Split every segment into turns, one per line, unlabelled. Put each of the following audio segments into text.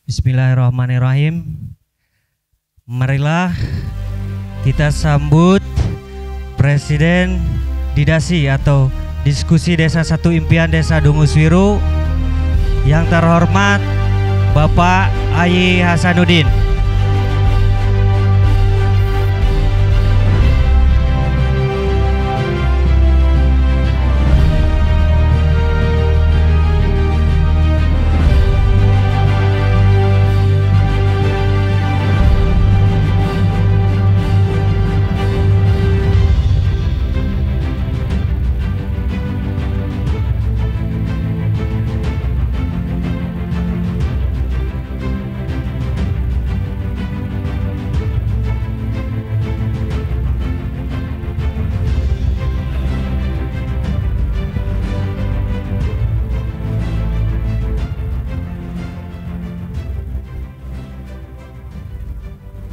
Bismillahirrahmanirrahim. Marilah kita sambut Presiden Didasi atau Diskusi Desa Satu Impian Desa Dunguswiru yang terhormat Bapak Ayi Hasanuddin.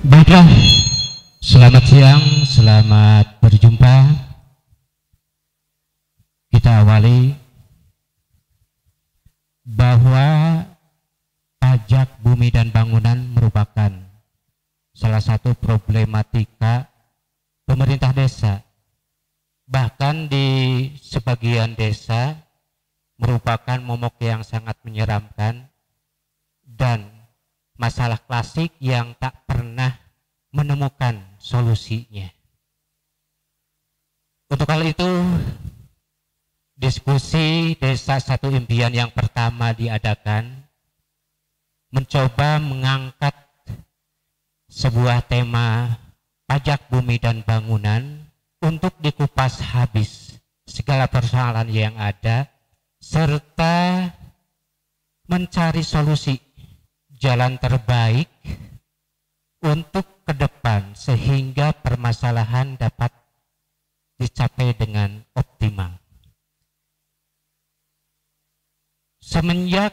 Baiklah, selamat siang, selamat berjumpa. Kita awali bahwa pajak bumi dan bangunan merupakan salah satu problematika pemerintah desa. Bahkan di sebagian desa merupakan momok yang sangat menyeramkan dan masalah klasik yang tak pernah menemukan solusinya. Untuk hal itu, diskusi Desa Satu Impian yang pertama diadakan mencoba mengangkat sebuah tema pajak bumi dan bangunan untuk dikupas habis segala persoalan yang ada serta mencari solusi jalan terbaik untuk ke depan sehingga permasalahan dapat dicapai dengan optimal. Semenjak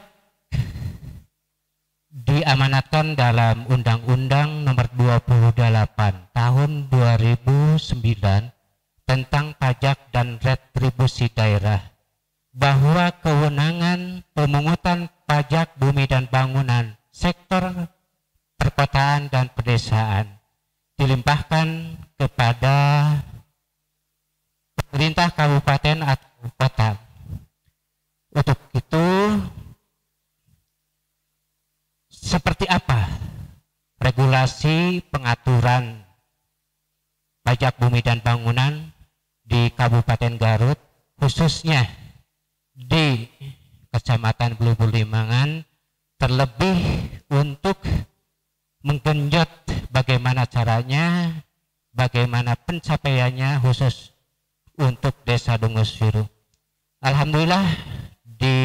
diamanatkan dalam Undang-Undang Nomor 28 Tahun 2009 tentang pajak dan retribusi daerah bahwa kewenangan pemungutan pajak bumi dan bangunan sektor perkotaan dan pedesaan dilimpahkan kepada pemerintah kabupaten atau kota. Untuk itu, seperti apa regulasi pengaturan pajak bumi dan bangunan di Kabupaten Garut, khususnya di Kecamatan Blubur Limangan, terlebih untuk menggenjot bagaimana caranya, bagaimana pencapaiannya khusus untuk Desa Dunguswiru. Alhamdulillah di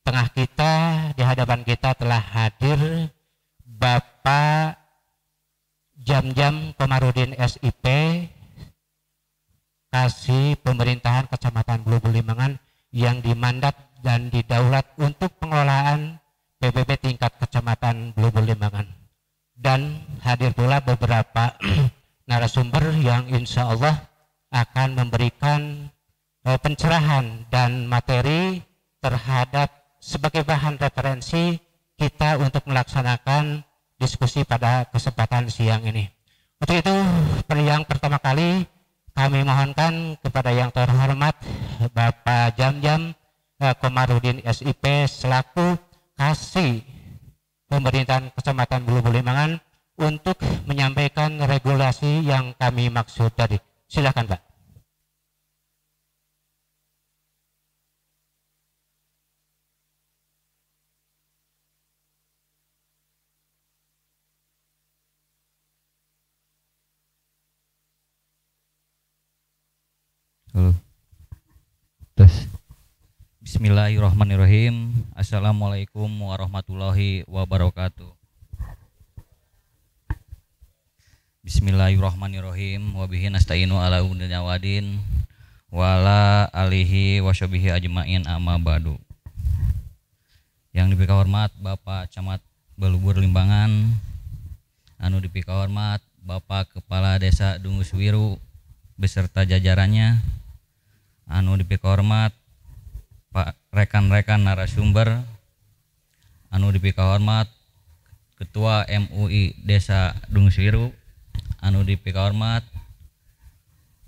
tengah kita, di hadapan kita telah hadir Bapak Jamjam Komarudin SIP, Kasih Pemerintahan Kecamatan Blubur Limangan yang dimandat dan didaulat untuk pengelolaan PBB tingkat Kecamatan Blubur Limangan. Dan hadir pula beberapa narasumber yang insya Allah akan memberikan pencerahan dan materi terhadap sebagai bahan referensi kita untuk melaksanakan diskusi pada kesempatan siang ini. Untuk itu, yang pertama kali kami mohonkan kepada yang terhormat Bapak Jamjam Komarudin SIP selaku Kasih Pemerintahan Kecamatan Blubur Limangan untuk menyampaikan regulasi yang kami maksud tadi. Silakan, Pak.
Halo. Tes. Bismillahirrahmanirrahim. Assalamualaikum warahmatullahi wabarakatuh. Bismillahirrahmanirrahim. Wabihi nasta'inu ala umurina wadin wala alihi washabihi ajma'in amma ba'du. Yang diberi hormat Bapak Camat Blubur Limbangan, anu diberi hormat Bapak Kepala Desa Dunguswiru beserta jajarannya, anu diberi hormat Pak rekan-rekan narasumber, anu diberi hormat Ketua MUI Desa Dungswiru anu dipikahormat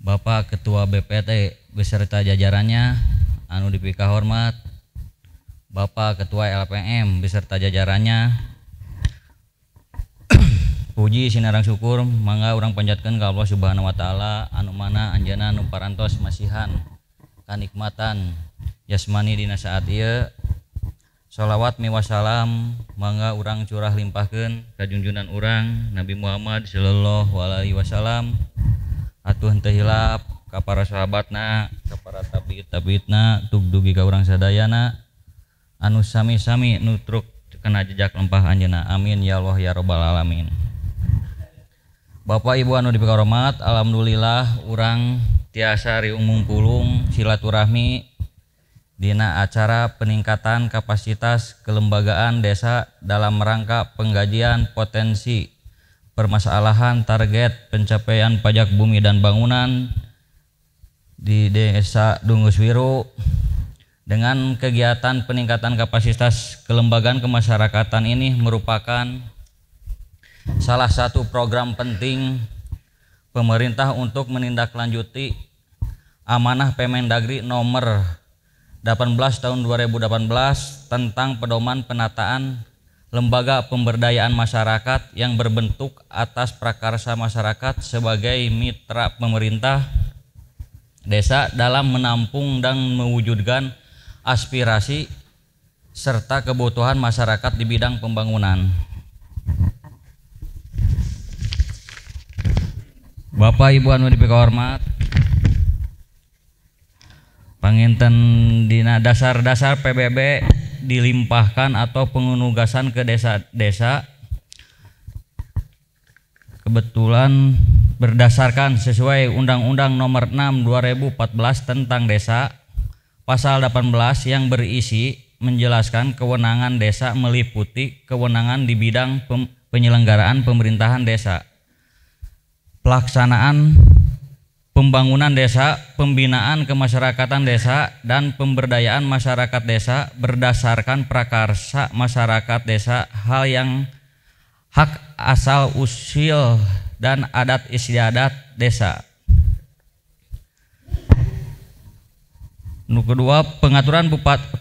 Bapak Ketua BPT beserta jajarannya anu dipikahormat Bapak Ketua LPM beserta jajarannya. Puji sinarang syukur mangga urang panjatkeun ka Allah Subhanahu wa taala anu mana anjeunna nu parantos masihan kanikmatan jasmani dina saat ieu. Shalawat miwah salam mangga urang curah limpahkeun ka junjungan urang Nabi Muhammad sallallahu alaihi wasallam. Atuh henteu hilap ka para sahabatna, ka para tabi'it-tabi'itna, tug dugi ka urang sadayana anu sami-sami nutruk kana jejak lempah anjeunna. Amin ya Allah ya rabbal alamin. Bapak Ibu anu dipikahormat, alhamdulillah urang tiasa riung pulung silaturahmi dina acara peningkatan kapasitas kelembagaan desa dalam rangka penggajian potensi permasalahan target pencapaian pajak bumi dan bangunan di Desa Dungswiru dengan kegiatan peningkatan kapasitas kelembagaan kemasyarakatan ini merupakan salah satu program penting pemerintah untuk menindaklanjuti amanah Permendagri nomor 18 tahun 2018 tentang pedoman penataan lembaga pemberdayaan masyarakat yang berbentuk atas prakarsa masyarakat sebagai mitra pemerintah desa dalam menampung dan mewujudkan aspirasi serta kebutuhan masyarakat di bidang pembangunan. Bapak Ibu anu dipikahormat, panginten dina dasar-dasar PBB dilimpahkan atau pengunugasan ke desa-desa kebetulan berdasarkan sesuai Undang-Undang Nomor 6 2014 tentang Desa pasal 18 yang berisi menjelaskan kewenangan desa meliputi kewenangan di bidang penyelenggaraan pemerintahan desa, pelaksanaan pembangunan desa, pembinaan kemasyarakatan desa, dan pemberdayaan masyarakat desa berdasarkan prakarsa masyarakat desa, hal yang hak asal usul dan adat istiadat desa. Kedua, pengaturan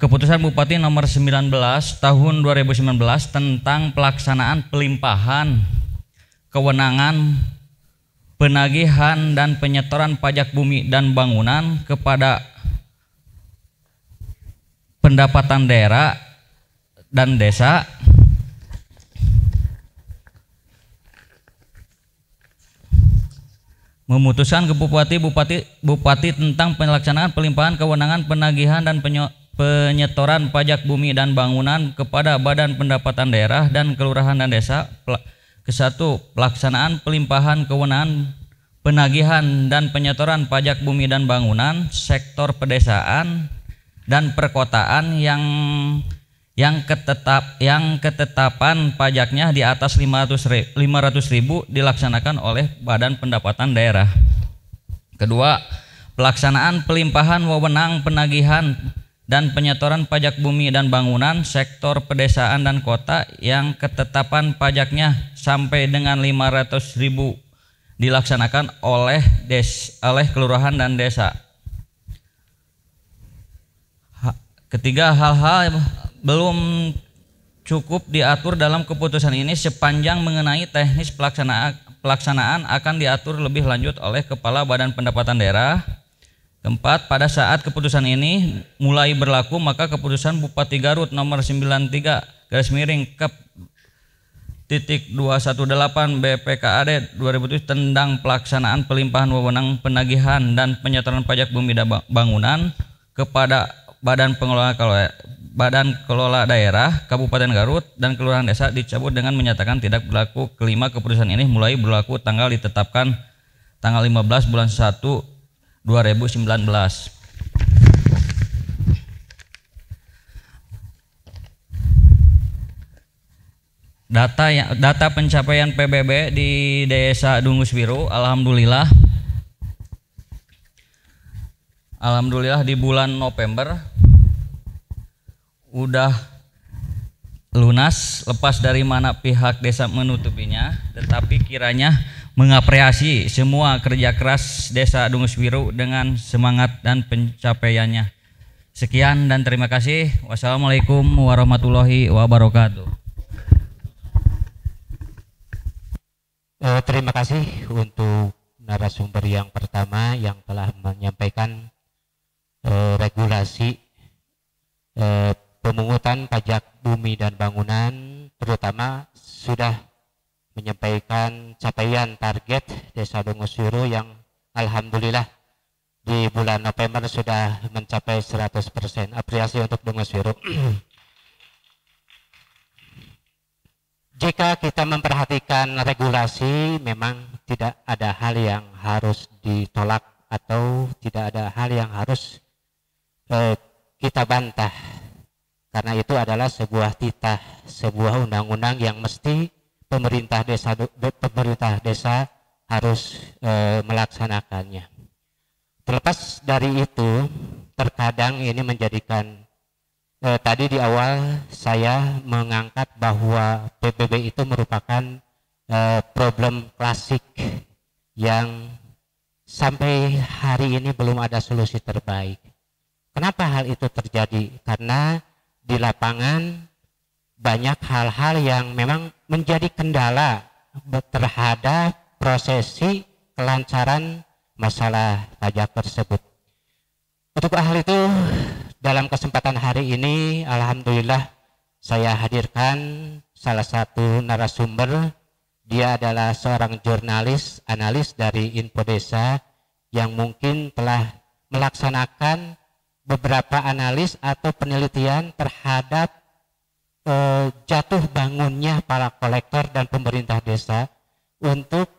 keputusan Bupati nomor 19 tahun 2019 tentang pelaksanaan pelimpahan kewenangan penagihan dan penyetoran pajak bumi dan bangunan kepada pendapatan daerah dan desa memutuskan ke Bupati tentang pelaksanaan pelimpahan kewenangan penagihan dan penyetoran pajak bumi dan bangunan kepada Badan Pendapatan Daerah dan Kelurahan dan Desa. Kesatu, pelaksanaan pelimpahan kewenangan penagihan dan penyetoran pajak bumi dan bangunan sektor pedesaan dan perkotaan yang ketetapan pajaknya di atas 500.000 dilaksanakan oleh Badan Pendapatan Daerah. Kedua, pelaksanaan pelimpahan wewenang penagihan dan penyetoran pajak bumi dan bangunan sektor pedesaan dan kota yang ketetapan pajaknya sampai dengan 500.000 dilaksanakan oleh kelurahan dan desa. Ketiga, hal-hal belum cukup diatur dalam keputusan ini sepanjang mengenai teknis pelaksanaan akan diatur lebih lanjut oleh Kepala Badan Pendapatan Daerah. Keempat, pada saat keputusan ini mulai berlaku maka keputusan Bupati Garut nomor 93/Kep.218 BPKAD 2007 tentang pelaksanaan pelimpahan wewenang penagihan dan penyetoran pajak bumi dan bangunan kepada Badan Kelola Daerah Kabupaten Garut dan Kelurahan Desa dicabut dengan menyatakan tidak berlaku. Kelima, keputusan ini mulai berlaku tanggal ditetapkan tanggal 15 bulan 1 2019. Data pencapaian PBB di Desa Dungswiru, alhamdulillah di bulan November udah lunas lepas dari mana pihak desa menutupinya, tetapi kiranya mengapresiasi semua kerja keras Desa Dungus Biru dengan semangat dan pencapaiannya. Sekian dan terima kasih. Wassalamualaikum warahmatullahi wabarakatuh.
Terima kasih untuk narasumber yang pertama yang telah menyampaikan regulasi pemungutan pajak bumi dan bangunan, terutama sudah menyampaikan capaian target Desa Dungus Biru yang alhamdulillah di bulan November sudah mencapai 100%. Apresiasi untuk Dungus Biru. Jika kita memperhatikan regulasi, memang tidak ada hal yang harus ditolak atau tidak ada hal yang harus kita bantah, karena itu adalah sebuah titah, sebuah undang-undang yang mesti pemerintah desa harus melaksanakannya. Terlepas dari itu, terkadang ini menjadikan tadi di awal saya mengangkat bahwa PBB itu merupakan problem klasik yang sampai hari ini belum ada solusi terbaik. Kenapa hal itu terjadi? Karena di lapangan banyak hal-hal yang memang menjadi kendala terhadap prosesi kelancaran masalah pajak tersebut. Untuk hal itu, dalam kesempatan hari ini alhamdulillah saya hadirkan salah satu narasumber. Dia adalah seorang jurnalis, analis dari Info Desa yang mungkin telah melaksanakan beberapa analis atau penelitian terhadap jatuh bangunnya para kolektor dan pemerintah desa untuk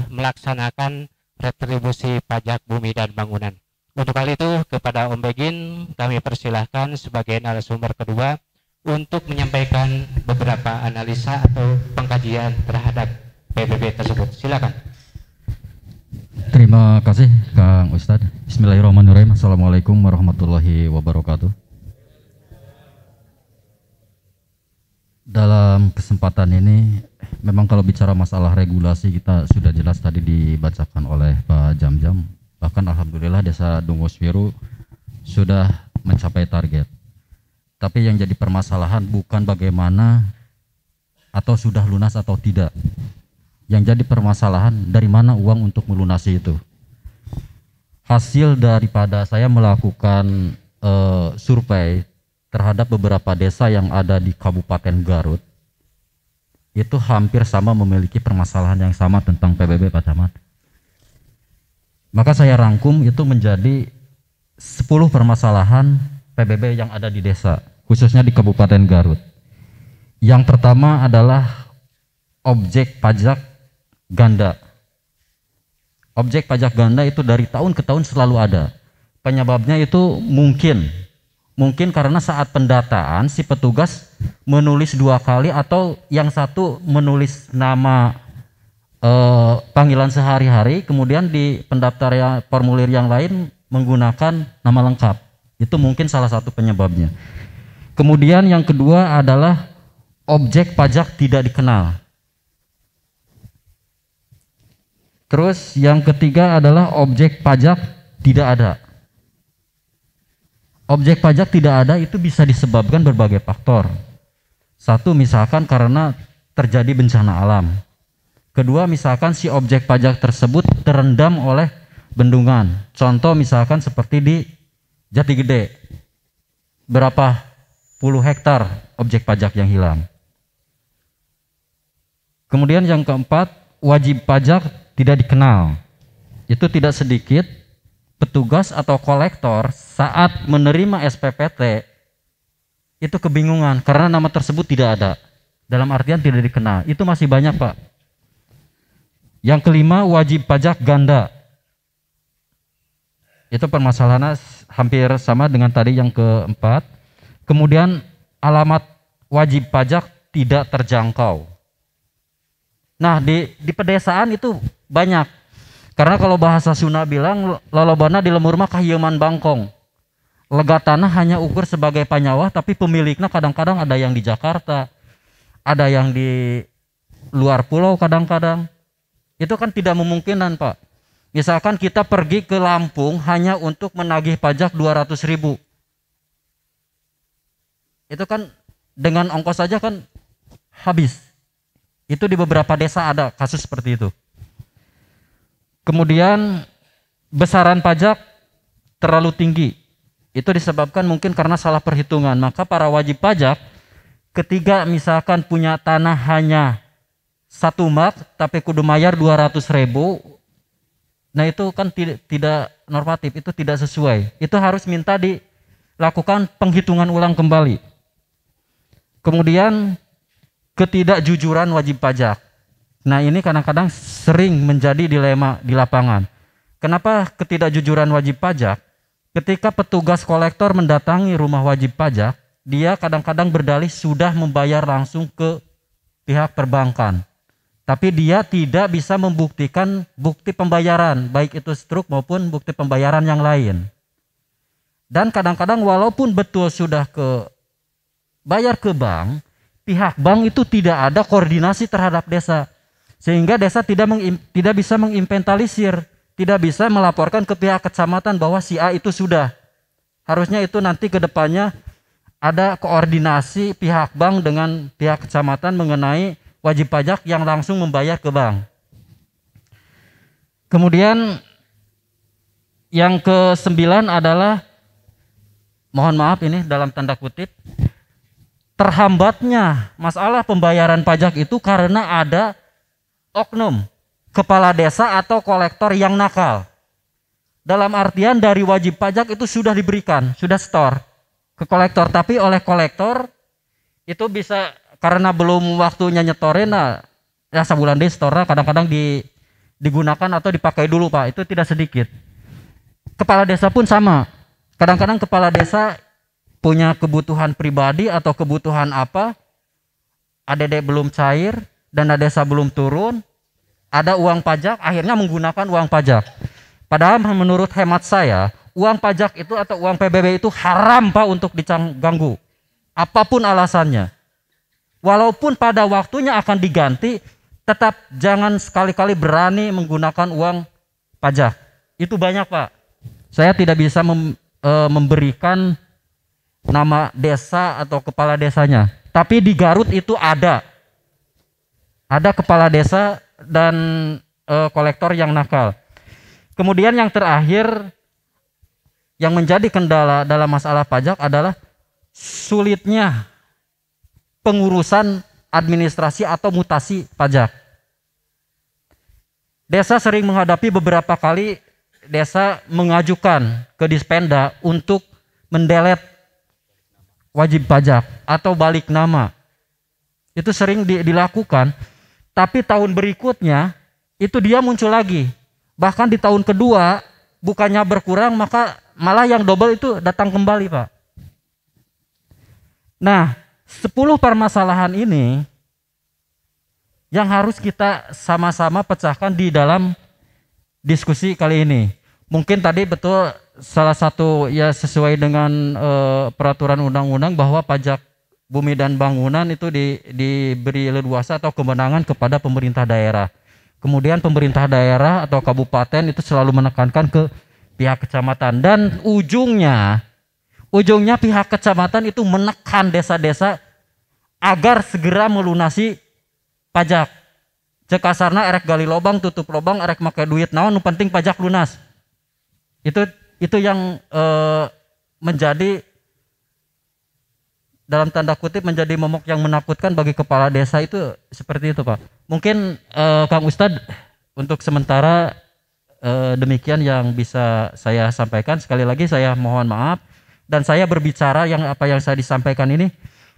melaksanakan retribusi pajak bumi dan bangunan. Untuk hal itu, kepada Om Begin kami persilahkan sebagai narasumber kedua untuk menyampaikan beberapa analisa atau pengkajian terhadap PBB tersebut. Silakan.
Terima kasih Kang Ustadz. Bismillahirrahmanirrahim. Assalamualaikum warahmatullahi wabarakatuh. Dalam kesempatan ini, memang kalau bicara masalah regulasi kita sudah jelas tadi dibacakan oleh Pak Jamjam. Bahkan alhamdulillah Desa Dungus Biru sudah mencapai target. Tapi yang jadi permasalahan bukan bagaimana atau sudah lunas atau tidak. Yang jadi permasalahan dari mana uang untuk melunasi itu. Hasil daripada saya melakukan survei terhadap beberapa desa yang ada di Kabupaten Garut, itu hampir sama memiliki permasalahan yang sama tentang PBB Pak Camat. Maka saya rangkum itu menjadi 10 permasalahan PBB yang ada di desa, khususnya di Kabupaten Garut. Yang pertama adalah objek pajak ganda. Objek pajak ganda itu dari tahun ke tahun selalu ada. Penyebabnya itu mungkin karena saat pendataan si petugas menulis 2 kali atau yang satu menulis nama panggilan sehari-hari, kemudian di pendaftaran formulir yang lain menggunakan nama lengkap. Itu mungkin salah satu penyebabnya. Kemudian yang kedua adalah objek pajak tidak dikenal. Terus yang ketiga adalah objek pajak tidak ada. Objek pajak tidak ada itu bisa disebabkan berbagai faktor. Satu, misalkan karena terjadi bencana alam. Kedua, misalkan si objek pajak tersebut terendam oleh bendungan. Contoh misalkan seperti di Jati Gede, berapa puluh hektar objek pajak yang hilang. Kemudian yang keempat, wajib pajak tidak dikenal. Itu tidak sedikit petugas atau kolektor saat menerima SPPT itu kebingungan karena nama tersebut tidak ada. Dalam artian tidak dikenal. Itu masih banyak, Pak. Yang kelima, wajib pajak ganda. Itu permasalahannya hampir sama dengan tadi yang keempat. Kemudian alamat wajib pajak tidak terjangkau. Nah, di pedesaan itu banyak. Karena kalau bahasa Sunda bilang lolobana di lemur mah kahieman bangkong. Lega tanah hanya ukur sebagai panyawa, tapi pemiliknya kadang-kadang ada yang di Jakarta, ada yang di luar pulau kadang-kadang. Itu kan tidak memungkinkan, Pak. Misalkan kita pergi ke Lampung hanya untuk menagih pajak 200.000. Itu kan dengan ongkos saja kan habis. Itu di beberapa desa ada kasus seperti itu. Kemudian besaran pajak terlalu tinggi. Itu disebabkan mungkin karena salah perhitungan. Maka para wajib pajak ketika misalkan punya tanah hanya 1 mak tapi kudu bayar 200.000, nah itu kan tidak normatif, itu tidak sesuai. Itu harus minta dilakukan penghitungan ulang kembali. Kemudian ketidakjujuran wajib pajak. Nah ini kadang-kadang sering menjadi dilema di lapangan. Kenapa ketidakjujuran wajib pajak? Ketika petugas kolektor mendatangi rumah wajib pajak, dia kadang-kadang berdalih sudah membayar langsung ke pihak perbankan. Tapi dia tidak bisa membuktikan bukti pembayaran, baik itu struk maupun bukti pembayaran yang lain. Dan kadang-kadang walaupun betul sudah bayar ke bank, pihak bank itu tidak ada koordinasi terhadap desa. Sehingga desa tidak bisa menginventarisir, tidak bisa melaporkan ke pihak kecamatan bahwa si A itu sudah. Harusnya itu nanti ke depannya ada koordinasi pihak bank dengan pihak kecamatan mengenai wajib pajak yang langsung membayar ke bank. Kemudian yang ke-9 adalah, mohon maaf ini dalam tanda kutip, terhambatnya masalah pembayaran pajak itu karena ada oknum kepala desa atau kolektor yang nakal. Dalam artian dari wajib pajak itu sudah diberikan, sudah store ke kolektor, tapi oleh kolektor itu bisa karena belum waktunya nyetorin, nah ya sebulan deh store kadang-kadang digunakan atau dipakai dulu, Pak. Itu tidak sedikit. Kepala desa pun sama. Kadang-kadang kepala desa punya kebutuhan pribadi atau kebutuhan apa, ADD belum cair, dana desa belum turun, ada uang pajak, akhirnya menggunakan uang pajak. Padahal menurut hemat saya, uang pajak itu atau uang PBB itu haram, Pak, untuk diganggu. Apapun alasannya. Walaupun pada waktunya akan diganti, tetap jangan sekali-kali berani menggunakan uang pajak. Itu banyak, Pak. Saya tidak bisa memberikan nama desa atau kepala desanya. Tapi di Garut itu ada kepala desa dan kolektor yang nakal. Kemudian yang terakhir yang menjadi kendala dalam masalah pajak adalah sulitnya pengurusan administrasi atau mutasi pajak. Desa sering menghadapi beberapa kali desa mengajukan ke Dispenda untuk mendelet wajib pajak atau balik nama. Itu sering dilakukan. Tapi tahun berikutnya itu dia muncul lagi. Bahkan di tahun kedua bukannya berkurang, maka malah yang double itu datang kembali, Pak. Nah, 10 permasalahan ini yang harus kita sama-sama pecahkan di dalam diskusi kali ini. Mungkin tadi betul salah satu ya sesuai dengan peraturan undang-undang bahwa pajak bumi dan bangunan itu diberi leluasa atau kewenangan kepada pemerintah daerah. Kemudian pemerintah daerah atau kabupaten itu selalu menekankan ke pihak kecamatan, dan ujungnya pihak kecamatan itu menekan desa-desa agar segera melunasi pajak. Cek kasarna erek gali lobang, tutup lobang, erek make duit naon, nu penting pajak lunas. Itu yang menjadi dalam tanda kutip menjadi momok yang menakutkan bagi kepala desa itu seperti itu, Pak. Mungkin Kang Ustadz untuk sementara demikian yang bisa saya sampaikan. Sekali lagi saya mohon maaf, dan saya berbicara apa yang saya disampaikan ini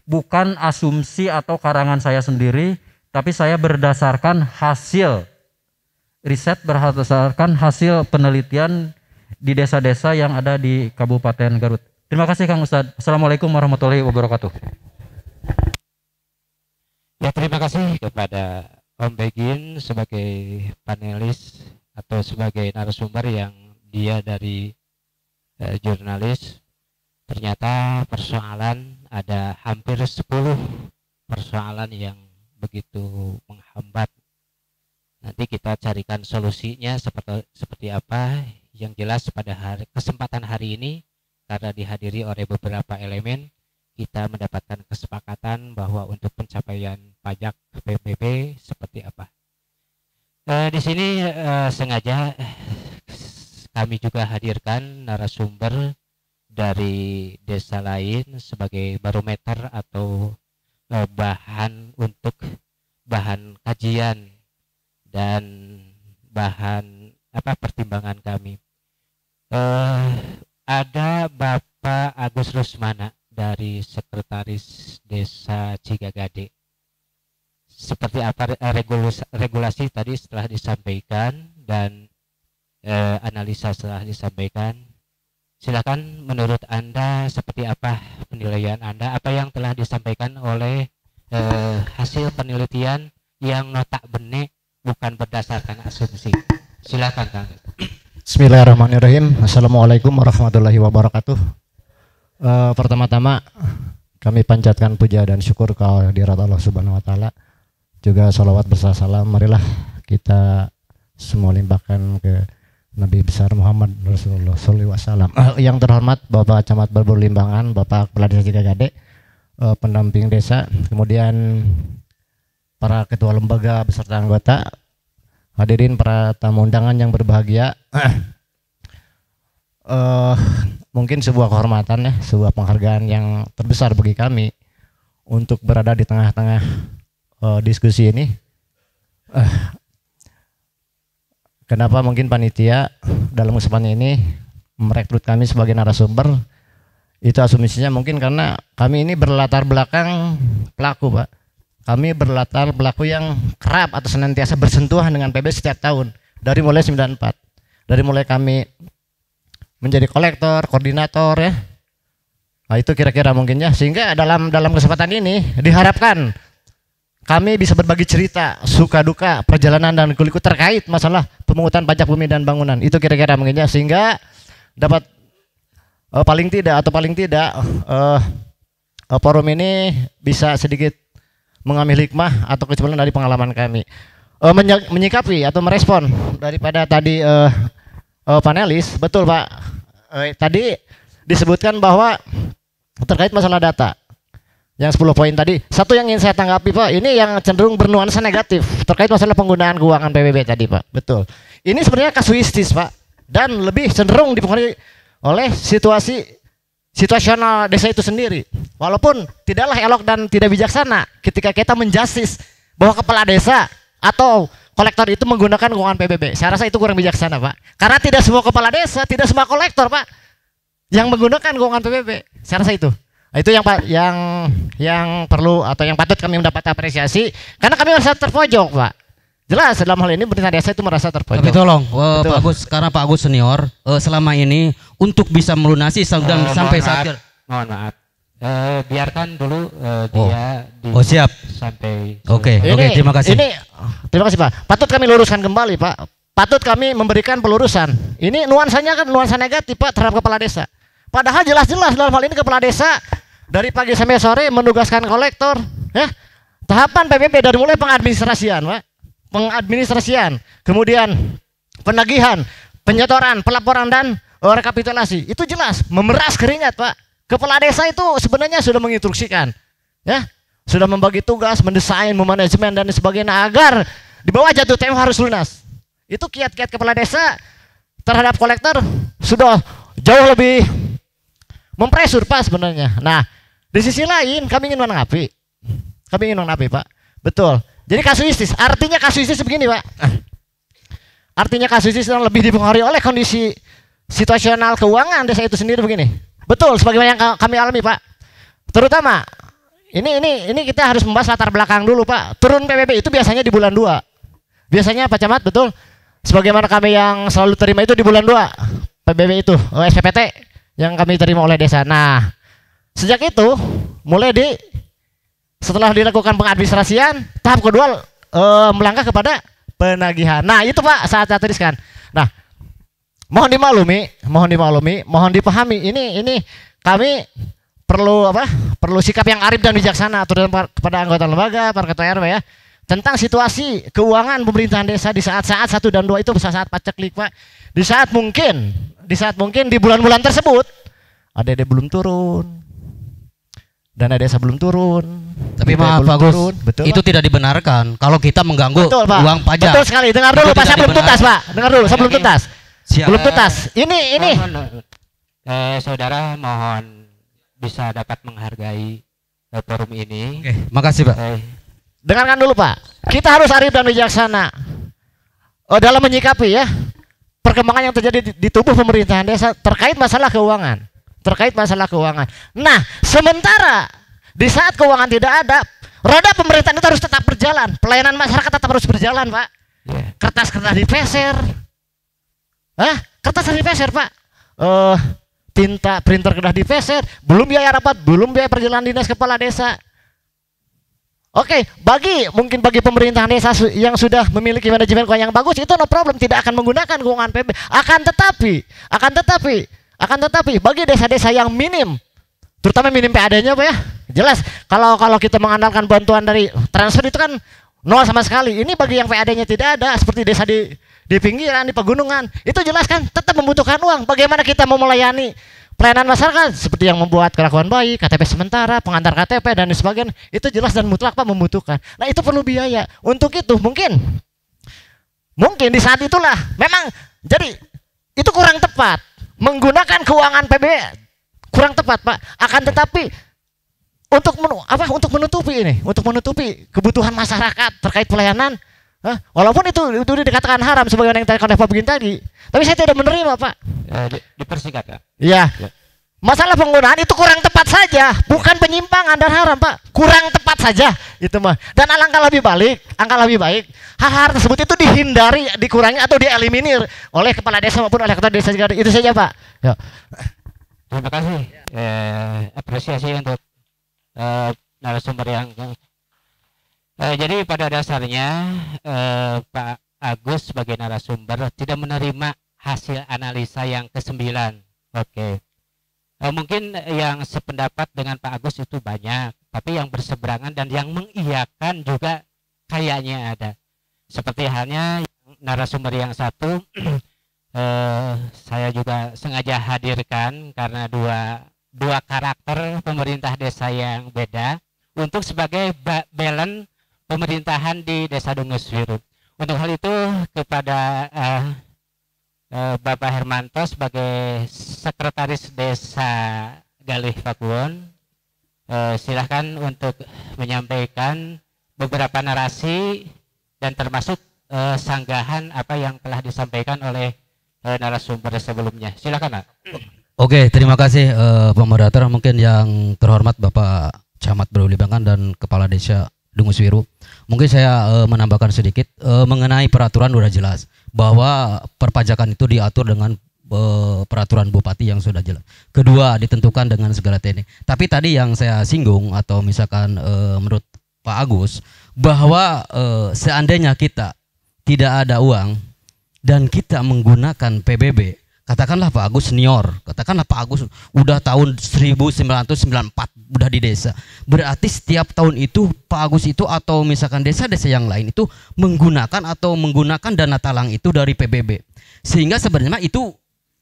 bukan asumsi atau karangan saya sendiri, tapi saya berdasarkan hasil riset, berdasarkan hasil penelitian di desa-desa yang ada di Kabupaten Garut. Terima kasih Kang Ustadz. Assalamualaikum warahmatullahi wabarakatuh.
Ya, terima kasih kepada Om Begin sebagai panelis atau sebagai narasumber yang dia dari jurnalis. ternyata persoalan ada hampir 10 persoalan yang begitu menghambat. Nanti kita carikan solusinya seperti apa. Yang jelas pada kesempatan hari ini, karena dihadiri oleh beberapa elemen, kita mendapatkan kesepakatan bahwa untuk pencapaian pajak PBB seperti apa. Di sini sengaja kami juga hadirkan narasumber dari desa lain sebagai barometer atau bahan untuk bahan kajian dan bahan pertimbangan kami. Ada Bapak Agus Rusmana dari Sekretaris Desa Cigagade. Seperti apa regulasi tadi setelah disampaikan dan analisa setelah disampaikan. Silakan menurut Anda seperti apa penilaian Anda, apa yang telah disampaikan oleh hasil penelitian yang notabene bukan berdasarkan asumsi. Silakan Kang.
Bismillahirrahmanirrahim. Assalamualaikum warahmatullahi wabarakatuh. Pertama-tama kami panjatkan puja dan syukur kehadirat Allah Subhanahu wa taala. Juga salawat beserta salam marilah kita semua limpahkan ke Nabi besar Muhammad Rasulullah SAW. Yang terhormat Bapak Camat Balbur Limbangan, Bapak Kepala Desa Cigagade, pendamping desa, kemudian para ketua lembaga beserta anggota, hadirin para tamu undangan yang berbahagia. Mungkin sebuah kehormatan ya, sebuah penghargaan yang terbesar bagi kami untuk berada di tengah-tengah diskusi ini. Kenapa mungkin panitia dalam kesempatan ini merekrut kami sebagai narasumber? Itu asumsinya mungkin karena kami ini berlatar belakang pelaku, Pak. Kami berlatar pelaku yang kerap atau senantiasa bersentuhan dengan PB setiap tahun dari mulai 94. Dari mulai kami menjadi kolektor, koordinator ya. Nah, itu kira-kira mungkinnya, sehingga dalam kesempatan ini diharapkan kami bisa berbagi cerita, suka duka, perjalanan dan kuliku terkait masalah pemungutan pajak bumi dan bangunan. Itu kira-kira mungkinnya, sehingga dapat paling tidak forum ini bisa sedikit mengambil hikmah atau kesimpulan dari pengalaman kami. Menyikapi atau merespon daripada tadi panelis, betul Pak. Tadi disebutkan bahwa terkait masalah data. Yang 10 poin tadi, satu yang ingin saya tanggapi Pak, ini yang cenderung bernuansa negatif terkait masalah penggunaan keuangan PBB tadi Pak. Betul. Ini sebenarnya kasuistis Pak, dan lebih cenderung dipengaruhi oleh situasional desa itu sendiri. Walaupun tidaklah elok dan tidak bijaksana ketika kita menjustis bahwa kepala desa atau kolektor itu menggunakan keuangan PBB. Saya rasa itu kurang bijaksana Pak. Karena tidak semua kepala desa, tidak semua kolektor Pak yang menggunakan keuangan PBB. Saya rasa itu. Itu yang perlu atau yang patut kami mendapat apresiasi, karena kami merasa terpojok Pak. Jelas dalam hal ini pemerintah desa itu merasa terpojok.
Tapi tolong Pak Agus, karena Pak Agus senior selama ini untuk bisa melunasi sampai saat
mohon maaf. Biarkan dulu dia
siap
sampai
Oke, terima kasih.
Terima kasih Pak. Patut kami luruskan kembali Pak. Patut kami memberikan pelurusan. Ini nuansanya kan nuansa negatif Pak terhadap kepala desa. Padahal jelas-jelas dalam hal ini kepala desa dari pagi sampai sore menugaskan kolektor ya. Tahapan PBB dari mulai pengadministrasian Pak. Pengadministrasian, kemudian penagihan, penyetoran, pelaporan dan rekapitulasi. Itu jelas memeras keringat Pak. Kepala desa itu sebenarnya sudah menginstruksikan ya. Sudah membagi tugas, mendesain, memanajemen dan sebagainya agar di bawah jatuh tempo harus lunas. Itu kiat-kiat kepala desa terhadap kolektor sudah jauh lebih mempresur Pak sebenarnya. Nah, di sisi lain kami ingin menanggapi. Pak. Betul. Jadi kasuistis, artinya kasuistis begini Pak. Artinya kasuistis yang lebih dipengaruhi oleh kondisi situasional keuangan desa itu sendiri begini. Betul, sebagaimana yang kami alami Pak. Terutama ini kita harus membahas latar belakang dulu Pak. Turun PBB itu biasanya di bulan 2. Biasanya Pak Camat, betul. Sebagaimana kami yang selalu terima itu di bulan 2. PBB itu, SPPT yang kami terima oleh desa. Nah, sejak itu mulai setelah dilakukan pengadministrasian, tahap kedua melangkah kepada penagihan. Nah, itu Pak saat saya tuliskan. Nah, mohon dimaklumi, mohon dipahami. Ini kami perlu apa? Perlu sikap yang arif dan bijaksana terutama kepada anggota lembaga, para ketua RW ya, tentang situasi keuangan pemerintahan desa di saat-saat 1 dan 2 itu saat paceklik Pak. Di saat mungkin di bulan-bulan tersebut ADD belum turun, dana desa belum turun.
Tapi maaf Pak Agus, itu tidak dibenarkan kalau kita mengganggu
betul, Pak.
uang pajak.
Betul sekali. Dengar dulu Pak, saya belum tuntas Pak. Dengar dulu, saya belum tuntas. Belum tuntas. Ini.
Saudara mohon bisa dapat menghargai forum ini.
Oke, makasih Pak.
Dengarkan dulu Pak. Kita harus arif dan bijaksana dalam menyikapi ya perkembangan yang terjadi di tubuh pemerintahan desa terkait masalah keuangan. Nah, sementara di saat keuangan tidak ada, roda pemerintahan itu harus tetap berjalan. Pelayanan masyarakat tetap harus berjalan, Pak. Kertas-kertas dipeser. Kertas dipeser, Pak. Tinta printer kertas dipeser, belum biaya rapat, belum biaya perjalanan dinas kepala desa. Oke, bagi pemerintahan desa yang sudah memiliki manajemen keuangan yang bagus itu no problem, tidak akan menggunakan keuangan PB. Akan tetapi bagi desa-desa yang minim, terutama minim PAD-nya Pak ya. Jelas kalau kita mengandalkan bantuan dari transfer itu kan nol sama sekali. Ini bagi yang PAD-nya tidak ada, seperti desa di pinggiran, di pegunungan, itu jelas kan tetap membutuhkan uang. Bagaimana kita mau melayani pelayanan masyarakat seperti yang membuat kelakuan bayi, KTP sementara, pengantar KTP dan sebagainya, itu jelas dan mutlak Pak membutuhkan. Nah itu perlu biaya. Untuk itu mungkin di saat itulah memang jadi itu kurang tepat menggunakan keuangan PB, kurang tepat Pak. Akan tetapi untuk menutupi kebutuhan masyarakat terkait pelayanan, walaupun itu dikatakan haram sebagaimana yang tadi oleh Pak Begin tadi, tapi saya tidak menerima Pak.
Dipersingkat Pak.
Iya. Masalah penggunaan itu kurang tepat saja, bukan penyimpangan dan haram Pak, kurang tepat saja itu mah. Dan alangkah lebih baik hal-hal tersebut itu dihindari, dikurangi atau dieliminir oleh kepala desa maupun oleh ketua desa. Itu saja Pak. Ya.
Terima kasih. Apresiasi untuk narasumber yang jadi pada dasarnya Pak Agus sebagai narasumber tidak menerima hasil analisa yang ke-9. Oke. Mungkin yang sependapat dengan Pak Agus itu banyak, tapi yang berseberangan dan yang mengiyakan juga kayaknya ada. Seperti halnya narasumber yang satu, saya juga sengaja hadirkan karena dua karakter pemerintah desa yang beda untuk sebagai balance pemerintahan di Desa Dunguswiru. Untuk hal itu kepada Bapak Hermanto sebagai Sekretaris Desa Galih Pakuwon, silahkan untuk menyampaikan beberapa narasi dan termasuk sanggahan apa yang telah disampaikan oleh narasumber sebelumnya. Silakan Pak.
Oke, terima kasih Pemoderator. Mungkin yang terhormat Bapak Camat Berlibangan dan Kepala Desa Dunguswiru. Mungkin saya menambahkan sedikit mengenai peraturan sudah jelas bahwa perpajakan itu diatur dengan peraturan bupati yang sudah jelas. Kedua, ditentukan dengan segala teknik. Tapi tadi yang saya singgung atau misalkan menurut Pak Agus bahwa seandainya kita tidak ada uang dan kita menggunakan PBB, katakanlah Pak Agus senior, katakanlah Pak Agus udah tahun 1994 udah di desa. Berarti setiap tahun itu Pak Agus itu atau misalkan desa-desa yang lain itu menggunakan dana talang itu dari PBB. Sehingga sebenarnya itu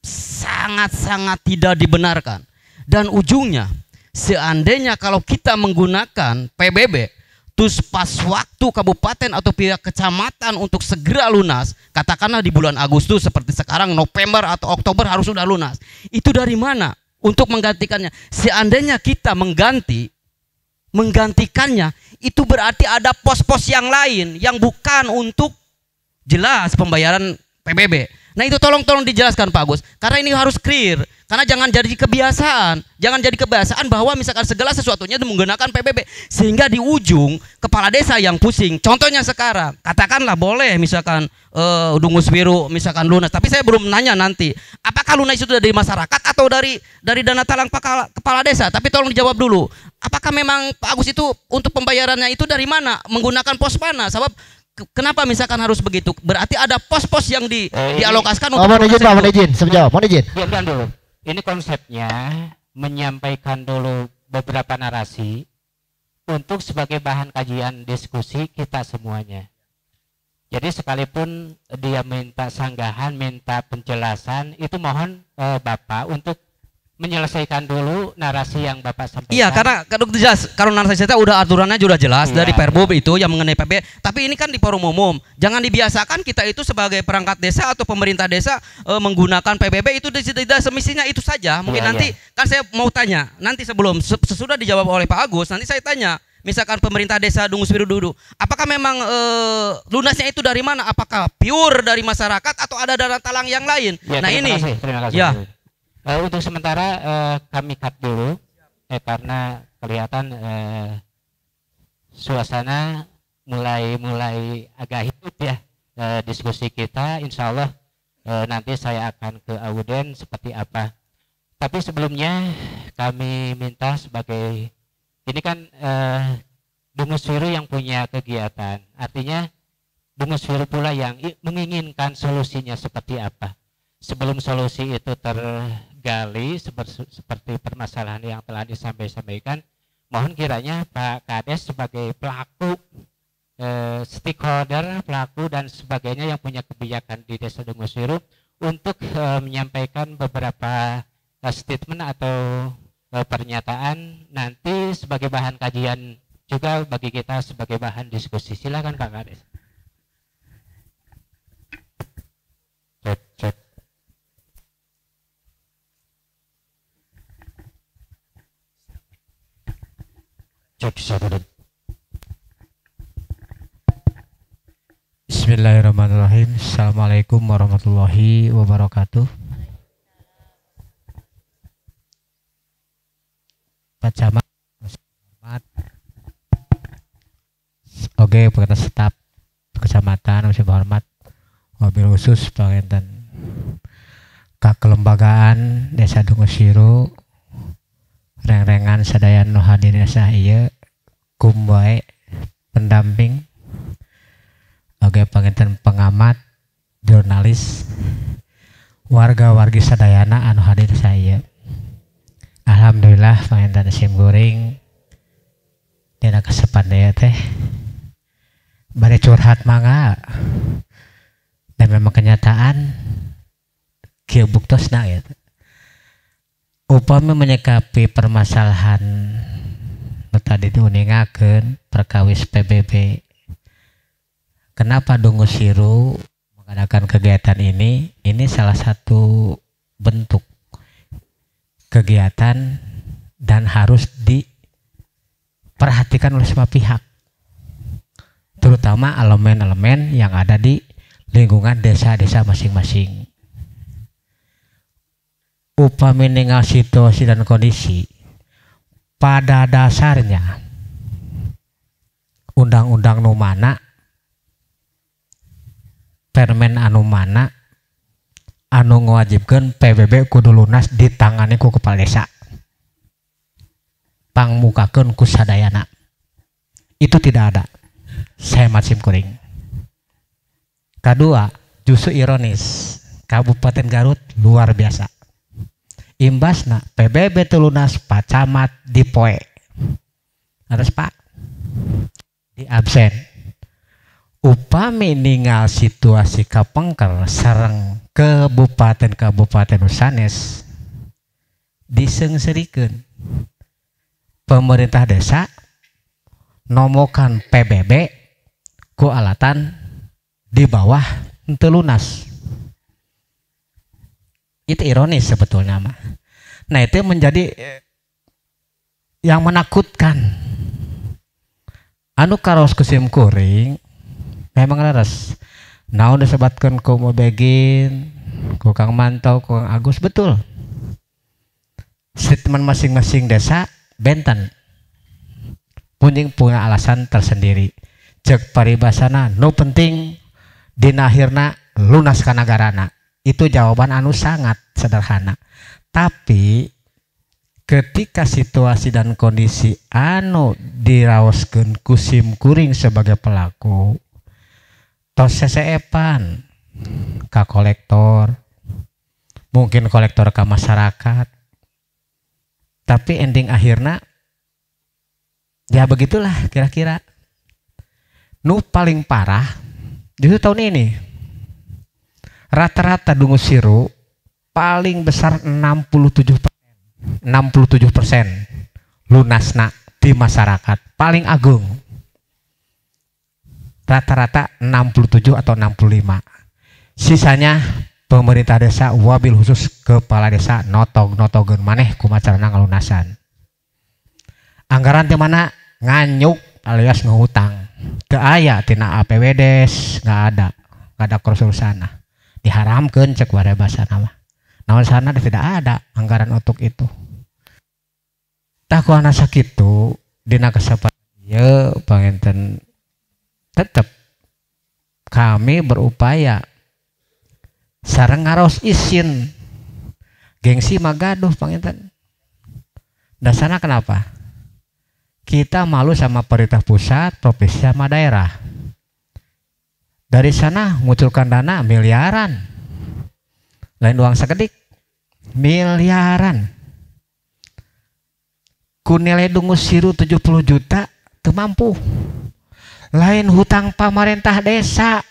sangat-sangat tidak dibenarkan. Dan ujungnya seandainya kalau kita menggunakan PBB terus pas waktu kabupaten atau pihak kecamatan untuk segera lunas, katakanlah di bulan Agustus seperti sekarang November atau Oktober harus sudah lunas. Itu dari mana untuk menggantikannya? Seandainya kita menggantikannya, itu berarti ada pos-pos yang lain yang bukan untuk jelas pembayaran PBB. Nah itu tolong dijelaskan Pak Agus, karena ini harus clear. Karena jangan jadi kebiasaan bahwa misalkan segala sesuatunya menggunakan PBB, sehingga di ujung kepala desa yang pusing. Contohnya sekarang, katakanlah boleh misalkan Dunguswiru misalkan lunas, tapi saya belum nanya nanti apakah lunas itu dari masyarakat atau dari dana talang kepala desa. Tapi tolong dijawab dulu, apakah memang Pak Agus itu untuk pembayarannya itu dari mana, menggunakan pos mana? Sebab kenapa misalkan harus begitu? Berarti ada pos-pos yang dialokasikan untuk
mohon izin, Pak, mohon izin.
Diam dulu. Ini konsepnya menyampaikan dulu beberapa narasi untuk sebagai bahan kajian diskusi kita semuanya. Jadi sekalipun dia minta sanggahan, minta penjelasan, itu mohon Bapak untuk menyelesaikan dulu narasi yang Bapak sampaikan.
Iya, karena jelas kalau narasi saya udah aturannya sudah jelas dari Perbup itu yang mengenai PB. Tapi ini kan di forum umum. Jangan dibiasakan kita itu sebagai perangkat desa atau pemerintah desa menggunakan PBB itu tidak semestinya itu saja. Mungkin nanti kan saya mau tanya, nanti sebelum sesudah dijawab oleh Pak Agus, nanti saya tanya. Misalkan pemerintah desa Dungus Biru dulu, apakah memang lunasnya itu dari mana? Apakah pure dari masyarakat atau ada dana talang yang lain?
Ya,
nah ini,
terima kasih.
Ya.
Untuk sementara kami cut dulu karena kelihatan suasana mulai agak hidup ya diskusi kita. Insya Allah nanti saya akan ke auden seperti apa. Tapi sebelumnya kami minta sebagai ini kan Dungus Biru yang punya kegiatan, artinya Dungus Biru pula yang menginginkan solusinya seperti apa. Sebelum solusi itu tergali seperti permasalahan yang telah disampaikan, mohon kiranya Pak Kades sebagai pelaku, stakeholder, pelaku dan sebagainya yang punya kebijakan di Desa Dungus Biru untuk menyampaikan beberapa statement atau pernyataan nanti sebagai bahan kajian juga bagi kita sebagai bahan diskusi. Silakan Pak Kades. Cek.
Bismillahirrahmanirrahim. Assalamualaikum warahmatullahi wabarakatuh. Pak Camat, oke, pekerja staf kecamatan, masih hormat, mobil khusus penginten kelembagaan Desa Dungus Biru, reng-rengan sadayan nu hadir desa ieu, kumbae pendamping, oke, penginten pengamat, jurnalis, warga-wargi sadayana anu hadir desa ieu. Alhamdulillah penginten sim goreng dina kesempatan teh bari curhat mangga dan memang kenyataan kieu buktosna gitu. Upami menyikapi permasalahan tadi diuningakeun perkawis PBB, kenapa Dungus Biru mengadakan kegiatan ini salah satu bentuk kegiatan dan harus diperhatikan oleh semua pihak, terutama elemen-elemen yang ada di lingkungan desa-desa masing-masing. Upami ninggal situasi dan kondisi, pada dasarnya undang-undang nu mana, permen anu mana anu ngewajibkeun PBB kudu lunas ditangani ku kepala desa, pangmukakeun ku sadayana. Itu tidak ada. Saya macim kuring. Kedua, justru ironis, Kabupaten Garut luar biasa. Imbasna PBB teu lunas, Pak Camat dipoe. Harus Pak di absen. Upami ninggal situasi kapengker sareng kabupaten sanes disengsirikeun, pemerintah desa nomokan PBB ku alatan di bawah teu lunas. Itu ironis sebetulnya mah. Nah, itu menjadi yang menakutkan. Anu karos kusim kuring memang leres. Nah, udah sebatkan ku mau begin, ku Kang Mantau, ku Kang Agus, betul. Statement masing-masing desa benten punya alasan tersendiri. Cek paribasana nu penting dina akhirna lunas ka nagarana. Itu jawaban anu sangat sederhana. Tapi ketika situasi dan kondisi anu diraoskeun ku sim kuring sebagai pelaku, tos seseepan ka kolektor, mungkin kolektor ke masyarakat, Tapi ending akhirnya ya begitulah kira-kira. Nu paling parah justru tahun ini. Rata-rata Dungu Siru paling besar 67%. 67% lunasna di masyarakat paling agung. Rata-rata 67 atau 65. Sisanya pemerintah desa wabil khusus kepala desa notogen maneh kumacarana ngalunasan. Anggaran di mana nganyuk alias ngehutang. Teu aya tina APBDes, nggak ada kursus sana. Diharamkan cek wadah bahasa nama. Namun sana tidak ada anggaran untuk itu. Tak kuana sakitu dina kesempatan ieu panginten tetap kami berupaya sareng ngaros izin gengsi magaduh panginten. Dasarnya kenapa? Kita malu sama pemerintah pusat, provinsi sama daerah. Dari sana munculkan dana miliaran. Lain uang sekedik miliaran. Ku nilai Dungu Siru 70 juta teu mampu. Lain hutang pemerintah desa.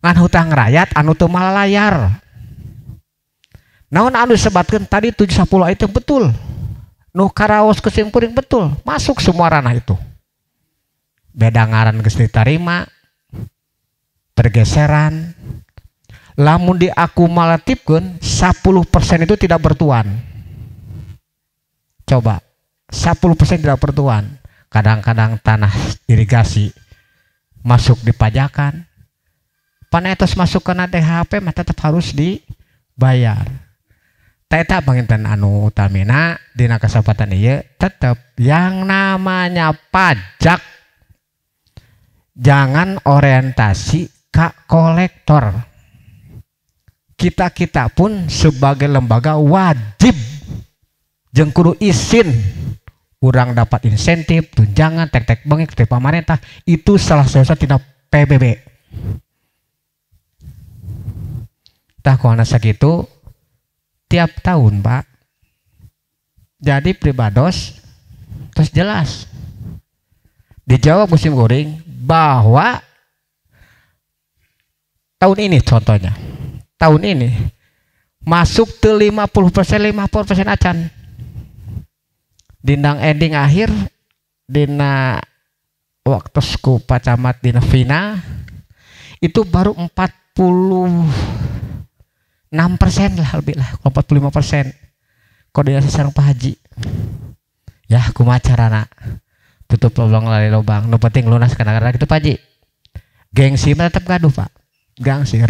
Ngan hutang rakyat anu teu malalayar. Naon anu disebutkeun tadi 710 itu betul. Nu karaos kesimkuring betul, masuk semua ranah itu. Beda ngaran geus ditarima, pergeseran. Lamun diakumulatifkeun 10% itu tidak bertuan. Coba 10% tidak bertuan. Kadang-kadang tanah irigasi masuk dipajakan. Panetos masuk ke DHP mah tetap harus dibayar. Eta panginten anu utamina dina kesempatan ieu tetap yang namanya pajak jangan orientasi ka kolektor. Kita pun sebagai lembaga wajib jeung kudu izin urang dapat insentif, tunjangan, tek-tek bengek dari pemerintah itu salah satu tina PBB. Tah kuana sakitu tiap tahun Pak. Jadi pribados terus jelas dijawab musim goreng bahwa tahun ini contohnya tahun ini masuk ke 50% acan dindang ending akhir dina waktu ku pacamat dina final itu baru 46% lah lebih lah 45% koordinasi sareng Pak Haji ya kumaha carana tutup lubang lali lubang nu penting lunas karena gitu Pak Haji gengsi tetap gaduh Pak gengsi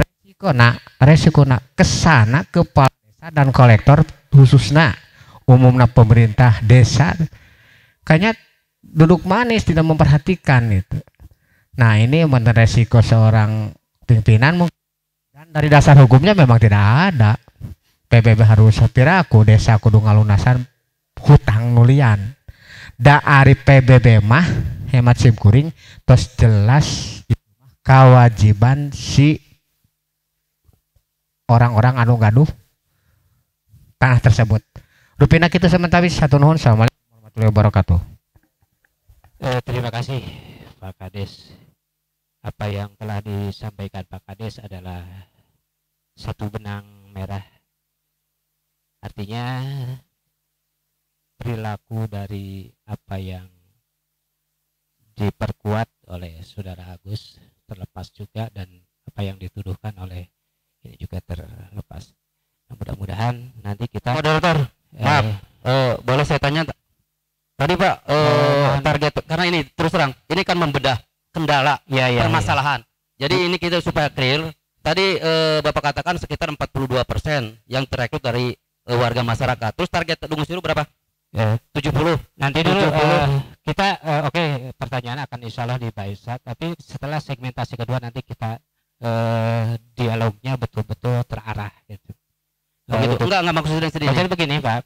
resiko kesana kepala desa dan kolektor khususnya umumnya pemerintah desa kayaknya duduk manis tidak memperhatikan itu. Nah ini menurut resiko seorang pimpinan dan dari dasar hukumnya memang tidak ada PBB harus sapiraku desa kudu ngalunasan hutang nulian da ari PBB mah hemat simkuring terus jelas kewajiban si orang-orang anu gaduh tanah tersebut. Rupina kita sementara satu nuhun. Assalamualaikum warahmatullahi wabarakatuh.
Terima kasih Pak Kades. Apa yang telah disampaikan Pak Kades adalah satu benang merah. Artinya perilaku dari apa yang diperkuat oleh Saudara Agus terlepas juga dan apa yang dituduhkan oleh ini juga terlepas. Nah, mudah-mudahan nanti kita
moderator maaf boleh saya tanya tadi Pak target karena ini terus terang ini kan membedah kendala permasalahan jadi ini kita supaya clear tadi Bapak katakan sekitar 42% yang terekrut dari warga masyarakat terus target Dungu Siru berapa? 70
nanti dulu kita oke, pertanyaan akan insyaallah di Baisa tapi setelah segmentasi kedua nanti kita dialognya betul-betul terarah gitu.
Oh gitu. Enggak maksudnya sedih.
Jadi begini Pak,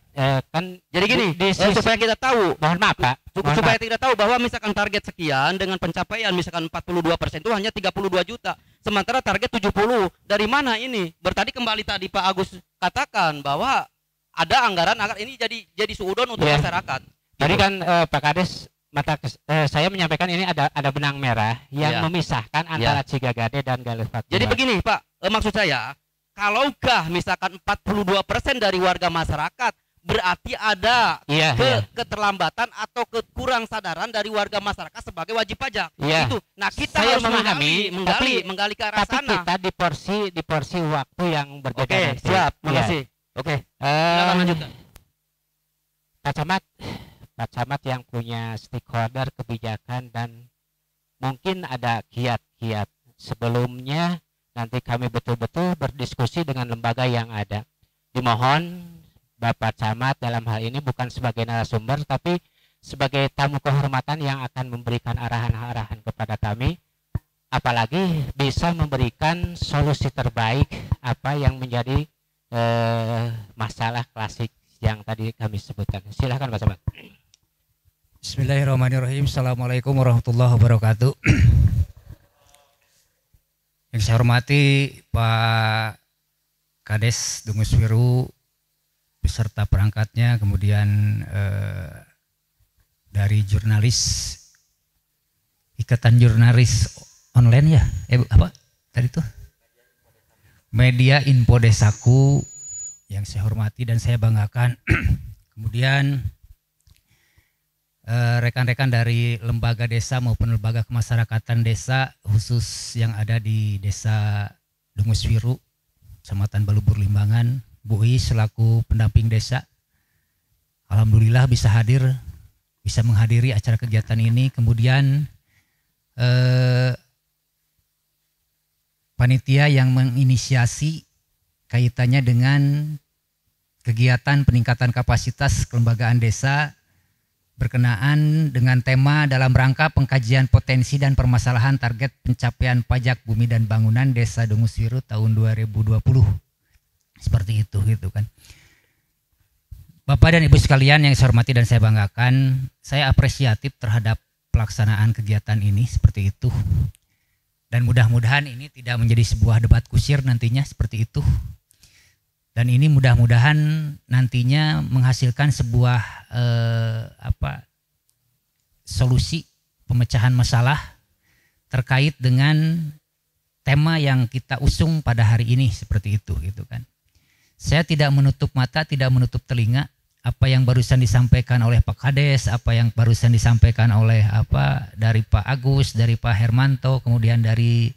kan
jadi gini supaya kita tahu.
Mohon maaf Pak.
Supaya tidak tahu bahwa misalkan target sekian dengan pencapaian misalkan 42% itu hanya 32 juta. Sementara target 70 dari mana ini? Bertadi kembali tadi Pak Agus katakan bahwa
ada anggaran ini jadi suudon untuk masyarakat.
Tadi kan Pak Kades saya menyampaikan ini ada benang merah yang memisahkan antara Cigagade dan Galifat.
Jadi begini Pak, maksud saya kalaukah misalkan 42% dari warga masyarakat berarti ada keterlambatan atau kekurang sadaran dari warga masyarakat sebagai wajib pajak. Itu. Nah, kita
saya
harus menggali ke arah
tapi
sana.
Tapi kita di porsi waktu yang berbeda.
Oke, siap. Makasih. Oke. Silakan lanjutkan. Pak Camat yang punya stakeholder kebijakan dan mungkin ada kiat-kiat sebelumnya nanti kami betul-betul berdiskusi dengan lembaga yang ada. Dimohon Bapak Camat dalam hal ini bukan sebagai narasumber tapi sebagai tamu kehormatan yang akan memberikan arahan-arahan kepada kami, apalagi bisa memberikan solusi terbaik apa yang menjadi masalah klasik yang tadi kami sebutkan. Silakan Pak Camat.
Bismillahirrahmanirrahim. Assalamualaikum warahmatullahi wabarakatuh. Yang saya hormati Pak Kades Dungus Wiru beserta perangkatnya, kemudian dari jurnalis Ikatan Jurnalis Online ya, apa tadi tuh? Media Info Desaku yang saya hormati dan saya banggakan. Kemudian rekan-rekan dari lembaga desa maupun lembaga kemasyarakatan desa khusus yang ada di Desa Dungus Wiru, Kecamatan Balubur Limbangan, Bu I selaku pendamping desa. Alhamdulillah bisa menghadiri acara kegiatan ini. Kemudian panitia yang menginisiasi kaitannya dengan kegiatan peningkatan kapasitas kelembagaan desa berkenaan dengan tema dalam rangka pengkajian potensi dan permasalahan target pencapaian pajak bumi dan bangunan Desa Dungus Wiru tahun 2020. Seperti itu gitu kan. Bapak dan Ibu sekalian yang saya hormati dan saya banggakan, saya apresiatif terhadap pelaksanaan kegiatan ini seperti itu. Dan mudah-mudahan ini tidak menjadi sebuah debat kusir nantinya seperti itu. Dan ini mudah-mudahan nantinya menghasilkan sebuah solusi pemecahan masalah terkait dengan tema yang kita usung pada hari ini seperti itu gitu kan. Saya tidak menutup mata, tidak menutup telinga apa yang barusan disampaikan oleh Pak Kades, apa yang barusan disampaikan oleh dari Pak Agus, dari Pak Hermanto, kemudian dari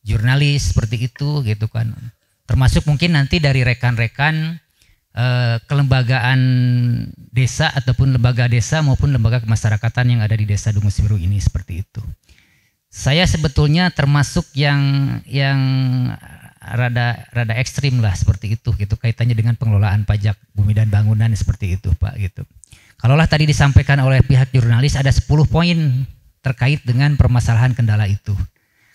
jurnalis seperti itu gitu kan. Termasuk mungkin nanti dari rekan-rekan kelembagaan desa ataupun lembaga desa maupun lembaga kemasyarakatan yang ada di Desa Dungus Wiru ini seperti itu. Saya sebetulnya termasuk yang rada ekstrim lah seperti itu gitu kaitannya dengan pengelolaan pajak bumi dan bangunan seperti itu Pak gitu. Kalaulah tadi disampaikan oleh pihak jurnalis ada 10 poin terkait dengan permasalahan kendala itu.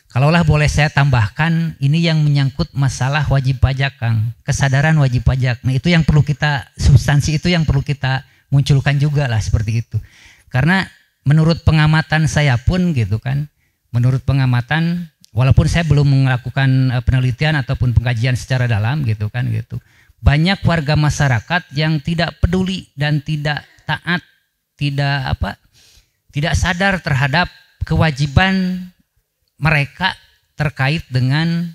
Kalaulah boleh saya tambahkan, ini yang menyangkut masalah wajib pajak Kang, kesadaran wajib pajak. Nah itu yang perlu kita, substansi itu yang perlu kita munculkan juga lah seperti itu. Karena menurut pengamatan saya pun gitu kan, menurut pengamatan walaupun saya belum melakukan penelitian ataupun pengkajian secara dalam gitu kan gitu. Banyak warga masyarakat yang tidak peduli dan tidak taat, tidak sadar terhadap kewajiban mereka terkait dengan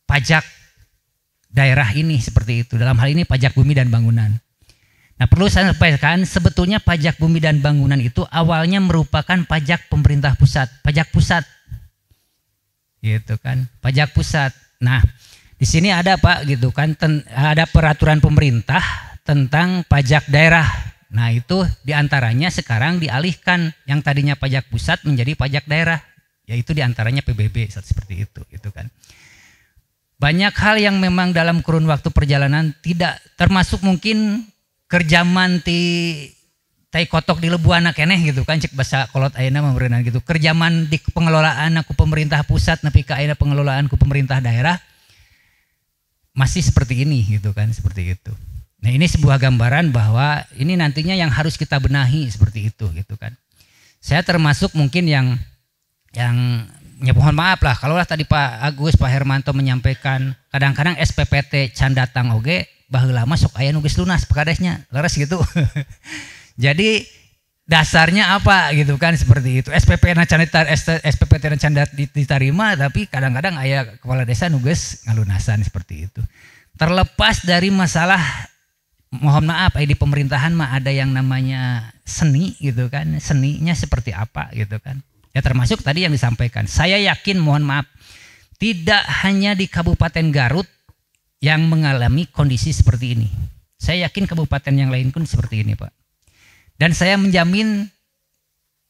pajak daerah ini seperti itu. Dalam hal ini pajak bumi dan bangunan. Nah perlu saya sampaikan sebetulnya pajak bumi dan bangunan itu awalnya merupakan pajak pemerintah pusat, pajak pusat, gitu kan, pajak pusat. Nah di sini ada Pak gitu kan, ada peraturan pemerintah tentang pajak daerah. Nah itu diantaranya sekarang dialihkan yang tadinya pajak pusat menjadi pajak daerah, yaitu diantaranya PBB seperti itu, gitu kan. Banyak hal yang memang dalam kurun waktu perjalanan tidak termasuk mungkin kerjaman tai kotok di lebu anak keneh gitu kan, cek bahasa kolot ayeuna memberinan gitu. Kerjaman di pengelolaan aku pemerintah pusat nepi ka ayeuna pengelolaan ku pemerintah daerah masih seperti ini gitu kan, seperti itu. Nah ini sebuah gambaran bahwa ini nantinya yang harus kita benahi seperti itu gitu kan. Saya termasuk mungkin yang ya mohon maaf lah kalau tadi Pak Agus, Pak Hermanto menyampaikan kadang-kadang SPPT can datang oge baheula mah sok aya nu geus lunas pakadesnya leres gitu. Jadi dasarnya apa gitu kan seperti itu. SPPT na can diterima tapi kadang-kadang aya kepala desa nu geus ngalunasan seperti itu. Terlepas dari masalah, mohon maaf di pemerintahan mah ada yang namanya seni gitu kan. Seninya seperti apa gitu kan. Ya termasuk tadi yang disampaikan. Saya yakin, mohon maaf, tidak hanya di Kabupaten Garut yang mengalami kondisi seperti ini. Saya yakin kabupaten yang lain pun seperti ini, Pak. Dan saya menjamin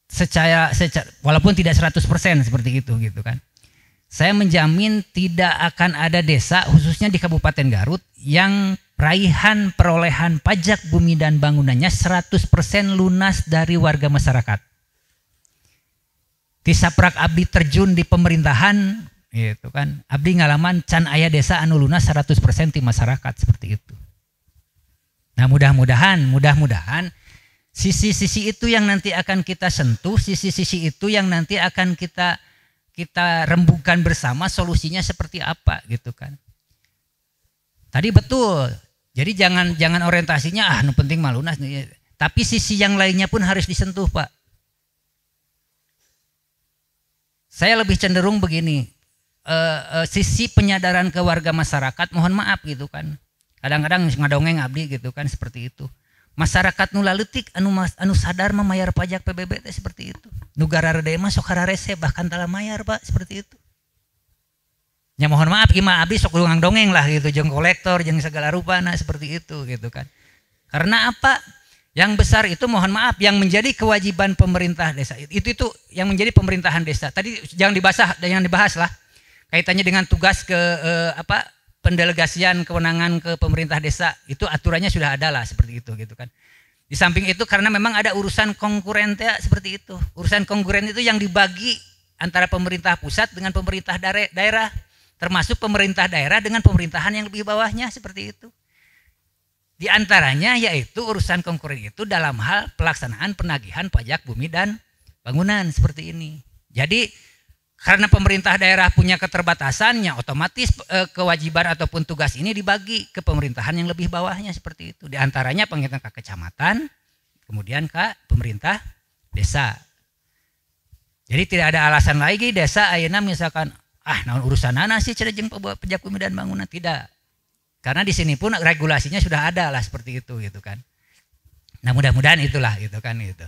secara walaupun tidak 100% seperti itu gitu kan. Saya menjamin tidak akan ada desa khususnya di Kabupaten Garut yang raihan perolehan pajak bumi dan bangunannya 100% lunas dari warga masyarakat. Tisaprak abdi terjun di pemerintahan gitu kan. Abdi ngalaman can aya desa anu lunas 100% di masyarakat seperti itu. Nah, mudah-mudahan sisi-sisi itu yang nanti akan kita sentuh, sisi-sisi itu yang nanti akan kita rembukan bersama solusinya seperti apa gitu kan. Tadi betul. Jadi jangan orientasinya nu penting mah lunas, tapi sisi yang lainnya pun harus disentuh, Pak. Saya lebih cenderung begini. Sisi penyadaran ke warga masyarakat, mohon maaf gitu kan. Kadang-kadang ngadongeng abdi gitu kan seperti itu. Masyarakat nu laletik anu sadar memayar pajak PBB seperti itu. Nugara rede mah sok hararese bahkan tala mayar, Pak, seperti itu. Ya mohon maaf gimana abdi sok urang dongeng lah gitu, jeung kolektor jeung segala rupana seperti itu gitu kan. Karena apa? Yang besar itu mohon maaf yang menjadi kewajiban pemerintah desa itu yang menjadi pemerintahan desa. Tadi jangan dibahas lah. Kaitannya dengan tugas ke pendelegasian kewenangan ke pemerintah desa itu aturannya sudah ada lah seperti itu gitu kan. Di samping itu karena memang ada urusan konkuren seperti itu. Urusan konkuren itu yang dibagi antara pemerintah pusat dengan pemerintah daerah, termasuk pemerintah daerah dengan pemerintahan yang lebih bawahnya seperti itu. Di antaranya yaitu urusan konkuren itu dalam hal pelaksanaan penagihan pajak bumi dan bangunan seperti ini. Jadi karena pemerintah daerah punya keterbatasannya, otomatis kewajiban ataupun tugas ini dibagi ke pemerintahan yang lebih bawahnya seperti itu. Di antaranya pemerintahan ke kecamatan, kemudian ke pemerintah desa. Jadi tidak ada alasan lagi desa ayeuna misalkan naon urusan ana sih cenah jeung pajak bumi dan bangunan, tidak. Karena di sini pun regulasinya sudah ada lah seperti itu gitu kan. Nah, mudah-mudahan itulah gitu kan gitu.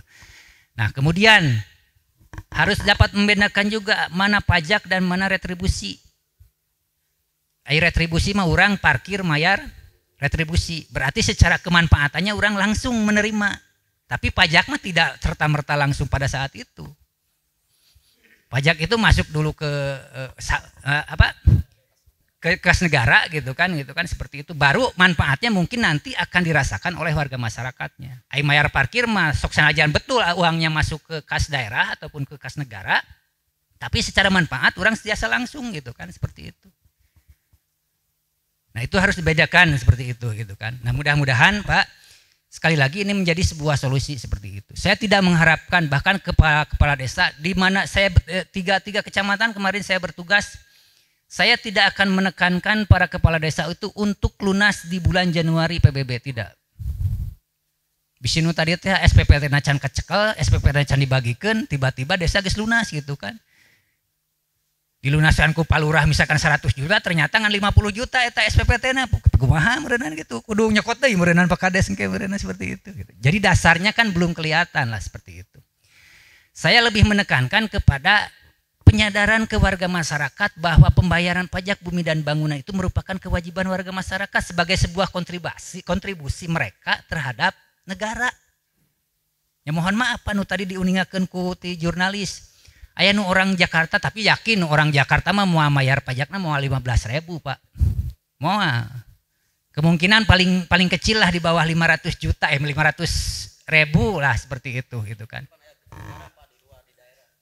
Nah, kemudian harus dapat membedakan juga mana pajak dan mana retribusi. Retribusi mah orang parkir mayar retribusi. Berarti secara kemanfaatannya orang langsung menerima. Tapi pajak mah tidak serta-merta langsung pada saat itu. Pajak itu masuk dulu ke kas negara gitu kan seperti itu. Baru manfaatnya mungkin nanti akan dirasakan oleh warga masyarakatnya. Ai mayar parkir mah sok sanajan betul uangnya masuk ke kas daerah ataupun ke kas negara, tapi secara manfaat orang setiasa langsung gitu kan seperti itu. Nah, itu harus dibedakan seperti itu gitu kan. Nah, mudah-mudahan Pak, sekali lagi ini menjadi sebuah solusi seperti itu. Saya tidak mengharapkan bahkan kepala desa di mana saya tiga kecamatan kemarin saya bertugas. Saya tidak akan menekankan para kepala desa itu untuk lunas di bulan Januari PBB, tidak. Bisinu tadi teh SPPT can kecekel, SPPT can dibagikan, tiba-tiba desa geus lunas gitu kan. Dilunaskan ku palurah misalkan 100 juta, ternyata ngan 50 juta eta SPPT-na. Kumaha meureunana gitu. Kudu nyokot deui meureunana pakades engke meureunana seperti itu gitu. Jadi dasarnya kan belum kelihatan lah seperti itu. Saya lebih menekankan kepada penyadaran ke warga masyarakat bahwa pembayaran pajak bumi dan bangunan itu merupakan kewajiban warga masyarakat sebagai sebuah kontribusi mereka terhadap negara. Ya mohon maaf anu tadi diuningakeun ku ti jurnalis. Aya nu orang Jakarta tapi yakin orang Jakarta mah moal mayar pajakna moal 15.000, Pak. Moal. Kemungkinan paling kecil lah di bawah 500 juta, 500.000 lah seperti itu gitu kan.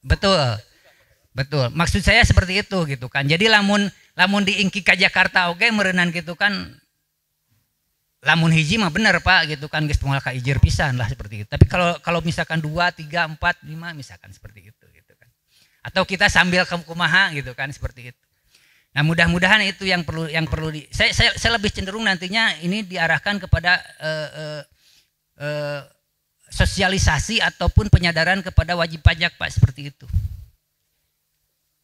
Betul. Betul, maksud saya seperti itu gitu kan. Jadi lamun diingki ka Jakarta oke meureunana gitu kan. Lamun hiji mah bener Pak gitu kan geus moal ka ijir pisan lah seperti itu. Tapi kalau misalkan 2, 3, 4, 5 misalkan seperti itu gitu kan. Atau kita sambil kumaha gitu kan seperti itu. Nah, mudah-mudahan itu yang perlu saya lebih cenderung nantinya ini diarahkan kepada sosialisasi ataupun penyadaran kepada wajib pajak, Pak, seperti itu.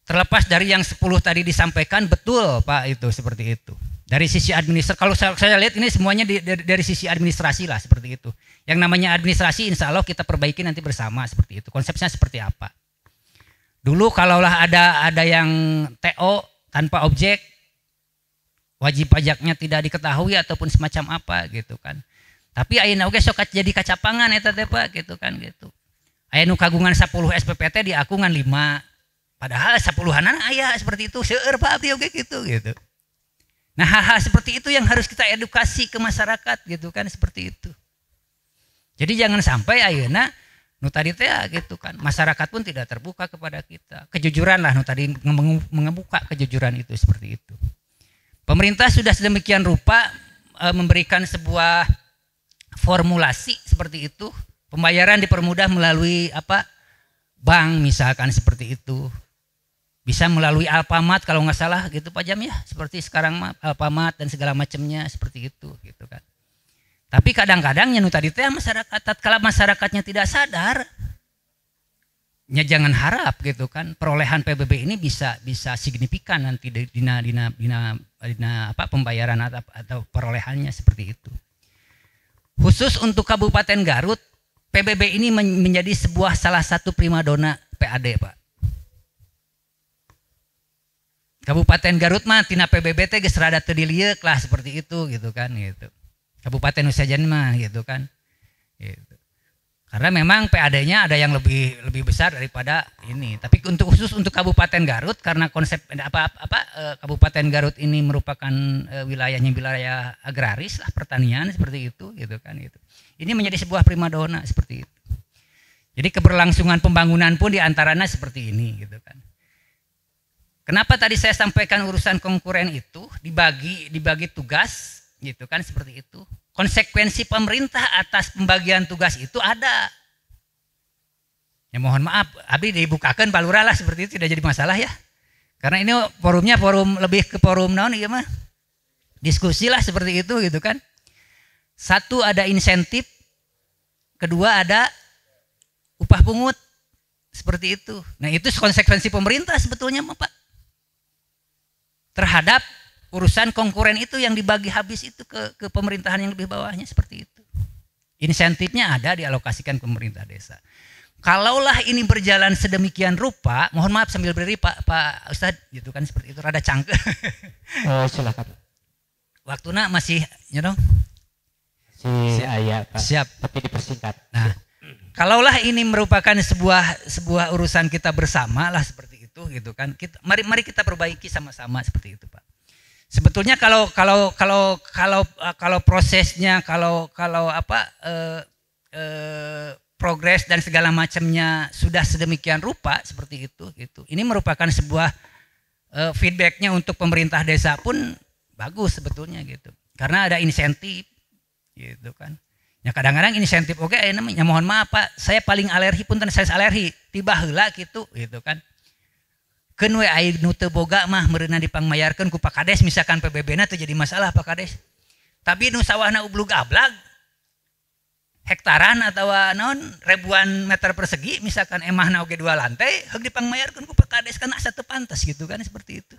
Terlepas dari yang 10 tadi disampaikan, betul Pak, itu seperti itu. Dari sisi administrasi, kalau saya lihat ini semuanya dari sisi administrasi lah, seperti itu. Yang namanya administrasi insya Allah kita perbaiki nanti bersama, seperti itu. Konsepnya seperti apa. Dulu kalaulah ada yang TO tanpa objek, wajib pajaknya tidak diketahui ataupun semacam apa gitu kan. Tapi ayeuna oge sok jadi kacapangan eta teh Pak gitu kan gitu. Aya nu kagungan 10 SPPT diakungan 5. Padahal 10-anan aya seperti itu seueur Pak abdi oge gitu. Nah, hal-hal seperti itu yang harus kita edukasi ke masyarakat gitu kan, seperti itu. Jadi jangan sampai ayeuna nu tadi teh gitu kan, masyarakat pun tidak terbuka kepada kita. Kejujuran lah nu tadi mengebuka kejujuran itu, seperti itu. Pemerintah sudah sedemikian rupa memberikan sebuah formulasi seperti itu. Pembayaran dipermudah melalui bank misalkan seperti itu. Bisa melalui Alfamart kalau nggak salah gitu Pak Jam ya. Seperti sekarang Alfamart dan segala macamnya seperti itu gitu kan. Tapi kadang-kadang nu tadi teh masyarakat, kalau masyarakatnya tidak sadar, ya jangan harap gitu kan perolehan PBB ini bisa signifikan nanti dina pembayaran atau perolehannya seperti itu. Khusus untuk Kabupaten Garut, PBB ini menjadi salah satu primadona PAD, Pak. Kabupaten Garut mah tina PBB teh geus rada teu dilieuk lah seperti itu gitu kan gitu. Kabupaten Nu Sajan mah gitu kan. Gitu. Karena memang PAD-nya ada yang lebih besar daripada ini. Tapi khusus untuk Kabupaten Garut karena konsep Kabupaten Garut ini merupakan wilayahnya wilayah agraris lah, pertanian seperti itu gitu kan gitu. Ini menjadi sebuah primadona seperti itu. Jadi keberlangsungan pembangunan pun diantaranya seperti ini gitu kan. Kenapa tadi saya sampaikan urusan konkuren itu dibagi tugas gitu kan seperti itu. Konsekuensi pemerintah atas pembagian tugas itu ada. Ya mohon maaf, abdi dibukakan Pak Lurah lah seperti itu, tidak jadi masalah ya. Karena ini forumnya lebih ke forum naon ieu mah. Diskusi lah seperti itu gitu kan. Satu ada insentif, kedua ada upah pungut seperti itu. Nah, itu konsekuensi pemerintah sebetulnya Pak. Terhadap urusan konkuren itu yang dibagi habis itu ke pemerintahan yang lebih bawahnya seperti itu. Insentifnya ada dialokasikan ke pemerintah desa. Kalaulah ini berjalan sedemikian rupa, mohon maaf sambil berdiri Pak Ustadz gitu kan seperti itu rada cangkeh.
Silakan.
Waktuna masih nyerong.
Si ayah Pak.
Siap.
Tapi dipersingkat.
Nah, kalaulah ini merupakan sebuah urusan kita bersama lah seperti itu gitu kan. Mari kita perbaiki sama-sama seperti itu Pak. Sebetulnya kalau prosesnya progres dan segala macamnya sudah sedemikian rupa seperti itu gitu. Ini merupakan sebuah feedbacknya untuk pemerintah desa pun bagus sebetulnya gitu. Karena ada insentif gitu kan. Ya kadang-kadang insentif oke namanya mohon maaf Pak, saya paling alergi pun saya alergi tiba heula gitu kan. Keun we aya nu teu boga mah meureunna dipangmayarkeun ku Pak Kades misalkan PBB-na teu jadi masalah Pak Kades. Tapi nu sawahna ublug ablak hektaran atau naon ribuan meter persegi misalkan emahna oge 2 lantai heug dipangmayarkeun ku Pak Kades kan asa teu pantes gitu kan seperti itu.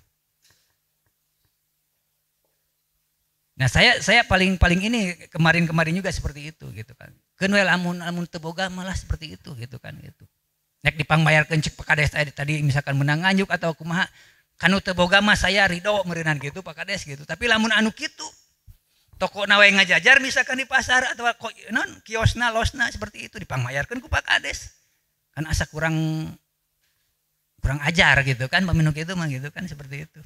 Nah, saya paling ini kemarin juga seperti itu gitu kan. Keun we lamun teu boga malah seperti itu gitu kan gitu. Nek dipangbayarkeun cek Pak Kades tadi misalkan menang nganjuk atau kumaha kanu teu boga mah saya ridho meureunan gitu Pak Kades gitu. Tapi lamun anu kitu toko nawe ngajajar misalkan di pasar atau non kiosna losna seperti itu dipangbayarkeun ku Pak Kades. Kan asa kurang ajar gitu kan paminuk itu mah gitu kan seperti itu.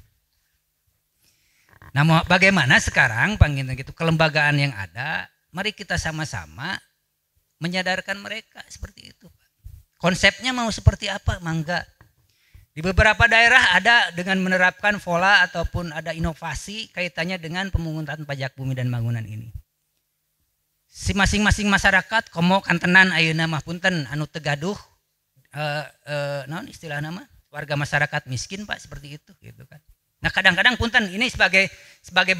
Nah, bagaimana sekarang panggilnya gitu kelembagaan yang ada, mari kita sama-sama menyadarkan mereka seperti itu Pak. Konsepnya mau seperti apa? Mangga. Di beberapa daerah ada dengan menerapkan pola ataupun ada inovasi kaitannya dengan pemungutan pajak bumi dan bangunan ini. Si masing-masing masyarakat komo kantenan ayeuna mah punten anu teu gaduh naon istilahna mah warga masyarakat miskin Pak seperti itu gitu kan. Nah kadang-kadang punten ini sebagai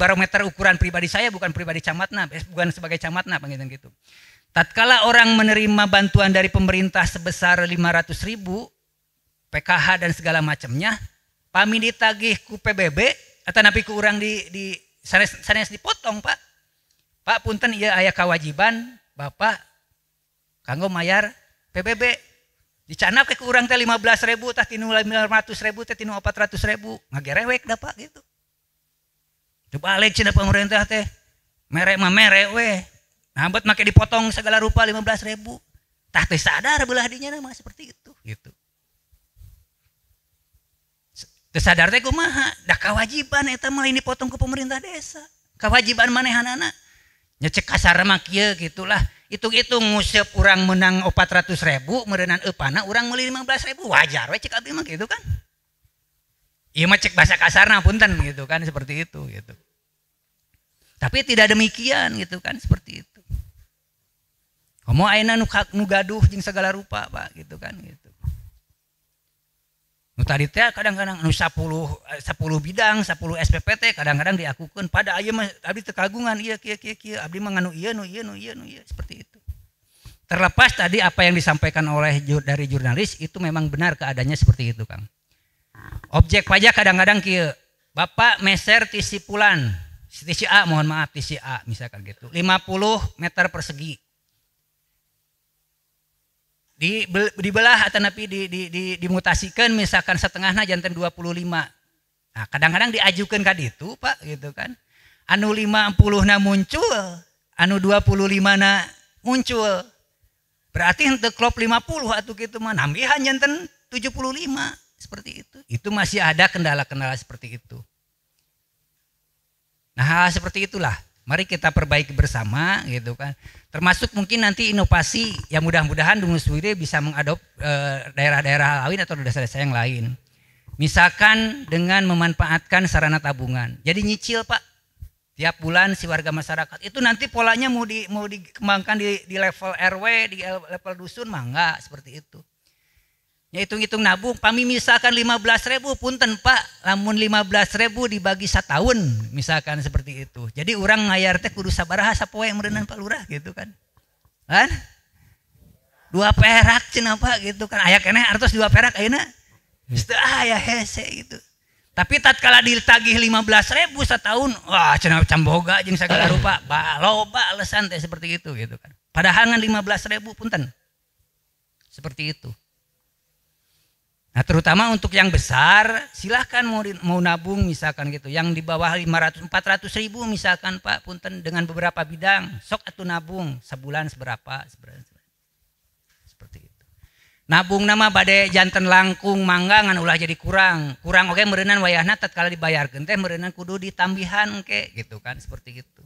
barometer ukuran pribadi saya, bukan pribadi camatna, bukan sebagai camatna gitu. Tatkala orang menerima bantuan dari pemerintah sebesar 500.000 PKH dan segala macamnya, pami ditagih ku PBB atau napi ku urang di sanes dipotong Pak. Pak punten ieu aya kewajiban Bapak kanggo mayar PBB. Dicanap ke urang teh 15.000 tah tinu 500.000 teh tinu 400.000 ngagerewek da Pak gitu. Teu balik cenah pemerintah teh. Mere mah mere we. Hambat make dipotong segala rupa 15.000. Tah teh sadar belah dinya mah seperti itu gitu. Teu sadar teh kumaha? Da kewajiban eta mah ini potong ke pemerintah desa. Kewajiban manehanana. Nya cek kasar mah kieu gitulah. Hitung-hitung nguseup urang menang 400.000, meureunnan eupana urang meuli 15.000, wajar we cek abdi mah gitu kan. Ieu mah cek bahasa kasarna punten gitu kan, seperti itu gitu. Tapi tidak demikian gitu kan, seperti itu. Komo ayeuna nu gaduh jeung segala rupa Pak gitu kan gitu. Nu tadi teh kadang-kadang nu 10 bidang, 10 SPPT kadang-kadang diakukeun pada aya mah abdi teu kagungan ieu kieu abdi mah nganu ieu seperti itu. Terlepas tadi apa yang disampaikan oleh dari jurnalis itu memang benar keadaannya seperti itu, Kang. Objek pajak kadang-kadang kieu, Bapak meser ti sipulan, ti A mohon maaf ti A misalkan gitu. 50 meter persegi. Dibelah atau napi dimutasikan misalkan setengahna janten 25. Nah kadang-kadang diajukan ka ditu Pak gitu kan. Anu 50 na muncul, anu 25 na muncul. Berarti henteu klop 50 atuh kitu mah nambihan janten 75 seperti itu. Itu masih ada kendala-kendala seperti itu. Nah hal seperti itulah. Mari kita perbaiki bersama gitu kan. Termasuk mungkin nanti inovasi yang mudah-mudahan Dungus Wiri bisa mengadop daerah-daerah lain atau desa-desa yang lain. Misalkan dengan memanfaatkan sarana tabungan. Jadi nyicil Pak. Tiap bulan si warga masyarakat itu nanti polanya mau dikembangkan di level RW, di level dusun mah enggak seperti itu. Ya hitung-hitung nabung, pami misalkan 15.000 punten Pak, lamun 15.000 dibagi setahun misalkan seperti itu. Jadi orang ngayar teh kudu sabaraha sapoe meureunnan Pak Lurah gitu kan. Kan? 2 perak cenah Pak gitu kan. Aya keneh artos 2 perak ayeuna. Teu aya hese gitu. Tapi tatkala ditagih 15.000 setahun, wah cenah camboga jeung sagala rupa, loba alesan teh seperti itu gitu kan. Padahal ngan 15.000 punten. Seperti itu. Nah terutama untuk yang besar silahkan mau nabung misalkan gitu. Yang di bawah 400.000 misalkan Pak punten dengan beberapa bidang. Sok atuh nabung sebulan seberapa. Seperti itu. Nabung nama bade janten langkung mangga ngan ulah jadi kurang. Kurang oke meureunnan wayahna tatkala dibayarkeun teh meureunnan kudu ditambihan ke gitu kan seperti itu.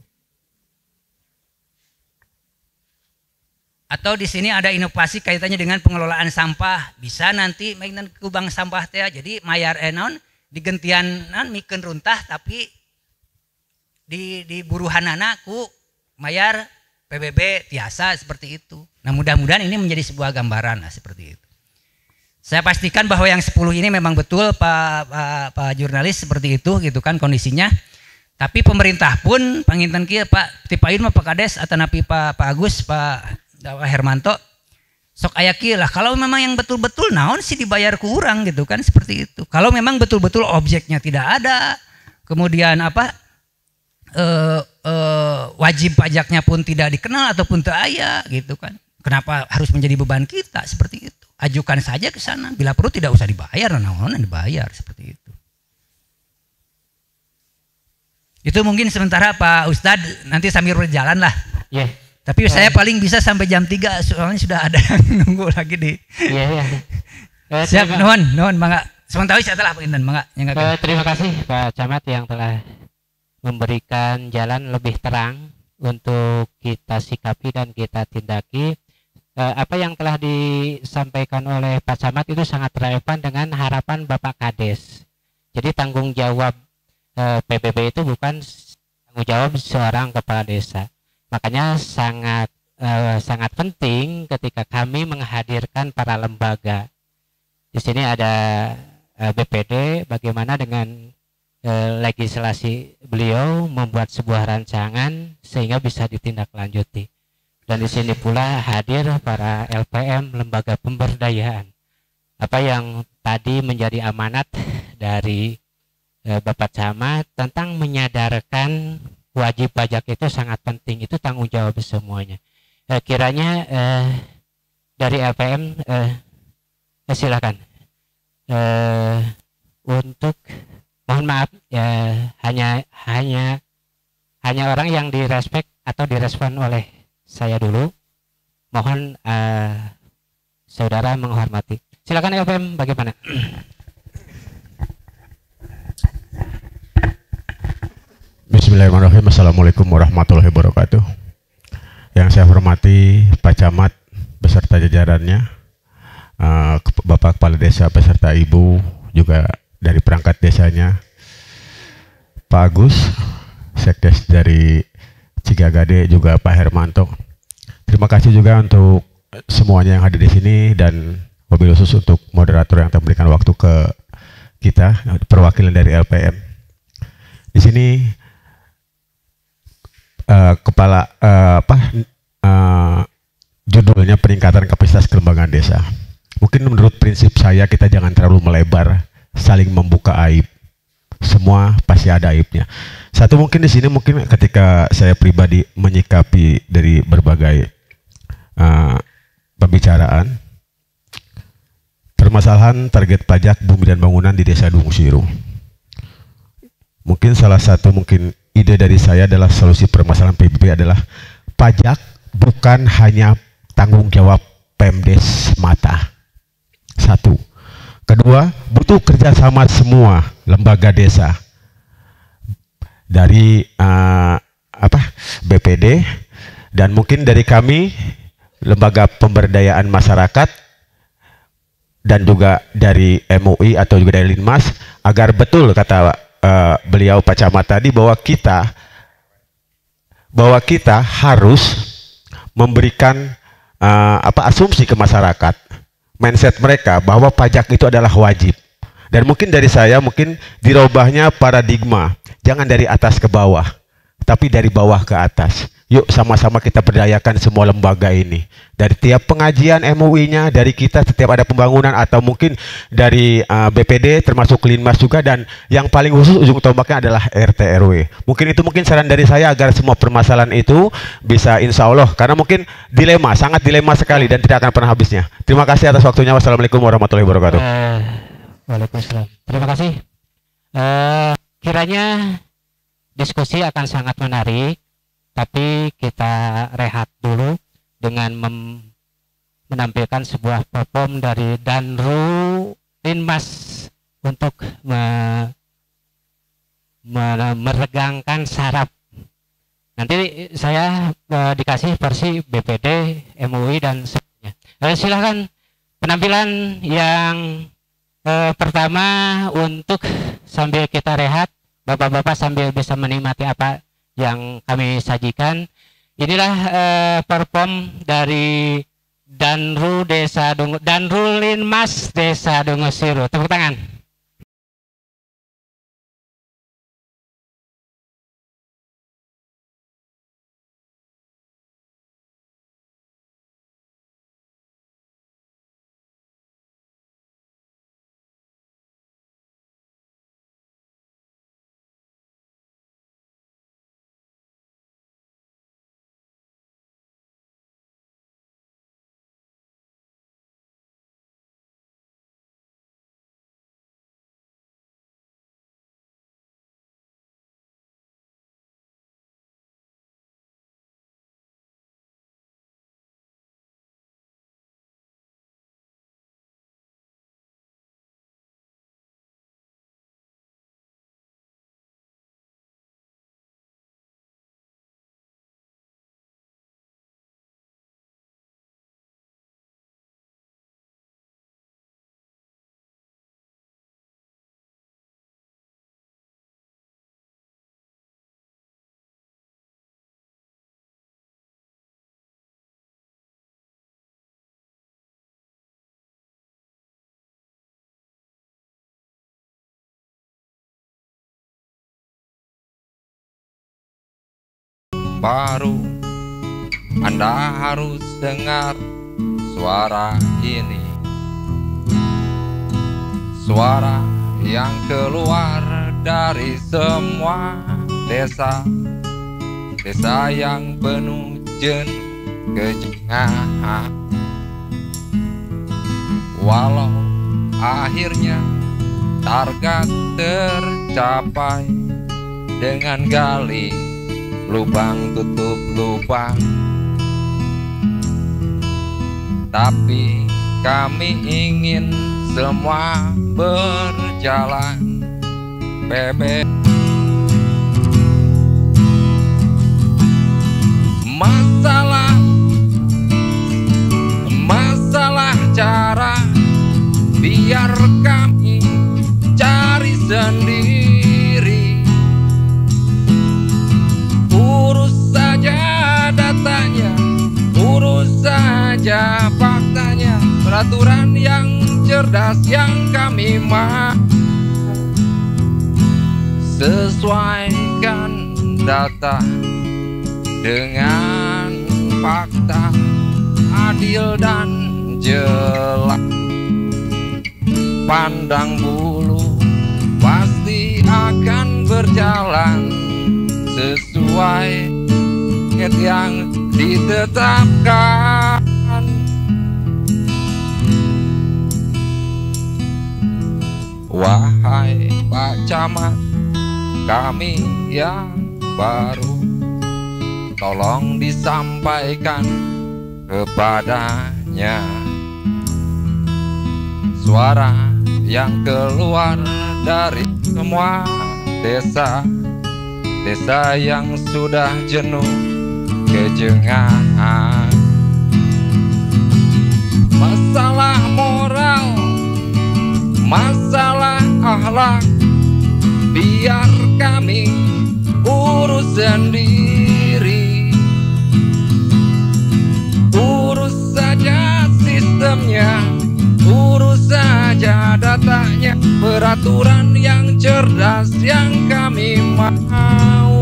Atau di sini ada inovasi kaitannya dengan pengelolaan sampah. Bisa nanti mainan ke bank sampah teh jadi mayar enon digentian mikeun runtah tapi di buruhanana ku mayar PBB tiasa seperti itu. Nah, mudah-mudahan ini menjadi sebuah gambaran lah seperti itu. Saya pastikan bahwa yang 10 ini memang betul Pak jurnalis seperti itu gitu kan kondisinya. Tapi pemerintah pun panginten kieu Pak Tipain mah Pak Kades atau napi Pak Agus Pak Hermanto sok aya kieu lah. Kalau memang yang betul-betul naon sih dibayar ku urang gitu kan seperti itu. Kalau memang betul-betul objeknya tidak ada, kemudian wajib pajaknya pun tidak dikenal ataupun teu aya gitu kan. Kenapa harus menjadi beban kita seperti itu? Ajukan saja ke sana. Bila perlu tidak usah dibayar, naon dibayar seperti itu. Itu mungkin sementara Pak Ustadz nanti sambil berjalan lah.
Yeah.
Tapi saya paling bisa sampai jam 3 soalnya sudah ada yang nunggu lagi di. Iya. Siap, nuhun, mangga. Sementara setelah Pak Inten, mangga.
Terima kasih Pak Camat yang telah memberikan jalan lebih terang untuk kita sikapi dan kita tindaki. Apa yang telah disampaikan oleh Pak Camat itu sangat relevan dengan harapan Bapak Kades. Jadi tanggung jawab PBB itu bukan tanggung jawab seorang kepala desa. Makanya sangat penting ketika kami menghadirkan para lembaga. Di sini ada BPD, bagaimana dengan legislasi beliau membuat sebuah rancangan sehingga bisa ditindaklanjuti. Dan di sini pula hadir para LPM, lembaga pemberdayaan. Apa yang tadi menjadi amanat dari Bapak Camat tentang menyadarkan wajib pajak itu sangat penting, itu tanggung jawab semuanya. Kiranya dari LPM silakan untuk mohon maaf ya, hanya orang yang direspek atau direspon oleh saya dulu. Mohon saudara menghormati. Silakan LPM, bagaimana?
Bismillahirrahmanirrahim. Assalamualaikum warahmatullahi wabarakatuh. Yang saya hormati Pak Camat beserta jajarannya, Bapak Kepala Desa beserta Ibu, juga dari perangkat desanya, Pak Agus, Sekdes dari Cigagade, juga Pak Hermanto. Terima kasih juga untuk semuanya yang hadir di sini, dan wabil khusus untuk moderator yang telah memberikan waktu ke kita, perwakilan dari LPM. Di sini judulnya peningkatan kapasitas kelembagaan desa. Mungkin menurut prinsip saya kita jangan terlalu melebar, saling membuka aib. Semua pasti ada aibnya. Satu, mungkin di sini mungkin ketika saya pribadi menyikapi dari berbagai pembicaraan permasalahan target pajak bumi dan bangunan di Desa Dungusiru. Mungkin salah satu ide dari saya adalah solusi permasalahan PBB adalah pajak bukan hanya tanggung jawab Pemdes semata. Satu. Kedua, butuh kerjasama semua lembaga desa dari BPD dan mungkin dari kami lembaga pemberdayaan masyarakat dan juga dari MUI atau juga dari Linmas, agar betul kata beliau Pak Camat tadi bahwa kita harus memberikan asumsi ke masyarakat, mindset mereka bahwa pajak itu adalah wajib. Dan mungkin dari saya mungkin dirubahnya paradigma, jangan dari atas ke bawah, tapi dari bawah ke atas. Yuk sama-sama kita berdayakan semua lembaga ini. Dari tiap pengajian MUI-nya, dari kita setiap ada pembangunan, atau mungkin dari BPD termasuk Linmas juga, dan yang paling khusus ujung tombaknya adalah RT RW. Mungkin saran dari saya agar semua permasalahan itu bisa insya Allah, karena mungkin sangat dilema sekali dan tidak akan pernah habisnya. Terima kasih atas waktunya. Wassalamualaikum warahmatullahi wabarakatuh.
Waalaikumsalam. Terima kasih. Kiranya diskusi akan sangat menarik, tapi kita rehat dulu dengan menampilkan sebuah perform dari Danru Linmas untuk meregangkan saraf. Nanti saya dikasih versi BPD, MUI dan sebagainya. Silahkan penampilan yang pertama untuk sambil kita rehat, bapak-bapak sambil bisa menikmati apa yang kami sajikan. Inilah perform dari Danru Linmas Desa Dungusiru. Tepuk tangan.
baru. Anda harus dengar suara ini, suara yang keluar dari semua desa, desa yang penuh jenuh kejenuhan. Walau akhirnya target tercapai dengan gali lubang tutup lubang, tapi kami ingin semua berjalan bebas. Masalah cara biar kami cari sendiri. Urus saja datanya, urus saja faktanya, peraturan yang cerdas yang kami mau. Sesuaikan data dengan fakta, adil dan jelas. Pandang bulu pasti akan berjalan sesuai yang ditetapkan. Wahai Pak Camat, kami yang baru, tolong disampaikan kepadanya suara yang keluar dari semua desa, desa yang sudah jenuh kejengahan. Masalah moral, masalah akhlak, biar kami urus sendiri. Urus saja sistemnya, urus saja datanya, peraturan yang cerdas yang kami mau.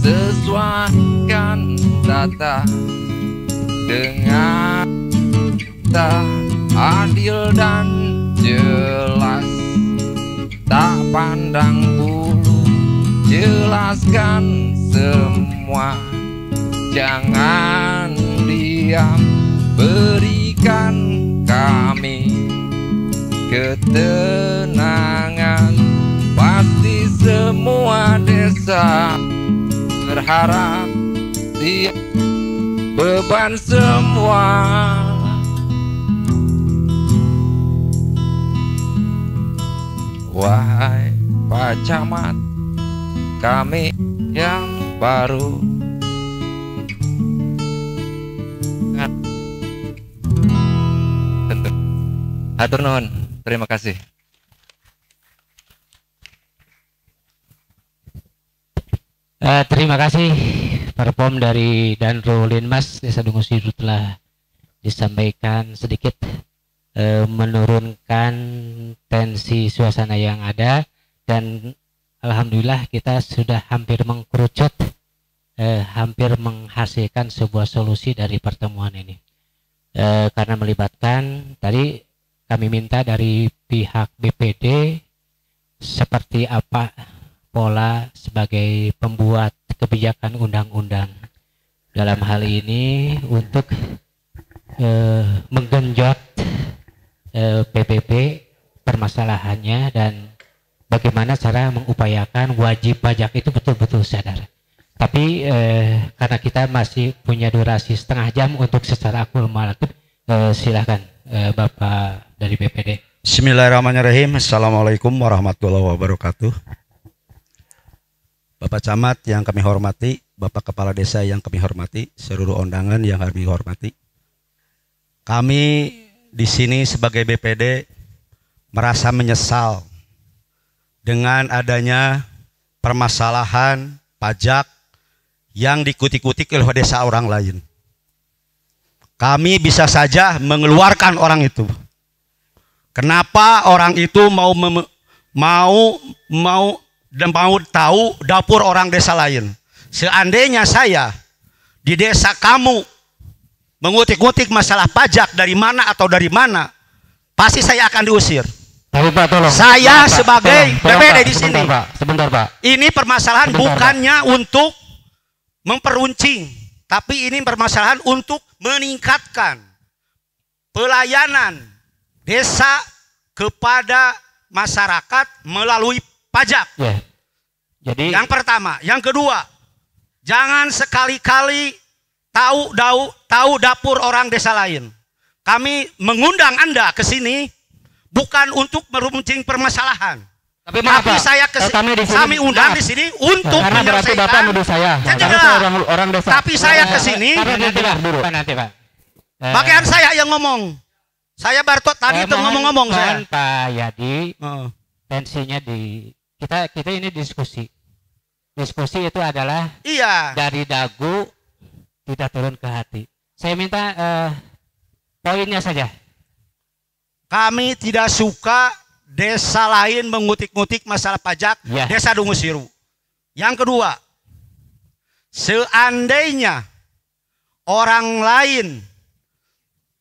Sesuaikan data dengan data, adil dan jelas, tak pandang bulu, jelaskan semua, jangan diam, berikan kami ketenangan. Pasti semua desa berharap tiap beban semua. Wahai Pak Camat, kami yang baru, tentu hatur nuhun, terima kasih.
Terima kasih Perpom dari Danro Linmas Desa Dungus Wiru telah disampaikan sedikit menurunkan tensi suasana yang ada, dan alhamdulillah kita sudah hampir mengkerucut, hampir menghasilkan sebuah solusi dari pertemuan ini. Karena melibatkan tadi kami minta dari pihak BPD seperti apa pola sebagai pembuat kebijakan undang-undang dalam hal ini untuk menggenjot PPP permasalahannya dan bagaimana cara mengupayakan wajib pajak itu betul-betul sadar. Tapi karena kita masih punya durasi setengah jam untuk secara akumulatif, silahkan Bapak dari BPD.
Bismillahirrahmanirrahim. Assalamualaikum warahmatullahi wabarakatuh. Bapak Camat yang kami hormati, Bapak Kepala Desa yang kami hormati, seluruh undangan yang kami hormati. Kami di sini sebagai BPD merasa menyesal dengan adanya permasalahan pajak yang dikutik-kutik oleh desa orang lain. Kami bisa saja mengeluarkan orang itu. Kenapa orang itu mau tahu dapur orang desa lain? seandainya saya di desa kamu mengutik-ngutik masalah pajak dari mana atau dari mana, pasti saya akan diusir.
Tapi Pak, tolong.
Saya
Pak,
sebagai
tolong,
BPD
Pak,
di sini.
Sebentar Pak.
Ini permasalahan
Sebentar,
bukannya untuk memperuncing, tapi ini permasalahan untuk meningkatkan pelayanan desa kepada masyarakat melalui pajak.
Ya. Jadi
yang pertama, yang kedua, jangan sekali-kali tahu dapur orang desa lain. Kami mengundang Anda ke sini bukan untuk meruncing permasalahan. Tapi saya kami undang di sini untuk
karena berarti Bapak nuduh saya. Orang desa.
Tapi saya ke sini.
Nanti Pak.
Bagian saya yang ngomong. Saya Bartot tadi itu ngomong-ngomong saya.
Pak Yadi. Tensinya di kita ini diskusi. Diskusi itu adalah dari dagu tidak turun ke hati. Saya minta poinnya saja.
Kami tidak suka desa lain mengutik-ngutik masalah pajak desa Dungusiru. Yang kedua, seandainya orang lain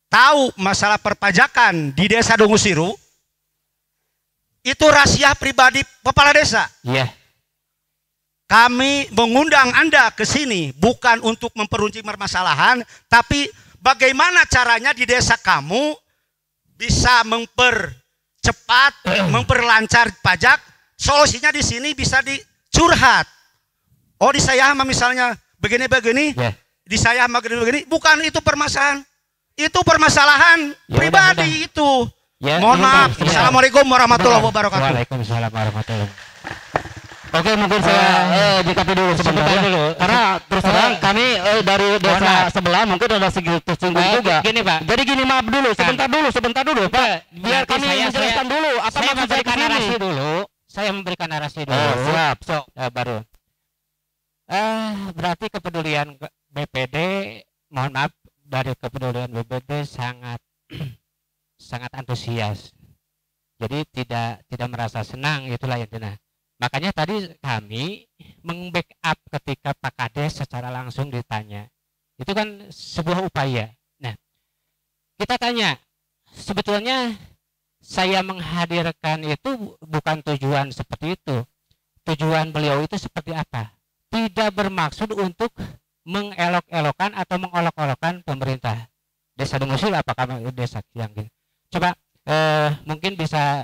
tahu masalah perpajakan di desa Dungusiru, itu rahasia pribadi kepala desa.
Iya.
Kami mengundang Anda ke sini bukan untuk memperuncing permasalahan, tapi bagaimana caranya di desa kamu bisa mempercepat, memperlancar pajak. Solusinya di sini bisa dicurhat. Oh, di saya misalnya begini-begini, di saya begini-begini, bukan itu permasalahan. Itu permasalahan pribadi itu. Mohon maaf. Assalamualaikum warahmatullahi wabarakatuh.
Waalaikumsalam warahmatullahi wabarakatuh. Oke, mungkin saya dikapi dulu sebentar dulu. Karena terus terang kami dari desa sebelah mungkin ada sedikit tersinggung juga. Gini Pak. Jadi gini, maaf dulu, sebentar dulu Pak. Biar kami menjelaskan dulu apa maksud saya narasi dulu. Saya memberikan narasi dulu. Siap, sok baru. Berarti kepedulian BPD, mohon maaf, dari kepedulian BPD sangat sangat antusias. Jadi tidak merasa senang, itulah intinya. Makanya tadi kami meng-backup ketika Pak Kades secara langsung ditanya. Itu kan sebuah upaya. Nah, kita tanya, sebetulnya saya menghadirkan itu bukan tujuan seperti itu. Tujuan beliau itu seperti apa? Tidak bermaksud untuk mengelok-elokan atau mengolok-olokan pemerintah. Desa Dungusiru apakah desa yang gitu? Coba mungkin bisa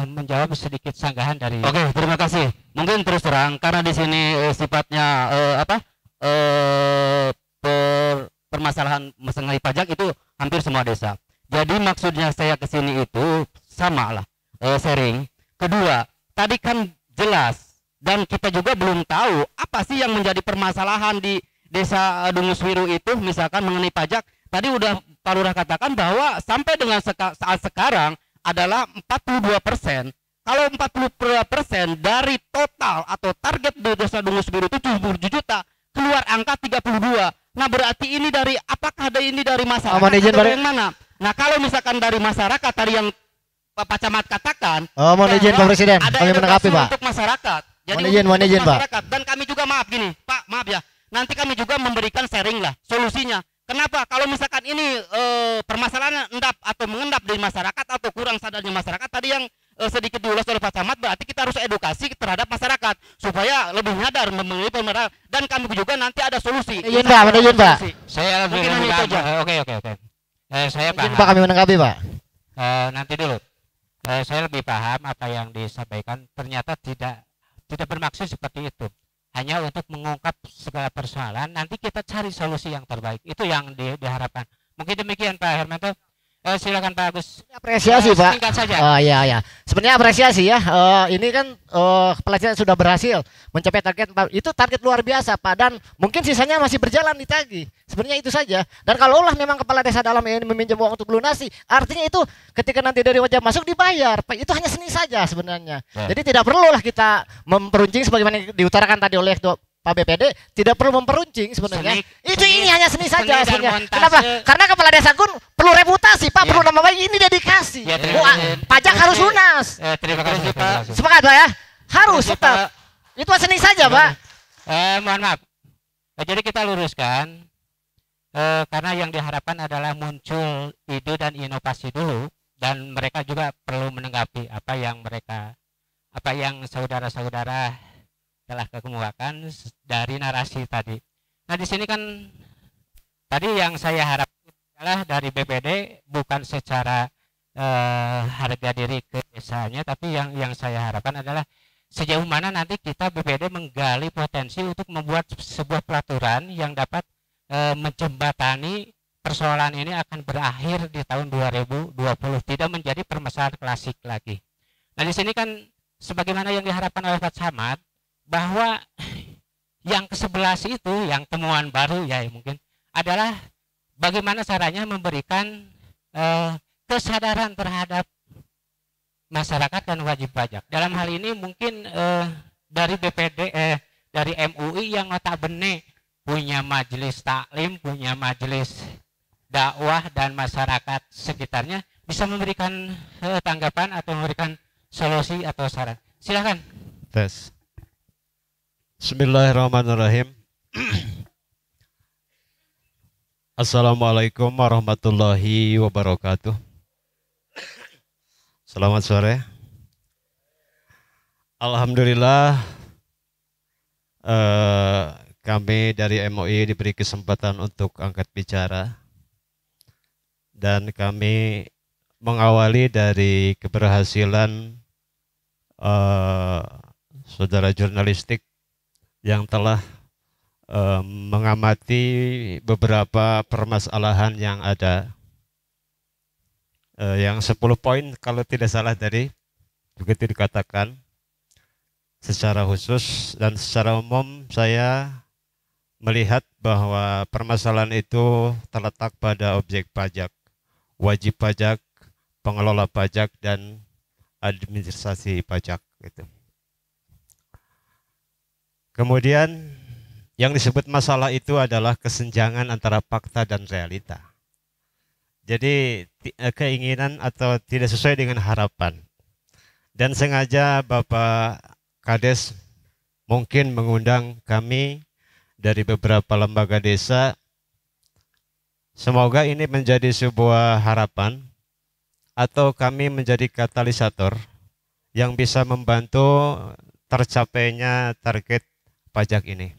menjawab sedikit sanggahan dari.
Oke, terima kasih. Mungkin terus terang karena di sini sifatnya permasalahan mengenai pajak itu hampir semua desa. Jadi maksudnya saya ke sini itu sama lah sharing. Kedua, tadi kan jelas dan kita juga belum tahu apa sih yang menjadi permasalahan di desa Dungusiru itu, misalkan mengenai pajak. Tadi udah Pak Lurah katakan bahwa sampai dengan saat sekarang adalah 42%. Kalau 42% dari total atau target di desa Dungusiru itu 77 juta, keluar angka 32. Nah, berarti ini dari apakah ada ini dari masyarakat atau yang mana? Nah, kalau misalkan dari masyarakat tadi yang Pak Camat katakan,
mohon izin Pak Presiden, kami menanggapi Pak.
Untuk masyarakat. Jadi
mohon izin Pak.
Dan kami juga maaf gini, Pak, maaf ya. Nanti kami juga memberikan sharing lah solusinya. Kenapa? Kalau misalkan ini permasalahan endap atau mengendap di masyarakat atau kurang sadarnya masyarakat tadi yang sedikit diulas oleh Pak Camat, berarti kita harus edukasi terhadap masyarakat supaya lebih nyadar memilih pemerintah, dan kami juga nanti ada solusi.
Izin Pak.
Saya
mungkin hanya itu aja.
Oke. Saya paham.
Pak, kami menanggapi Pak.
Nanti dulu. Saya lebih paham apa yang disampaikan. Ternyata tidak bermaksud seperti itu. Hanya untuk mengungkap segala persoalan, nanti kita cari solusi yang terbaik. Itu yang diharapkan. Mungkin demikian Pak Hermanto. Silakan Pak Agus.
Apresiasi Pak.
Singkat saja.
Oh iya. Sebenarnya apresiasi ya. Ini kan pelajaran sudah berhasil mencapai target. Itu target luar biasa Pak. Dan mungkin sisanya masih berjalan ditagih. Sebenarnya itu saja. Dan kalau memang kepala desa dalam ini meminjam uang untuk lunasi, artinya itu ketika nanti dari wajib masuk dibayar Pak. Itu hanya seni saja sebenarnya. Jadi tidak perlulah kita memperuncing sebagaimana diutarakan tadi oleh Pak BPD, tidak perlu memperuncing sebenarnya. Ini hanya seni saja sebenarnya. Kenapa? Karena kepala desa pun perlu reputasi Pak, perlu nama baik, ini dedikasi. Pajak harus lunas.
Terima kasih Pak.
Sepakat Pak ya? Harus tetap. Itu seni saja Pak.
Mohon maaf. Jadi kita luruskan karena yang diharapkan adalah muncul ide dan inovasi dulu, dan mereka juga perlu menanggapi apa yang saudara-saudara telah kemukakan dari narasi tadi. Nah, di sini kan tadi yang saya harapkan adalah dari BPD bukan secara harga diri ke desanya, tapi yang saya harapkan adalah sejauh mana nanti kita BPD menggali potensi untuk membuat sebuah peraturan yang dapat menjembatani persoalan ini akan berakhir di tahun 2020, tidak menjadi permasalahan klasik lagi. Nah, di sini kan sebagaimana yang diharapkan oleh Pak Camat, bahwa yang ke-11 itu yang temuan baru ya mungkin adalah bagaimana caranya memberikan kesadaran terhadap masyarakat dan wajib pajak. Dalam hal ini mungkin dari BPD, dari MUI yang notabene punya majelis taklim, punya majelis dakwah dan masyarakat sekitarnya bisa memberikan tanggapan atau memberikan solusi atau saran. Silakan.
Tes. Bismillahirrahmanirrahim. Assalamualaikum warahmatullahi wabarakatuh. Selamat sore. Alhamdulillah kami dari MUI diberi kesempatan untuk angkat bicara, dan kami mengawali dari keberhasilan saudara jurnalistik yang telah mengamati beberapa permasalahan yang ada. Yang 10 poin kalau tidak salah tadi juga itu dikatakan secara khusus, dan secara umum saya melihat bahwa permasalahan itu terletak pada objek pajak, wajib pajak, pengelola pajak, dan administrasi pajak gitu. Kemudian yang disebut masalah itu adalah kesenjangan antara fakta dan realita. Jadi keinginan atau tidak sesuai dengan harapan. Dan sengaja Bapak Kades mungkin mengundang kami dari beberapa lembaga desa. Semoga ini menjadi sebuah harapan atau kami menjadi katalisator yang bisa membantu tercapainya target pajak ini.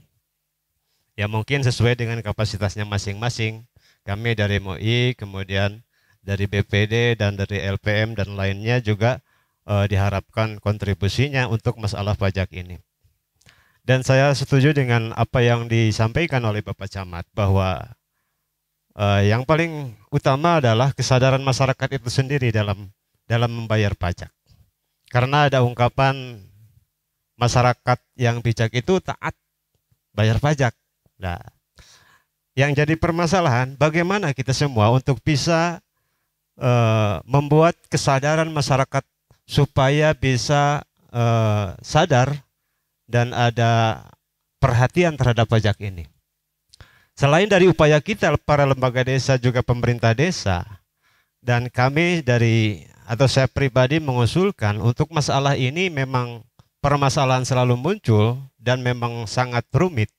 Ya mungkin sesuai dengan kapasitasnya masing-masing. Kami dari MUI, kemudian dari BPD dan dari LPM dan lainnya juga diharapkan kontribusinya untuk masalah pajak ini. Dan saya setuju dengan apa yang disampaikan oleh Bapak Camat bahwa yang paling utama adalah kesadaran masyarakat itu sendiri dalam membayar pajak. Karena ada ungkapan masyarakat yang bijak itu taat bayar pajak. Nah, yang jadi permasalahan bagaimana kita semua untuk bisa membuat kesadaran masyarakat supaya bisa sadar dan ada perhatian terhadap pajak ini. Selain dari upaya kita para lembaga desa juga pemerintah desa, dan kami atau saya pribadi mengusulkan untuk masalah ini memang permasalahan selalu muncul dan memang sangat rumit.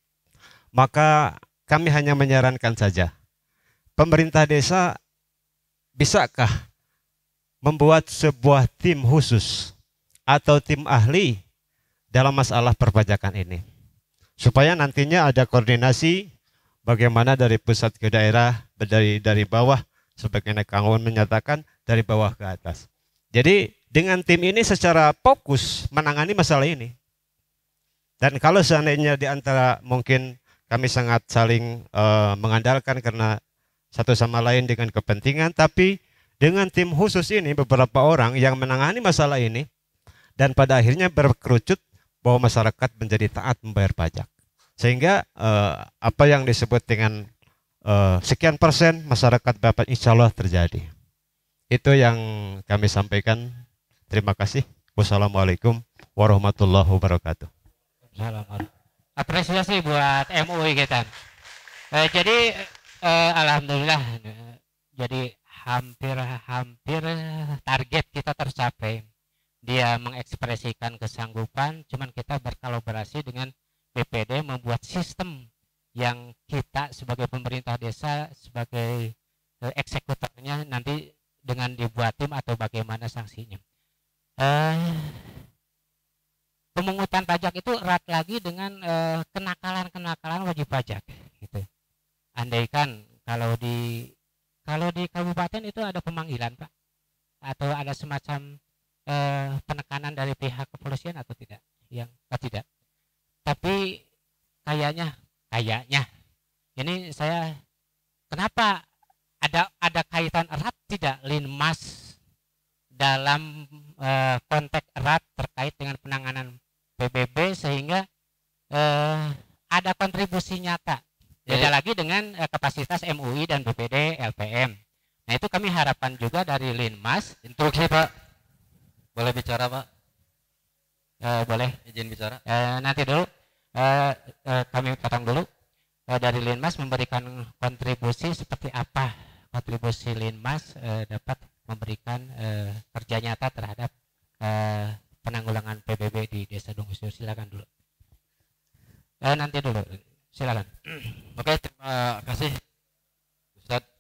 Maka kami hanya menyarankan saja, pemerintah desa bisakah membuat sebuah tim khusus atau tim ahli dalam masalah perpajakan ini, supaya nantinya ada koordinasi bagaimana dari pusat ke daerah, dari bawah, sebagaimana Kang Wan menyatakan dari bawah ke atas. Jadi dengan tim ini secara fokus menangani masalah ini. Dan kalau seandainya di antara mungkin kami sangat saling mengandalkan karena satu sama lain dengan kepentingan, tapi dengan tim khusus ini beberapa orang yang menangani masalah ini dan pada akhirnya berkerucut bahwa masyarakat menjadi taat membayar pajak. Sehingga apa yang disebut dengan sekian persen masyarakat dapat insya Allah terjadi. Itu yang kami sampaikan. Terima kasih. Wassalamualaikum warahmatullahi wabarakatuh.
Assalamualaikum. Apresiasi buat MUI kita. Jadi alhamdulillah, jadi hampir target kita tercapai. Dia mengekspresikan kesanggupan, cuman kita berkolaborasi dengan BPD membuat sistem yang kita sebagai pemerintah desa, sebagai eksekutornya nanti dengan dibuat tim atau bagaimana sanksinya. Pemungutan pajak itu erat lagi dengan kenakalan-kenakalan wajib pajak gitu. Andaikan kalau di kabupaten itu ada pemanggilan Pak, atau ada semacam penekanan dari pihak kepolisian atau tidak? Tidak. Tapi kayaknya ini saya kenapa ada kaitan erat tidak Linmas dalam konteks erat terkait dengan penanganan PBB sehingga ada kontribusi nyata. Beda lagi dengan kapasitas MUI dan BPD LPM. Nah itu kami harapkan juga dari Linmas.
Instruksi Pak, boleh bicara Pak?
Boleh.
Izin bicara.
Nanti dulu kami potong dulu. Dari Linmas memberikan kontribusi seperti apa kontribusi Linmas dapat memberikan kerja nyata terhadap penanggulangan PBB di Desa Dunguswiro. Silakan dulu. Nanti dulu. Silakan.
Oke, terima kasih Ustadz.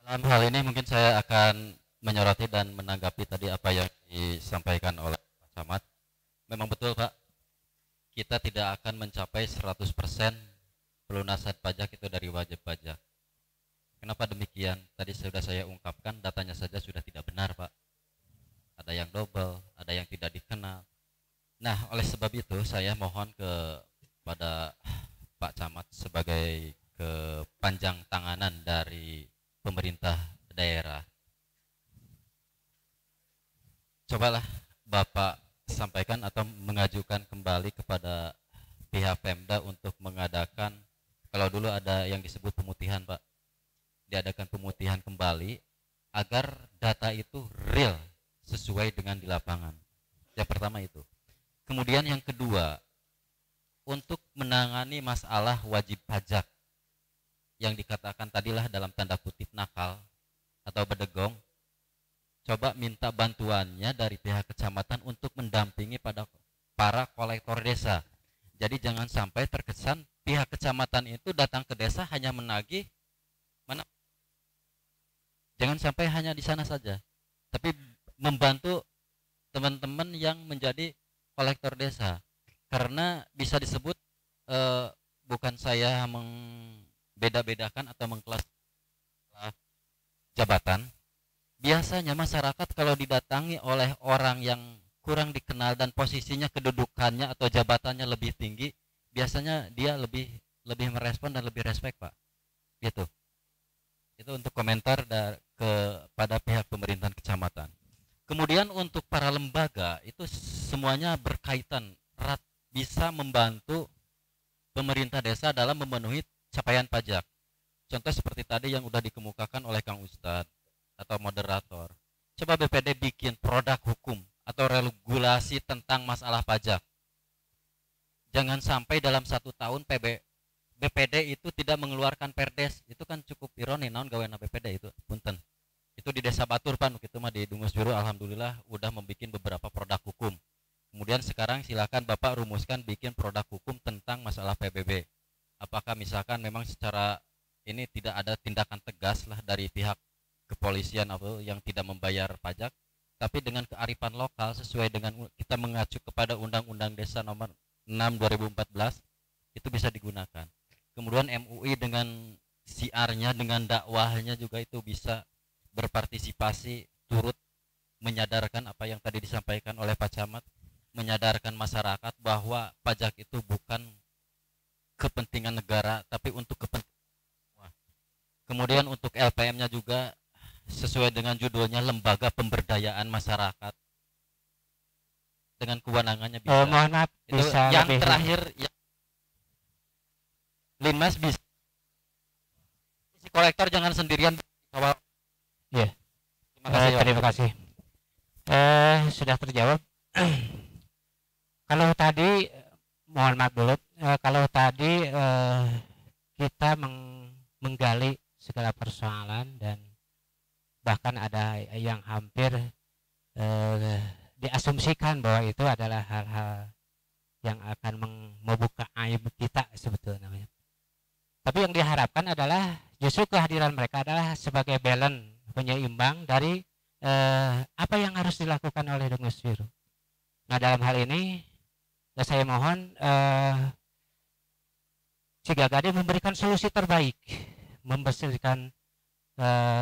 Dalam hal ini mungkin saya akan menyoroti dan menanggapi tadi apa yang disampaikan oleh Pak Camat. Memang betul Pak, kita tidak akan mencapai 100% pelunasan pajak itu dari wajib pajak. Kenapa demikian? Tadi sudah saya ungkapkan, datanya saja sudah tidak benar Pak. Ada yang double, ada yang tidak dikenal. Nah, oleh sebab itu saya mohon kepada Pak Camat sebagai kepanjang tanganan dari pemerintah daerah. Cobalah Bapak sampaikan atau mengajukan kembali kepada pihak Pemda untuk mengadakan, kalau dulu ada yang disebut pemutihan Pak, diadakan pemutihan kembali agar data itu real sesuai dengan di lapangan. Yang pertama itu. Kemudian yang kedua, untuk menangani masalah wajib pajak yang dikatakan tadilah dalam tanda kutip nakal atau bedegong, coba minta bantuannya dari pihak kecamatan untuk mendampingi pada para kolektor desa. Jadi jangan sampai terkesan pihak kecamatan itu datang ke desa hanya menagih mana, jangan sampai hanya di sana saja, tapi membantu teman-teman yang menjadi kolektor desa. Karena bisa disebut bukan saya membeda-bedakan atau mengkelas jabatan. Biasanya masyarakat kalau didatangi oleh orang yang kurang dikenal dan posisinya kedudukannya atau jabatannya lebih tinggi, biasanya dia lebih merespon dan lebih respek Pak. Gitu. Itu untuk komentar kepada pihak pemerintahan kecamatan. Kemudian untuk para lembaga itu semuanya berkaitan erat, bisa membantu pemerintah desa dalam memenuhi capaian pajak. Contoh seperti tadi yang sudah dikemukakan oleh Kang Ustadz atau moderator. Coba BPD bikin produk hukum atau regulasi tentang masalah pajak. Jangan sampai dalam 1 tahun BPD itu tidak mengeluarkan perdes. Itu kan cukup ironi, naon gaweana BPD itu, punten. Itu di Desa Batur Pan, gitu mah di Dunguswiro alhamdulillah udah membuat beberapa produk hukum. Kemudian sekarang silakan Bapak rumuskan bikin produk hukum tentang masalah PBB. Apakah misalkan memang secara ini tidak ada tindakan tegas lah dari pihak kepolisian atau yang tidak membayar pajak, tapi dengan kearifan lokal sesuai dengan kita mengacu kepada Undang-Undang Desa nomor 6 2014 itu bisa digunakan. Kemudian MUI dengan siarnya, dengan dakwahnya juga itu bisa berpartisipasi turut menyadarkan apa yang tadi disampaikan oleh Pak Camat, menyadarkan masyarakat bahwa pajak itu bukan kepentingan negara tapi untuk kepentingan. Kemudian untuk LPM-nya juga sesuai dengan judulnya lembaga pemberdayaan masyarakat dengan kewenangannya bisa.
Mohon maaf,
itu
bisa
yang
lebih
terakhir ya, Linmas bisa si kolektor jangan sendirian kawal.
Ya.
Terima kasih.
Sudah terjawab. Kalau tadi mohon maaf dulu, kalau tadi kita menggali segala persoalan dan bahkan ada yang hampir diasumsikan bahwa itu adalah hal-hal yang akan membuka aib kita sebetulnya. Tapi yang diharapkan adalah justru kehadiran mereka adalah sebagai balance, penyeimbang dari apa yang harus dilakukan oleh Dungus Wiru. Nah dalam hal ini saya mohon Cigagade memberikan solusi terbaik, memberikan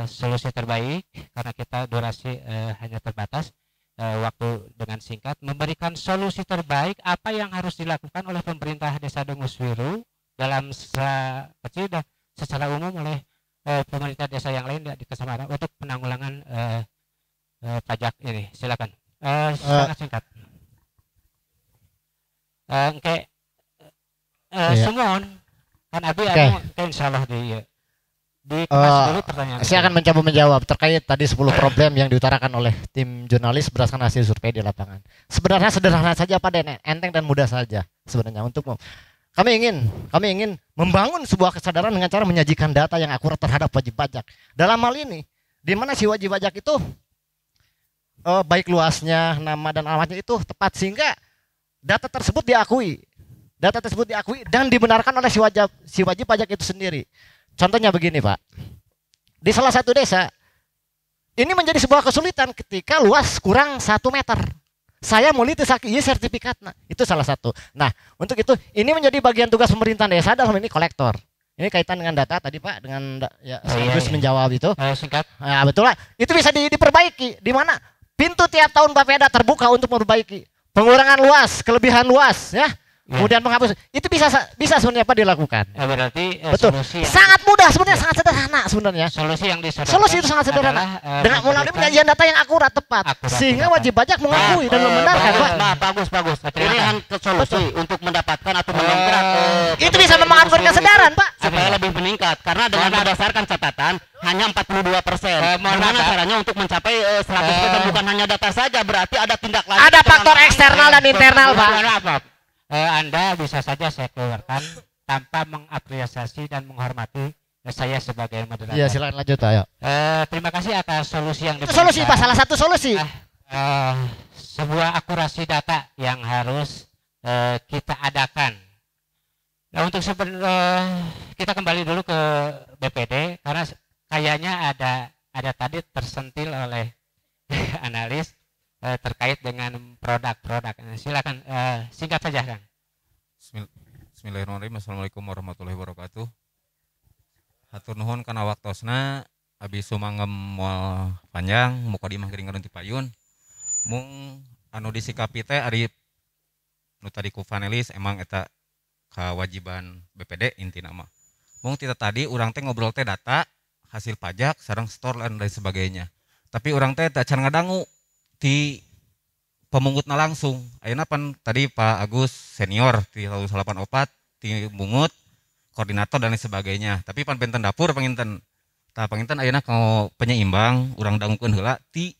solusi terbaik karena kita durasi hanya terbatas, waktu dengan singkat, memberikan solusi terbaik apa yang harus dilakukan oleh pemerintah Desa Dungus Wiru dalam skala kecil dan secara umum oleh pemerintah desa yang lain di kecamatan untuk penanggulangan pajak ini. Silakan. Sangat singkat. Sumon kan abi insyaallah di dulu pertanyaan.
Saya akan mencoba menjawab terkait tadi 10 problem yang diutarakan oleh tim jurnalis berdasarkan hasil survei di lapangan. Sebenarnya sederhana saja Pak Den, enteng dan mudah saja sebenarnya untuk kami ingin membangun sebuah kesadaran dengan cara menyajikan data yang akurat terhadap wajib pajak. Dalam hal ini, di mana si wajib pajak itu baik luasnya, nama dan alamatnya itu tepat sehingga data tersebut diakui. Data tersebut diakui dan dibenarkan oleh si wajib pajak itu sendiri. Contohnya begini Pak, di salah satu desa, ini menjadi sebuah kesulitan ketika luas kurang 1 meter. Saya mau lihat sertifikatnya, itu salah satu. Nah untuk itu, ini menjadi bagian tugas pemerintah desa dalam ini kolektor. Ini kaitan dengan data tadi Pak, dengan ya sekaligus menjawab itu.
Singkat.
Ya betul lah, itu bisa diperbaiki. Di mana pintu tiap tahun Bapeda terbuka untuk memperbaiki. Pengurangan luas, kelebihan luas ya. Kemudian menghapus itu bisa sebenarnya apa dilakukan?
Berarti
betul. Sangat mudah sebenarnya, sangat sederhana sebenarnya. Solusi itu sangat sederhana. Dengan melalui penyajian data yang akurat tepat, sehingga wajib pajak mengakui dan membenarkan, Pak.
Bagus. Pilihan solusi untuk mendapatkan atau mendongkrak
itu bisa membangun kesadaran, Pak.
Supaya lebih meningkat karena dengan berdasarkan catatan hanya 42%. Bagaimana caranya untuk mencapai 100% bukan hanya data saja, berarti ada tindak lanjut.
Ada faktor eksternal dan internal, Pak.
Anda bisa saja saya keluarkan tanpa mengapresiasi dan menghormati saya sebagai moderator.
Iya, silakan lanjut, ayo.
Terima kasih atas solusi yang
diberikan. Itu solusi, Pak, salah satu solusi.
Sebuah akurasi data yang harus kita adakan. Nah, untuk kita kembali dulu ke BPD karena kayaknya ada tadi tersentil oleh analis terkait dengan produk-produk. Silakan singkat saja, Kang.
Bismillahirrahmanirrahim. Assalamualaikum warahmatullahi wabarakatuh. Hatur nuhun kana waktosna abi sumangem moal panjang muka dimah gering ti payun. Mung anu disikapi teh ari nu tadi ku panelis emang eta kewajiban BPD intina mah. Mung tita tadi urang teh ngobrol teh data, hasil pajak, sareng store dan lain sebagainya. Tapi urang teh teu can ngadangu ti pemungutna langsung. Ayeuna pan tadi Pak Agus senior ti 184 ti mungut koordinator dan lain sebagainya. Tapi pan benten dapur panginten. Tah panginten ayeuna kanggo penyeimbang urang dangukeun heula ti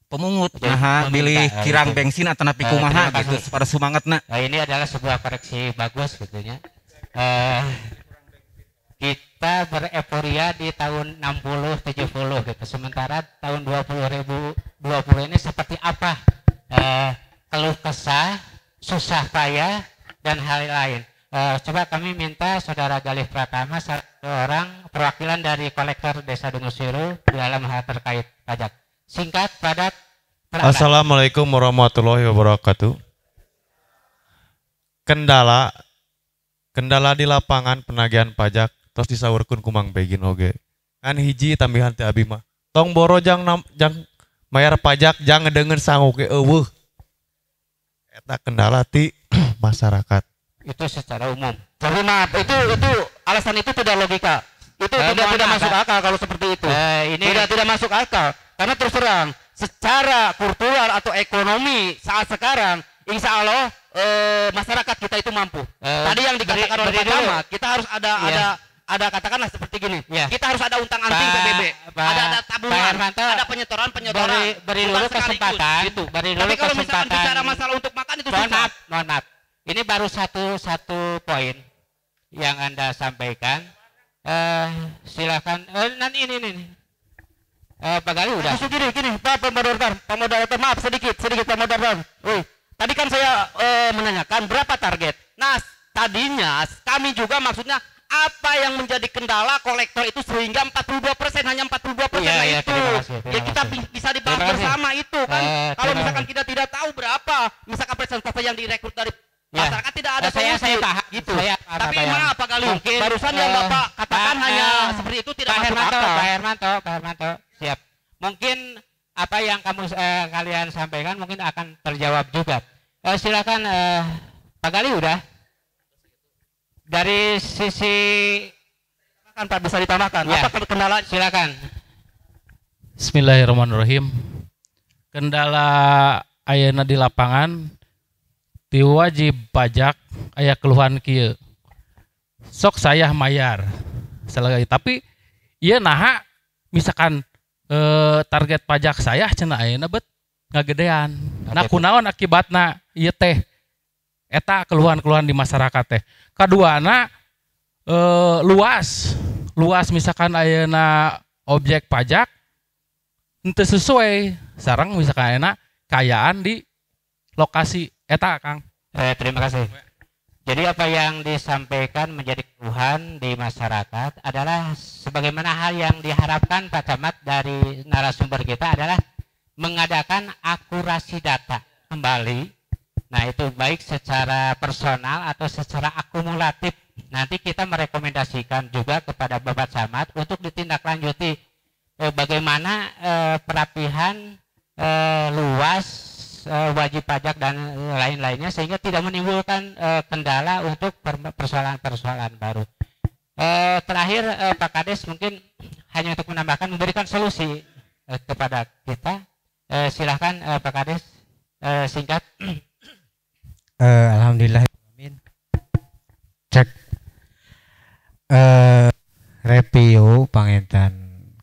pemungut. Nah, pilih kirang bensin atau napi kumaha gitu pada semangatna.
Nah, ini adalah sebuah koreksi bagus gitu ya. Kita bereporia di tahun 60-70 gitu. Sementara tahun 2020 ini seperti apa? Keluh kesah, susah payah dan hal lain. Coba kami minta Saudara Galih Pratama, seorang perwakilan dari kolektor Desa Dungus Wiru dalam hal terkait pajak. Singkat, padat, terangkat.
Assalamualaikum warahmatullahi wabarakatuh. Kendala di lapangan penagihan pajak terus disaurkeun ku Mang Begin oge. Kan hiji tambahan teh abi mah. Tong boro jang mayar pajak jang ngedeungeun sangu ge eueuh. Eta kendala ti masyarakat.
Itu secara umum.
Tapi maaf, itu alasan itu tidak logika. Itu tidak masuk akal kalau seperti itu. Ini tidak masuk akal. Karena terus terang, secara kultural atau ekonomi saat sekarang, insya Allah masyarakat kita itu mampu. Tadi yang dikatakan oleh Pak Camat, kita harus ada katakanlah seperti gini. Ya. Kita harus ada untang anting PBB, ada tabungan, ada penyetoran.
Beri dulu kesempatan.
Gitu. Tapi kalau misalkan bicara masalah untuk makan itu susah.
Mohon maaf. Ini baru satu poin yang Anda sampaikan. Silakan. Nanti ini. Pak Galih udah.
Gini, Pak Moderator, maaf sedikit Pak Moderator. Tadi kan saya menanyakan berapa target. Nah, tadinya kami juga maksudnya apa yang menjadi kendala kolektor itu sehingga 42%, hanya 42%
Iya,
itu.
terima kasih,
Ya kita bisa dibahas
Terima kasih.
bersama itu kan. Kalau
terima
misalkan
kasih.
kita tidak tahu berapa, misalkan persentase yang direkrut dari
Ya.
masyarakat tidak ada
Saya
solusi
paham,
gitu.
saya paham
Tapi
apa yang-
maaf Pak Gali,
mungkin,
barusan yang Bapak katakan hanya seperti itu tidak
Pak
masuk
Hermanto,
akal.
Pak Hermanto, siap. Mungkin apa yang kalian sampaikan mungkin akan terjawab juga. Silakan Pak Gali udah. Dari sisi
kan Pak bisa ditambahkan.
Ya.
Apa kendala?
Silakan.
Bismillahirrahmanirrahim. Kendala ayeuna di lapangan ti wajib pajak aya keluhan kieu. Sok saya mayar. Selagi tapi ieu naha misalkan target pajak saya cenah ayeuna bet ngagedean. Nah kunaon akibatna ieu teh eta keluhan-keluhan di masyarakat teh. Kaduana luas misalkan ayeuna objek pajak henteu sesuai sareng misalkan ayeuna kayaan di lokasi eta Kang.
Terima kasih. Jadi apa yang disampaikan menjadi keluhan di masyarakat adalah sebagaimana hal yang diharapkan Pak Camat dari narasumber kita adalah mengadakan akurasi data kembali. Nah itu baik secara personal atau secara akumulatif. Nanti kita merekomendasikan juga kepada Bapak Camat untuk ditindaklanjuti bagaimana perapihan luas wajib pajak dan lain-lainnya sehingga tidak menimbulkan kendala untuk persoalan-persoalan baru. Terakhir Pak Kades mungkin hanya untuk menambahkan memberikan solusi kepada kita. Silahkan Pak Kades singkat.
Alhamdulillah. Cek review panginten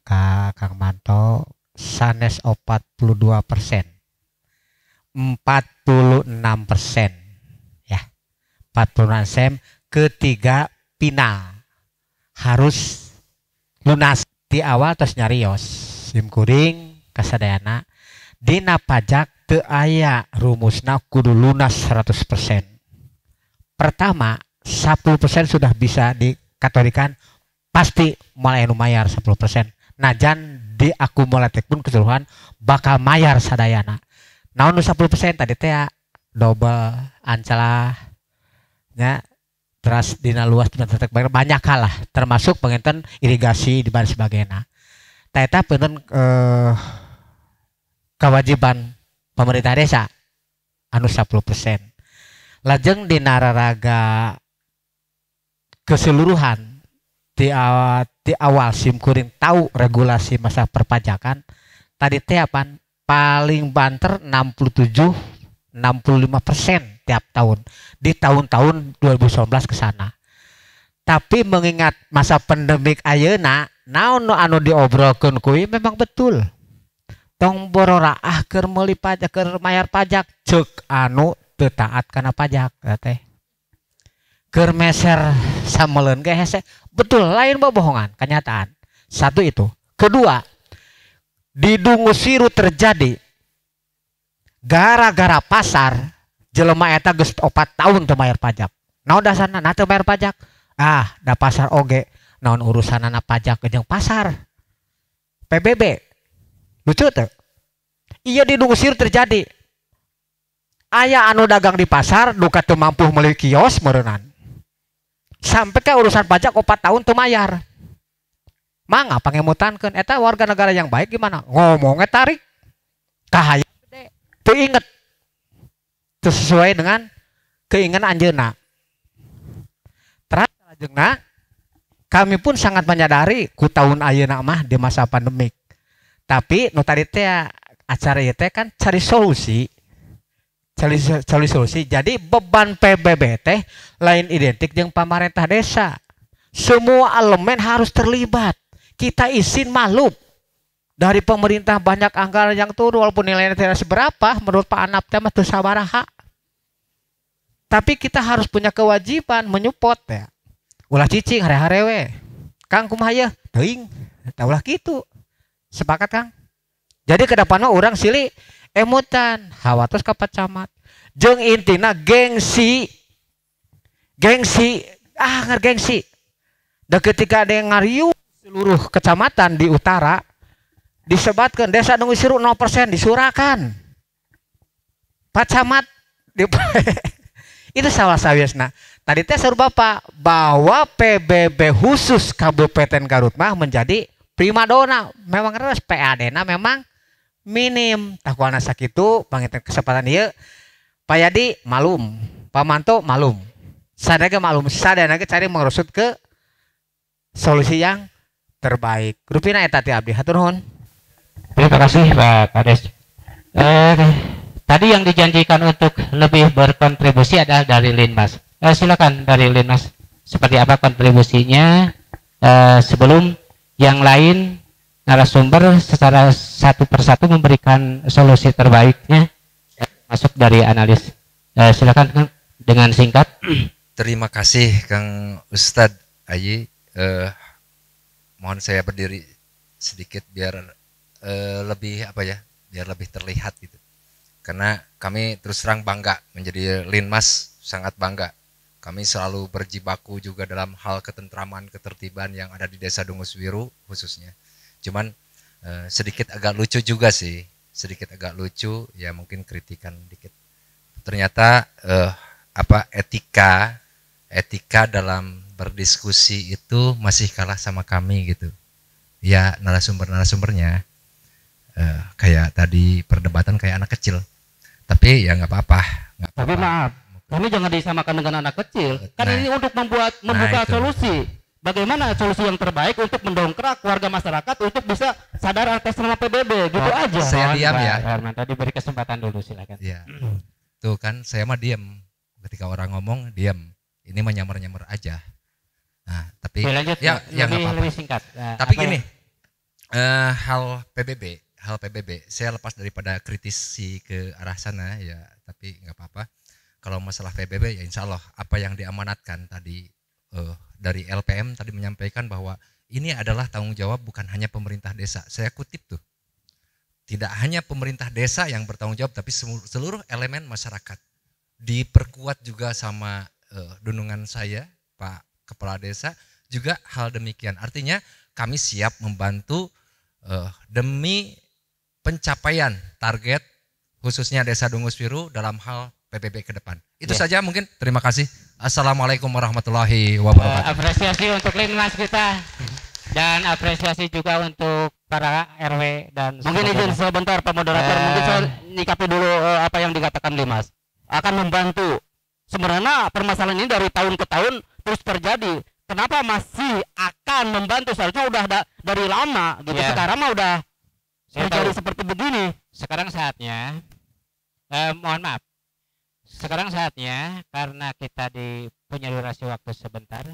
Kang Manto sanes 42%. 46% ya 46% ketiga final harus lunas di awal terus nyarios sim kuring kasadayana dina pajak teu aya rumusna kudu lunas 100%. Pertama 10% sudah bisa dikategorikan pasti mulai nu mayar 10%. Najan diakumulatif pun keseluruhan bakal mayar sadayana. Naon 10% tadi teh double ancalah nya terus dina luas banyak hal lah termasuk penginten irigasi di dan sebagainya. Tah eta punten kewajiban pemerintah desa anu 10%. Lajeng dina raraga keseluruhan di awal sim kuring tahu regulasi masa perpajakan tadi teh apaan paling banter 67-65% tiap tahun di tahun-tahun 2019 ke sana. Tapi mengingat masa pandemik ayeuna naon anu diobrolkeun kuy memang betul. Tong bororaah keur meuli pajak keur mayar pajak ceuk anu teu taat kana pajak teh. Keur meser sameleun ge hese betul lain bohongan kenyataan. Satu itu. Kedua, di Dungus Wiru terjadi gara-gara pasar jelema eta geus 4 tahun teu bayar pajak. Naon dasarna na teu bayar pajak? Da pasar oge naon urusanana pajak jeung pasar. PBB. Lucu teu? Iya di Dungus Wiru terjadi. Aya anu dagang di pasar duka teu mampu meuli kios meureunnan. Sampai ke urusan pajak 4 tahun teu mayar. Mangga pangemutankeun eta warga negara yang baik gimana? Ngomongnya tarik kahaya gede. Teu inget. Teu sesuai dengan keinginan anjeunna. Terus lajengna kami pun sangat menyadari ku tahun ayeuna mah di masa pandemik. Tapi nu tadi teh acara ieu teh kan cari solusi. Cari solusi. Jadi beban PBB teh lain identik jeung pamarentah desa. Semua elemen harus terlibat. Kita izin maklum dari pemerintah banyak anggaran yang turun walaupun nilainya tidak seberapa menurut Pak Anap teh mah teu sabaraha. Tapi kita harus punya kewajiban menyupport ya. Ulah cicing hare-hare we. Kang kumaha ye? Teuing. Tah ulah kitu. Sepakat Kang? Jadi ke depanna urang silih emutan hawa tos ka Pak Camat. jeung intina gengsi ngergengsi. Dan ketika ada yang ngariu seluruh kecamatan di utara disebatkan desa Dungus Wiru 0% disurakan Pak Camat itu salah sawiasna. Tadi teh seru Bapak bahwa PBB khusus Kabupaten Garut mah menjadi primadona. Memang terus PAD-na memang minim. Takuana sakitu panginten kesempatan ieu Pak Yadi malum, Pak Manto malum. Sadaya malum, sadaya cari mengerusut ke solusi yang terbaik. Rupina eta ti abdi hatur nuhun.
Terima kasih Pak Kades. Tadi yang dijanjikan untuk lebih berkontribusi adalah dari Linmas. Silakan dari Linmas. Seperti apa kontribusinya sebelum yang lain narasumber secara satu persatu memberikan solusi terbaiknya masuk dari analis. Silakan dengan singkat.
Terima kasih Kang Ustadz Ayi. Mohon saya berdiri sedikit biar lebih biar lebih terlihat gitu. Karena kami terus terang bangga menjadi Linmas, sangat bangga. Kami selalu berjibaku juga dalam hal ketentraman, ketertiban yang ada di Desa Dungus Wiru khususnya. Cuman sedikit agak lucu juga sih, sedikit agak lucu ya, mungkin kritikan dikit. Ternyata etika dalam berdiskusi itu masih kalah sama kami gitu. Ya narasumbernya kayak tadi perdebatan kayak anak kecil. Tapi ya nggak apa-apa.
Tapi maaf, kami jangan disamakan dengan anak kecil. Kan ini untuk membuka solusi. Bagaimana solusi yang terbaik untuk mendongkrak warga masyarakat untuk bisa sadar atas nama PBB, gitu aja.
Saya diam ya.
Herman, tadi beri kesempatan dulu silakan.
Ya. Tuh kan saya mah diam. Ketika orang ngomong diam. Ini mah nyamar-nyamar aja. Nah, tapi
lanjut,
ya
lebih singkat.
Tapi gini, hal PBB, saya lepas daripada kritisi ke arah sana ya, tapi nggak apa-apa. Kalau masalah PBB ya insya Allah apa yang diamanatkan tadi dari LPM tadi menyampaikan bahwa ini adalah tanggung jawab bukan hanya pemerintah desa. Saya kutip tuh, tidak hanya pemerintah desa yang bertanggung jawab, tapi seluruh elemen masyarakat. Diperkuat juga sama dunungan saya, Pak Kepala Desa, juga hal demikian. Artinya kami siap membantu demi pencapaian target khususnya Desa Dungus Wiru dalam hal PBB ke depan. Itu saja mungkin. Terima kasih. Assalamualaikum warahmatullahi wabarakatuh.
Apresiasi untuk Linmas kita dan apresiasi juga untuk para RW dan
mungkin izin sebentar Pak Moderator, mungkin saya nyikapi dulu apa yang dikatakan Linmas. Akan membantu. Sebenarnya permasalahan ini dari tahun ke tahun terus terjadi. Kenapa masih akan membantu? Seharusnya udah dari lama gitu. Sekarang mah udah terjadi seperti begini.
Sekarang saatnya, mohon maaf. Sekarang saatnya karena kita punya durasi waktu sebentar,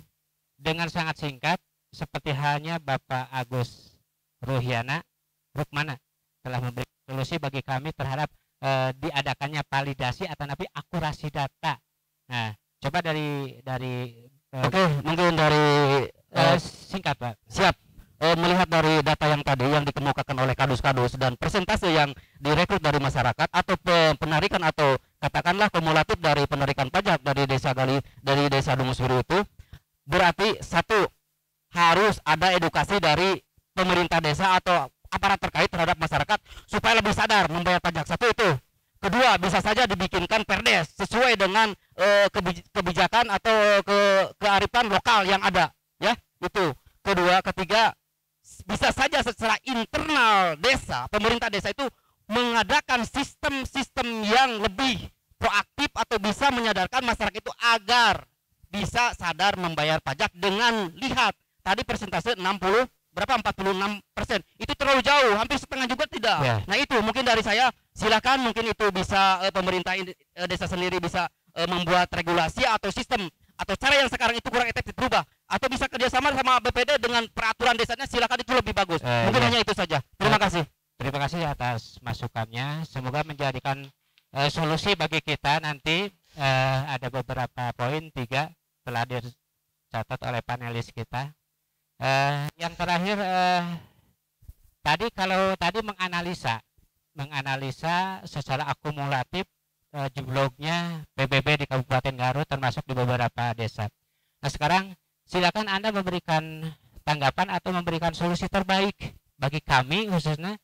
dengan sangat singkat, seperti halnya Bapak Agus Rukmana telah memberi solusi bagi kami terhadap diadakannya validasi atau nabi akurasi data. Nah, coba dari
Oke, mungkin dari
singkat Pak.
Siap. Melihat dari data yang tadi yang dikemukakan oleh kadus-kadus dan persentase yang direkrut dari masyarakat atau penarikan atau katakanlah kumulatif dari penarikan pajak dari Desa Dungus Wiru itu, berarti satu, harus ada edukasi dari pemerintah desa atau aparat terkait terhadap masyarakat supaya lebih sadar membayar pajak. Satu itu. Kedua, bisa saja dibikinkan perdes sesuai dengan kebijakan atau kearifan lokal yang ada, ya. Itu. Kedua, ketiga, bisa saja secara internal desa, pemerintah desa itu mengadakan sistem-sistem yang lebih proaktif atau bisa menyadarkan masyarakat itu agar bisa sadar membayar pajak dengan lihat tadi persentase 46%. Itu terlalu jauh, hampir setengah juga tidak. Nah itu mungkin dari saya, silakan mungkin itu bisa pemerintah desa sendiri bisa membuat regulasi atau sistem atau cara yang sekarang itu kurang efektif berubah, atau bisa kerjasama sama BPD dengan peraturan desanya, silakan, itu lebih bagus. Mungkin hanya itu saja. Terima kasih.
Terima kasih atas masukannya. Semoga menjadikan solusi bagi kita nanti. Ada beberapa poin, 3 telah dicatat oleh panelis kita. Yang terakhir, tadi menganalisa secara akumulatif jebloknya PBB di Kabupaten Garut termasuk di beberapa desa. Nah sekarang silakan Anda memberikan tanggapan atau memberikan solusi terbaik bagi kami khususnya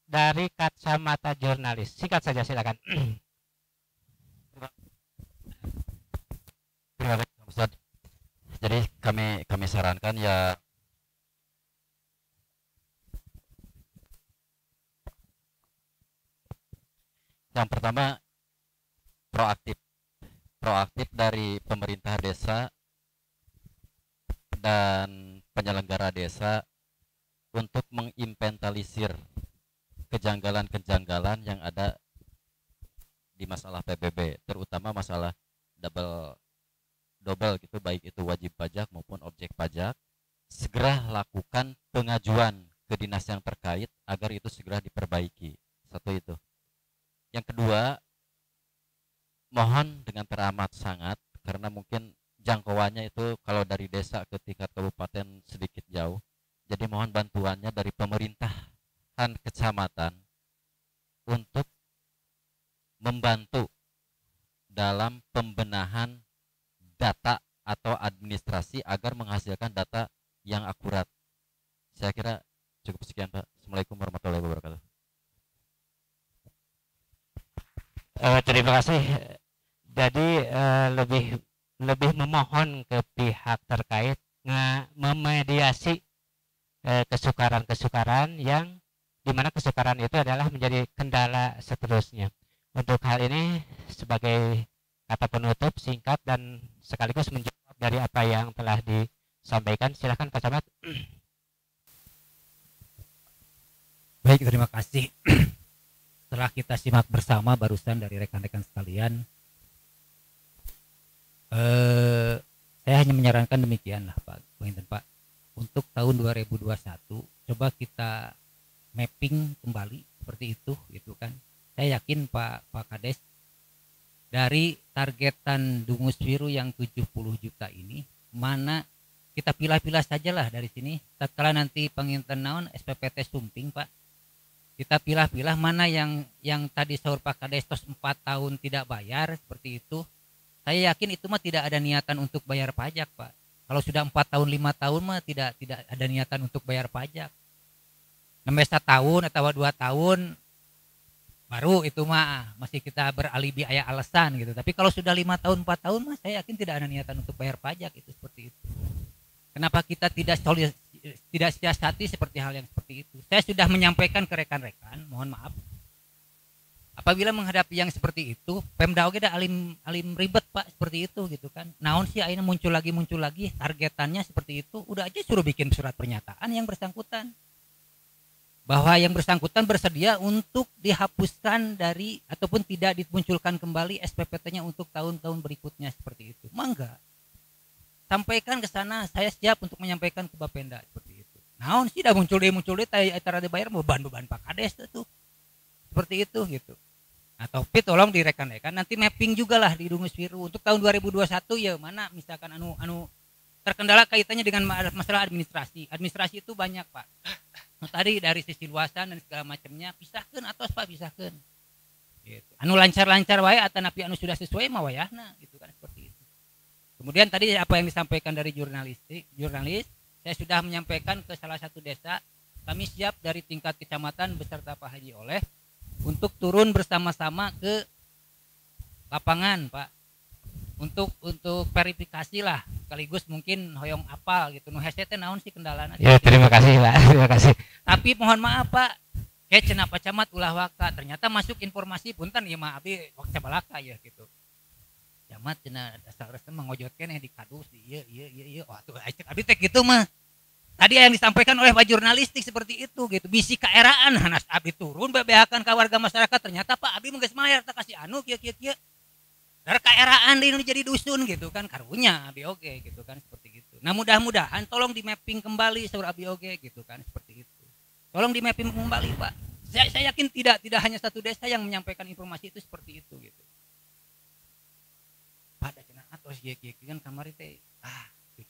dari kacamata jurnalis. Singkat saja silakan.
Terima kasih Ustaz. Jadi kami sarankan ya yang pertama proaktif dari pemerintah desa dan penyelenggara desa untuk menginventarisir kejanggalan-kejanggalan yang ada di masalah PBB, terutama masalah double gitu, baik itu wajib pajak maupun objek pajak. Segera lakukan pengajuan ke dinas yang terkait agar itu segera diperbaiki. Satu itu. Yang kedua, mohon dengan teramat sangat, karena mungkin jangkauannya itu kalau dari desa ke tingkat kabupaten sedikit jauh, jadi mohon bantuannya dari pemerintahan kecamatan untuk membantu dalam pembenahan data atau administrasi agar menghasilkan data yang akurat. Saya kira cukup sekian Pak. Assalamualaikum warahmatullahi wabarakatuh.
Terima kasih. Jadi lebih memohon ke pihak terkait memediasi kesukaran-kesukaran yang dimana kesukaran itu adalah menjadi kendala seterusnya. Untuk hal ini sebagai kata penutup singkat dan sekaligus menjawab dari apa yang telah disampaikan, silakan Pak Camat.
Baik, terima kasih. Setelah kita simak bersama barusan dari rekan-rekan sekalian, saya hanya menyarankan demikian lah Pak Penginten Pak. Untuk tahun 2021 coba kita mapping kembali seperti itu gitu kan. Saya yakin Pak Kades dari targetan Dungus Biru yang 70 juta ini, mana kita pilah-pilah sajalah dari sini. Tatkala nanti penginten naon SPPT Sumping Pak, kita pilah-pilah mana yang tadi sahur Pak Kades 4 tahun tidak bayar seperti itu. Saya yakin itu mah tidak ada niatan untuk bayar pajak Pak. Kalau sudah 4 tahun 5 tahun mah tidak ada niatan untuk bayar pajak. Sampai 1 tahun atau 2 tahun baru itu mah masih kita beralibi aya alasan gitu. Tapi kalau sudah 5 tahun 4 tahun mah saya yakin tidak ada niatan untuk bayar pajak itu seperti itu. Kenapa kita tidak siasati seperti hal yang seperti itu? Saya sudah menyampaikan ke rekan-rekan, mohon maaf. Apabila menghadapi yang seperti itu, Pemda oge da alim ribet Pak seperti itu gitu kan. Naon sih akhirnya muncul lagi targetannya seperti itu, udah aja suruh bikin surat pernyataan yang bersangkutan. Bahwa yang bersangkutan bersedia untuk dihapuskan dari ataupun tidak dimunculkan kembali SPPT-nya untuk tahun-tahun berikutnya seperti itu. Mangga. Sampaikan ke sana, saya siap untuk menyampaikan ke Bapenda seperti itu. Naon sih dah muncul deh acara dibayar beban-beban Pak Kades tuh. Seperti itu gitu. Nah, tapi tolong direkan-rekan nanti mapping juga lah di Dungus Biru untuk tahun 2021 ya mana misalkan anu terkendala kaitannya dengan masalah administrasi. Administrasi itu banyak Pak. Tadi dari sisi luasan dan segala macamnya pisahkan atau Pak pisahkan. Gitu. Anu lancar-lancar wae atau napi anu sudah sesuai mah wayahna gitu kan seperti itu. Kemudian tadi apa yang disampaikan dari jurnalis, saya sudah menyampaikan ke salah satu desa, kami siap dari tingkat kecamatan beserta Pak Haji Oleh untuk turun bersama-sama ke lapangan Pak untuk verifikasi lah sekaligus mungkin hoyong apal gitu nu hese teh naon sih kendalana.
Ya terima kasih Pak, terima kasih.
Tapi mohon maaf Pak, kayak cenah Pak Camat ulah waka ternyata masuk informasi punten ieu mah abdi waktu balaka ya gitu. Camat cenah dasar resem mangojotkeun di kadus di ieu oh atuh abdi teh kitu mah. Tadi yang disampaikan oleh Pak jurnalistik seperti itu gitu. Bisi kaeraan hanas abdi turun bebeakan ke warga masyarakat ternyata Pak abdi menggeus mayar teh kasih anu kieu. Dari kaeraan ini jadi dusun gitu kan karunya abdi oge gitu kan seperti itu. Nah mudah-mudahan tolong di mapping kembali saur abdi oge gitu kan seperti itu. Tolong di mapping kembali Pak. Saya yakin tidak hanya satu desa yang menyampaikan informasi itu seperti itu gitu. Pada cenah atos kieu kan kamari teh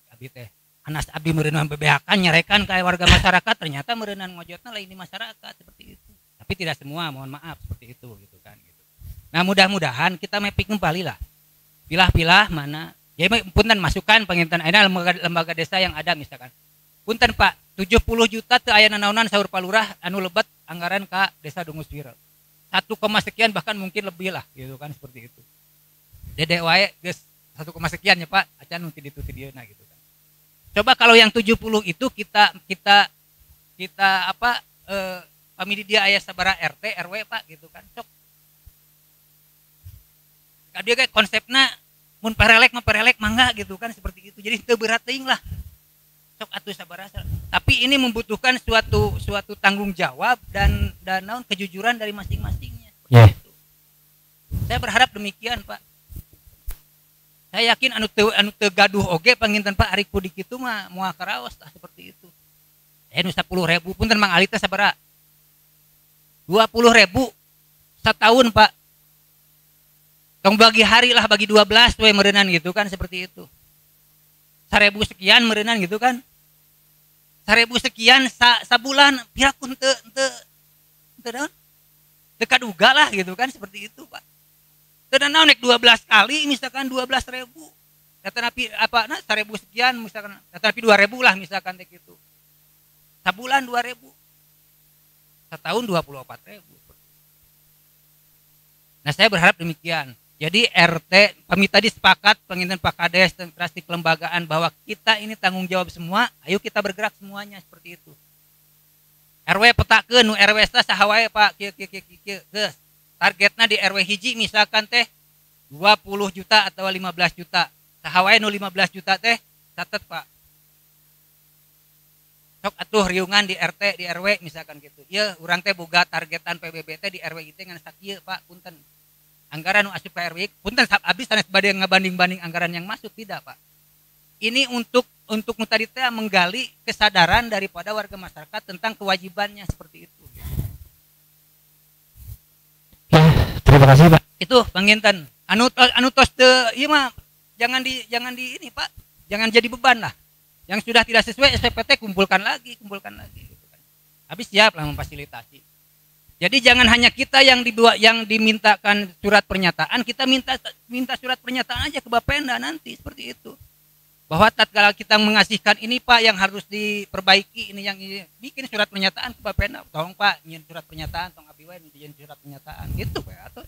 abdi teh anas abdi meureunna bebeakan nyarekan ka warga masyarakat ternyata meureunna ngojotna lain di masyarakat seperti itu. Tapi tidak semua, mohon maaf seperti itu gitu kan. Gitu. Nah mudah-mudahan kita mapping kembali lah, pilah-pilah mana. Ya punten masukan penginten ayeuna lembaga desa yang ada misalkan. Punten Pak, 70 juta teu aya nanaonan saur palurah anu lebet anggaran ka desa Dunguswiro. 1, sekian bahkan mungkin lebih lah gitu kan seperti itu. Dede wae geus 1, sekian ya Pak, acan mungkin itu tidieuna gitu kan. Coba kalau yang 70 itu kita apa pamili dia aya sabaraha RT RW Pak gitu kan. Sok. Dia kayak konsepna mun perelek mah perelek mangga gitu kan seperti itu. Jadi teu berat teuing lah. Sok atuh sabaraha. Tapi ini membutuhkan suatu tanggung jawab dan naon kejujuran dari masing-masingnya.
Yeah.
Saya berharap demikian Pak. Saya yakin anu teu gaduh oge panginten Pak ari kudik kitu mah moal karaos tah seperti itu. Nu 10.000 punten Mang Ali teh sabaraha? 20.000 setahun Pak. Tong bagi hari lah, bagi 12 we meureunnan gitu kan seperti itu. 1.000 sekian meureunnan gitu kan. 1.000 sekian sabulan pirakun teu naon? Teu kaduga lah gitu kan seperti itu Pak. Teu naon nek 12 kali misalkan 12.000. Kata napi apa nah 1.000 sekian misalkan kata napi 2.000 lah misalkan teh kitu. Sabulan 2.000. Setahun 24.000. Nah, saya berharap demikian. Jadi RT kami tadi sepakat penginten Pak Kades demokrasi kelembagaan bahwa kita ini tanggung jawab semua, ayo kita bergerak semuanya seperti itu. RW petakeun nu RW saha wae Pak kieu geus. Targetna di RW hiji misalkan teh 20 juta atau 15 juta. Saha wae nu 15 juta teh catet Pak. Sok atuh riungan di RT di RW misalkan gitu. Ieu urang teh boga targetan PBB teh di RW teh ngan sakieu Pak punten. Anggaran nu asup ka RW punten abis sanes bade ngabanding-banding anggaran yang masuk tidak Pak. Ini untuk nu tadi teh menggali kesadaran daripada warga masyarakat tentang kewajibannya seperti itu.
Ya, terima kasih Pak.
Itu panginten. Anu tos teu ieu mah jangan di ini Pak. Jangan jadi beban lah. Yang sudah tidak sesuai SPPT kumpulkan lagi gitu kan. Habis siap lah memfasilitasi. Jadi jangan hanya kita yang dimintakan surat pernyataan, kita minta surat pernyataan aja ke Bapenda nanti seperti itu. Bahwa tatkala kita mengasihkan ini Pak yang harus diperbaiki, ini yang ini, bikin surat pernyataan ke Bapenda. Tolong Pak, nyin surat pernyataan, tolong abi wae nyin surat pernyataan gitu Pak atau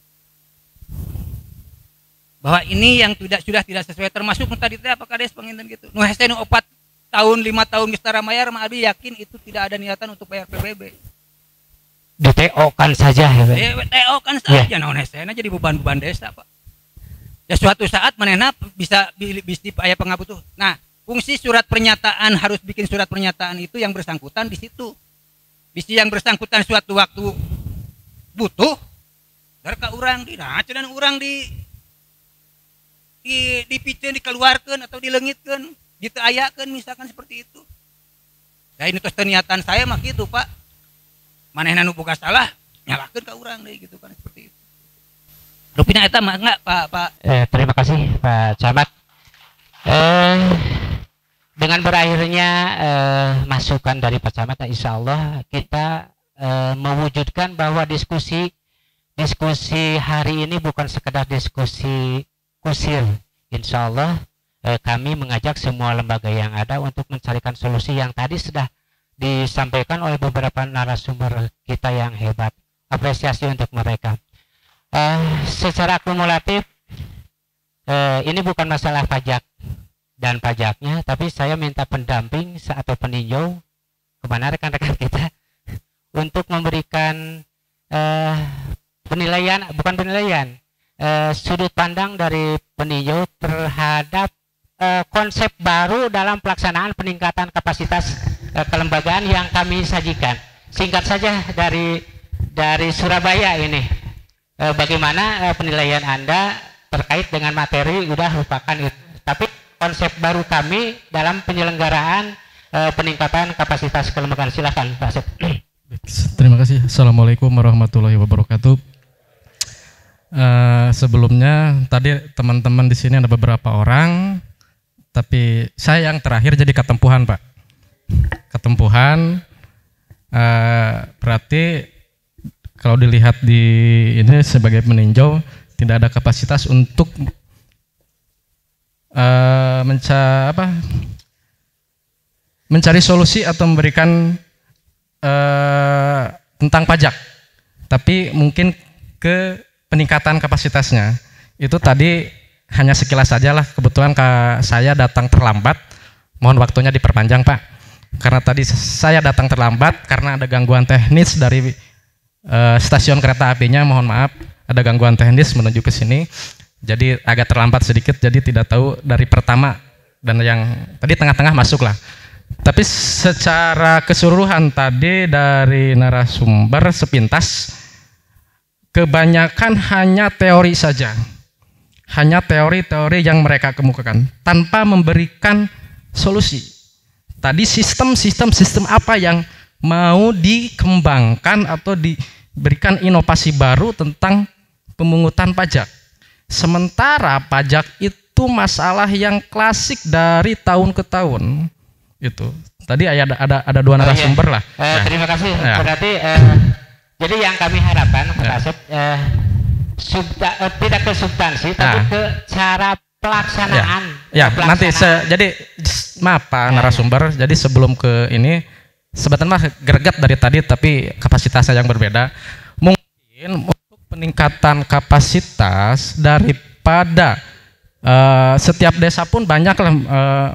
bahwa ini yang sudah tidak sesuai termasuk tadi teh apa Kades penginten gitu. Nu hese nu 4 tahun 5 tahun geus tara mayar mah abi yakin itu tidak ada niatan untuk bayar PBB.
DTO kan saja ya Pak.
DTO kan saja naon hesena jadi beban-beban desa Pak. Ya suatu saat manehna bisa aya pangabutuh. Nah, fungsi surat pernyataan harus bikin surat pernyataan itu yang bersangkutan di situ. Bisi yang bersangkutan suatu waktu butuh dar ka urang dina cenah urang dipikeun dikeluarkeun atau dileungitkeun diteayakeun misalkan seperti itu. Ya ini tos niatan saya mah gitu Pak. Manehna nu boga salah nyalakeun ka urang deui gitu kan seperti itu. Rupina eta mah enggak Pak.
Terima kasih Pak Camat. Dengan berakhirnya masukan dari Pak Camat, insya Allah kita mewujudkan bahwa diskusi hari ini bukan sekedar diskusi kusir. Insya Allah kami mengajak semua lembaga yang ada untuk mencarikan solusi yang tadi sudah disampaikan oleh beberapa narasumber kita yang hebat. Apresiasi untuk mereka. Secara akumulatif ini bukan masalah pajak dan pajaknya, tapi saya minta pendamping atau peninjau kemana rekan-rekan kita untuk memberikan penilaian, bukan penilaian, sudut pandang dari peninjau terhadap konsep baru dalam pelaksanaan peningkatan kapasitas kelembagaan yang kami sajikan. Singkat saja dari Surabaya ini, bagaimana penilaian Anda terkait dengan materi udah lupakan itu, tapi konsep baru kami dalam penyelenggaraan peningkatan kapasitas kelembagaan. Silakan Pak Asep.
Terima kasih. Assalamualaikum warahmatullahi wabarakatuh. Sebelumnya tadi teman-teman di sini ada beberapa orang, tapi saya yang terakhir jadi ketempuhan Pak. Ketempuhan berarti kalau dilihat di ini sebagai peninjau tidak ada kapasitas untuk mencari solusi atau memberikan tentang pajak, tapi mungkin ke peningkatan kapasitasnya. Itu tadi hanya sekilas saja lah, kebetulan saya datang terlambat, mohon waktunya diperpanjang Pak, karena tadi saya datang terlambat karena ada gangguan teknis dari stasiun kereta apinya, mohon maaf ada gangguan teknis menuju ke sini, jadi agak terlambat sedikit, jadi tidak tahu dari pertama dan yang tadi tengah-tengah masuk lah. Tapi secara keseluruhan tadi dari narasumber sepintas kebanyakan hanya teori saja, hanya teori-teori yang mereka kemukakan tanpa memberikan solusi. Tadi sistem apa yang mau dikembangkan atau diberikan inovasi baru tentang pemungutan pajak. Sementara pajak itu masalah yang klasik dari tahun ke tahun. Itu tadi ada dua narasumber lah.
Terima kasih. Berarti jadi yang kami harapkan Pak Asep tidak ke substansi tapi ke cara pelaksanaan.
Nanti jadi maaf Pak narasumber. Jadi sebelum ke ini sebetulnya greget dari tadi tapi kapasitasnya yang berbeda. Mungkin untuk peningkatan kapasitas daripada setiap desa pun banyaklah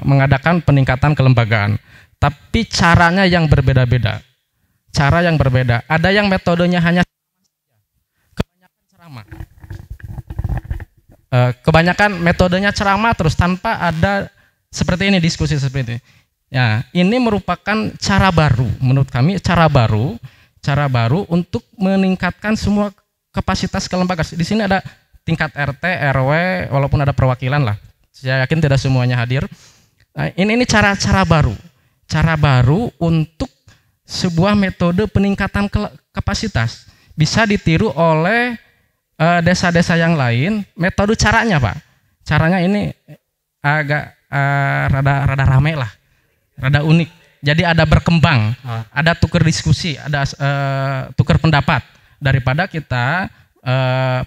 mengadakan peningkatan kelembagaan, tapi caranya yang berbeda-beda. Cara yang berbeda. Ada yang metodenya hanya kebanyakan ceramah. Kebanyakan metodenya ceramah terus tanpa ada seperti ini, diskusi seperti ini. Ya, ini merupakan cara baru menurut kami, cara baru untuk meningkatkan semua kapasitas kelembagaan. Di sini ada tingkat RT, RW, walaupun ada perwakilan lah. Saya yakin tidak semuanya hadir. Nah, ini cara baru untuk sebuah metode peningkatan kapasitas. Bisa ditiru oleh desa-desa yang lain. Metode caranya Pak. Caranya ini agak rada rame lah, rada unik. Jadi ada berkembang, ada tukar diskusi, ada tukar pendapat daripada kita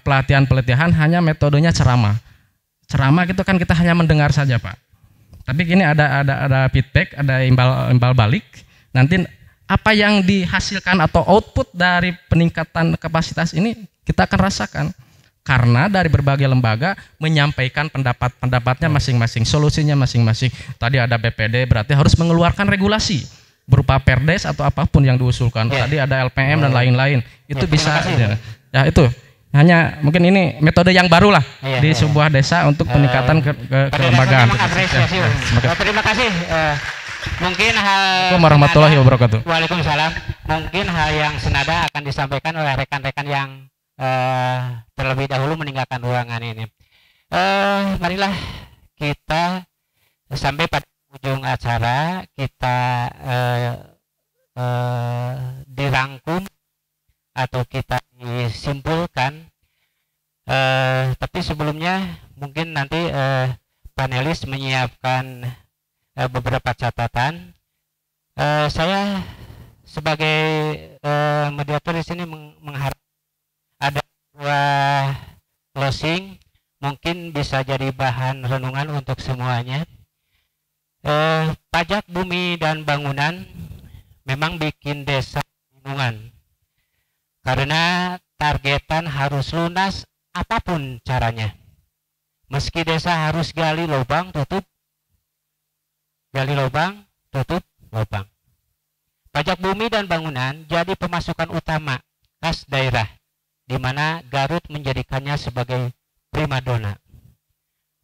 pelatihan hanya metodenya ceramah gitu kan, kita hanya mendengar saja Pak. Tapi gini ada feedback, ada imbal balik. Nanti apa yang dihasilkan atau output dari peningkatan kapasitas ini kita akan rasakan. Karena dari berbagai lembaga menyampaikan pendapatnya masing-masing, solusinya masing-masing. Tadi ada BPD berarti harus mengeluarkan regulasi berupa Perdes atau apapun yang diusulkan. Tadi ada LPM dan lain-lain. Itu bisa ya itu. Hanya mungkin ini metode yang baru lah di sebuah desa untuk peningkatan kelembagaan.
Terima kasih. Mungkin
Assalamualaikum warahmatullahi wabarakatuh.
Waalaikumsalam. Mungkin hal yang senada akan disampaikan oleh rekan-rekan yang terlebih dahulu meninggalkan ruangan ini. Marilah kita sampai pada ujung acara, kita dirangkum atau kita disimpulkan, tapi sebelumnya mungkin nanti panelis menyiapkan beberapa catatan. Saya sebagai mediator di sini mengharap ada dua closing, mungkin bisa jadi bahan renungan untuk semuanya. Pajak bumi dan bangunan memang bikin desa bingungan. Karena targetan harus lunas apapun caranya. Meski desa harus gali lubang, tutup, gali lubang, tutup, lubang. Pajak bumi dan bangunan jadi pemasukan utama kas daerah, di mana Garut menjadikannya sebagai primadona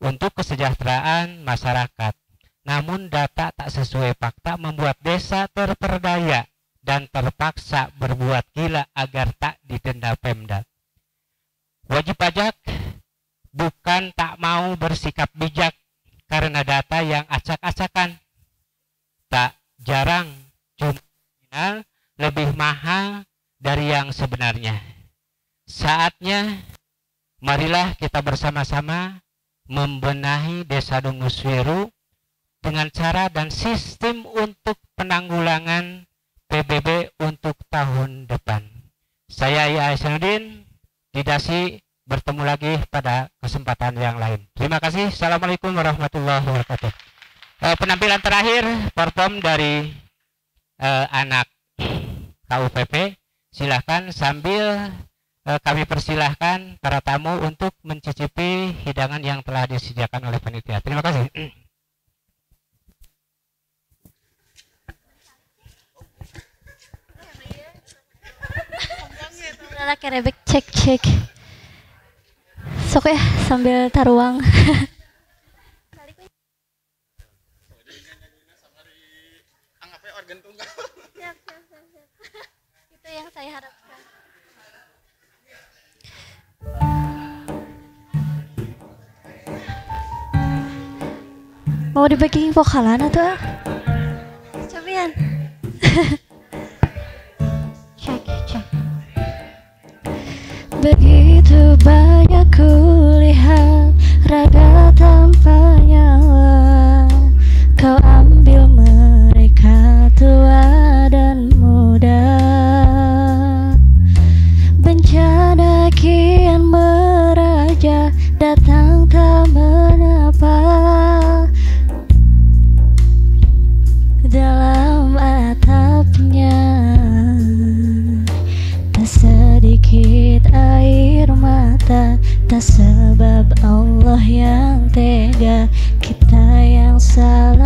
untuk kesejahteraan masyarakat. Namun data tak sesuai fakta membuat desa terperdaya dan terpaksa berbuat gila agar tak didenda Pemda. Wajib pajak bukan tak mau bersikap bijak karena data yang acak-acakan. Tak jarang jumlah lebih mahal dari yang sebenarnya. Saatnya marilah kita bersama-sama membenahi Desa Dunguswiru dengan cara dan sistem untuk penanggulangan PBB untuk tahun depan. Saya Ia Hasanuddin, Didasi, bertemu lagi pada kesempatan yang lain. Terima kasih. Assalamualaikum warahmatullahi wabarakatuh. Penampilan terakhir perform dari anak KUPP. Silahkan sambil kami persilahkan para tamu untuk mencicipi hidangan yang telah disediakan oleh panitia. Terima kasih.
Kerebek cek. Sok ya sambil taruang. Itu yang saya harapkan. Mau dibagi vokalan atau? Cobian. Cek. Begitu banyak kulihat raga tanpa nyawa, kau ambil mereka tua dan muda. Bencana kian meraja, datang tak menapa. Dalam atapnya tak sedikit air mata, tak sebab Allah yang tega, kita yang salah.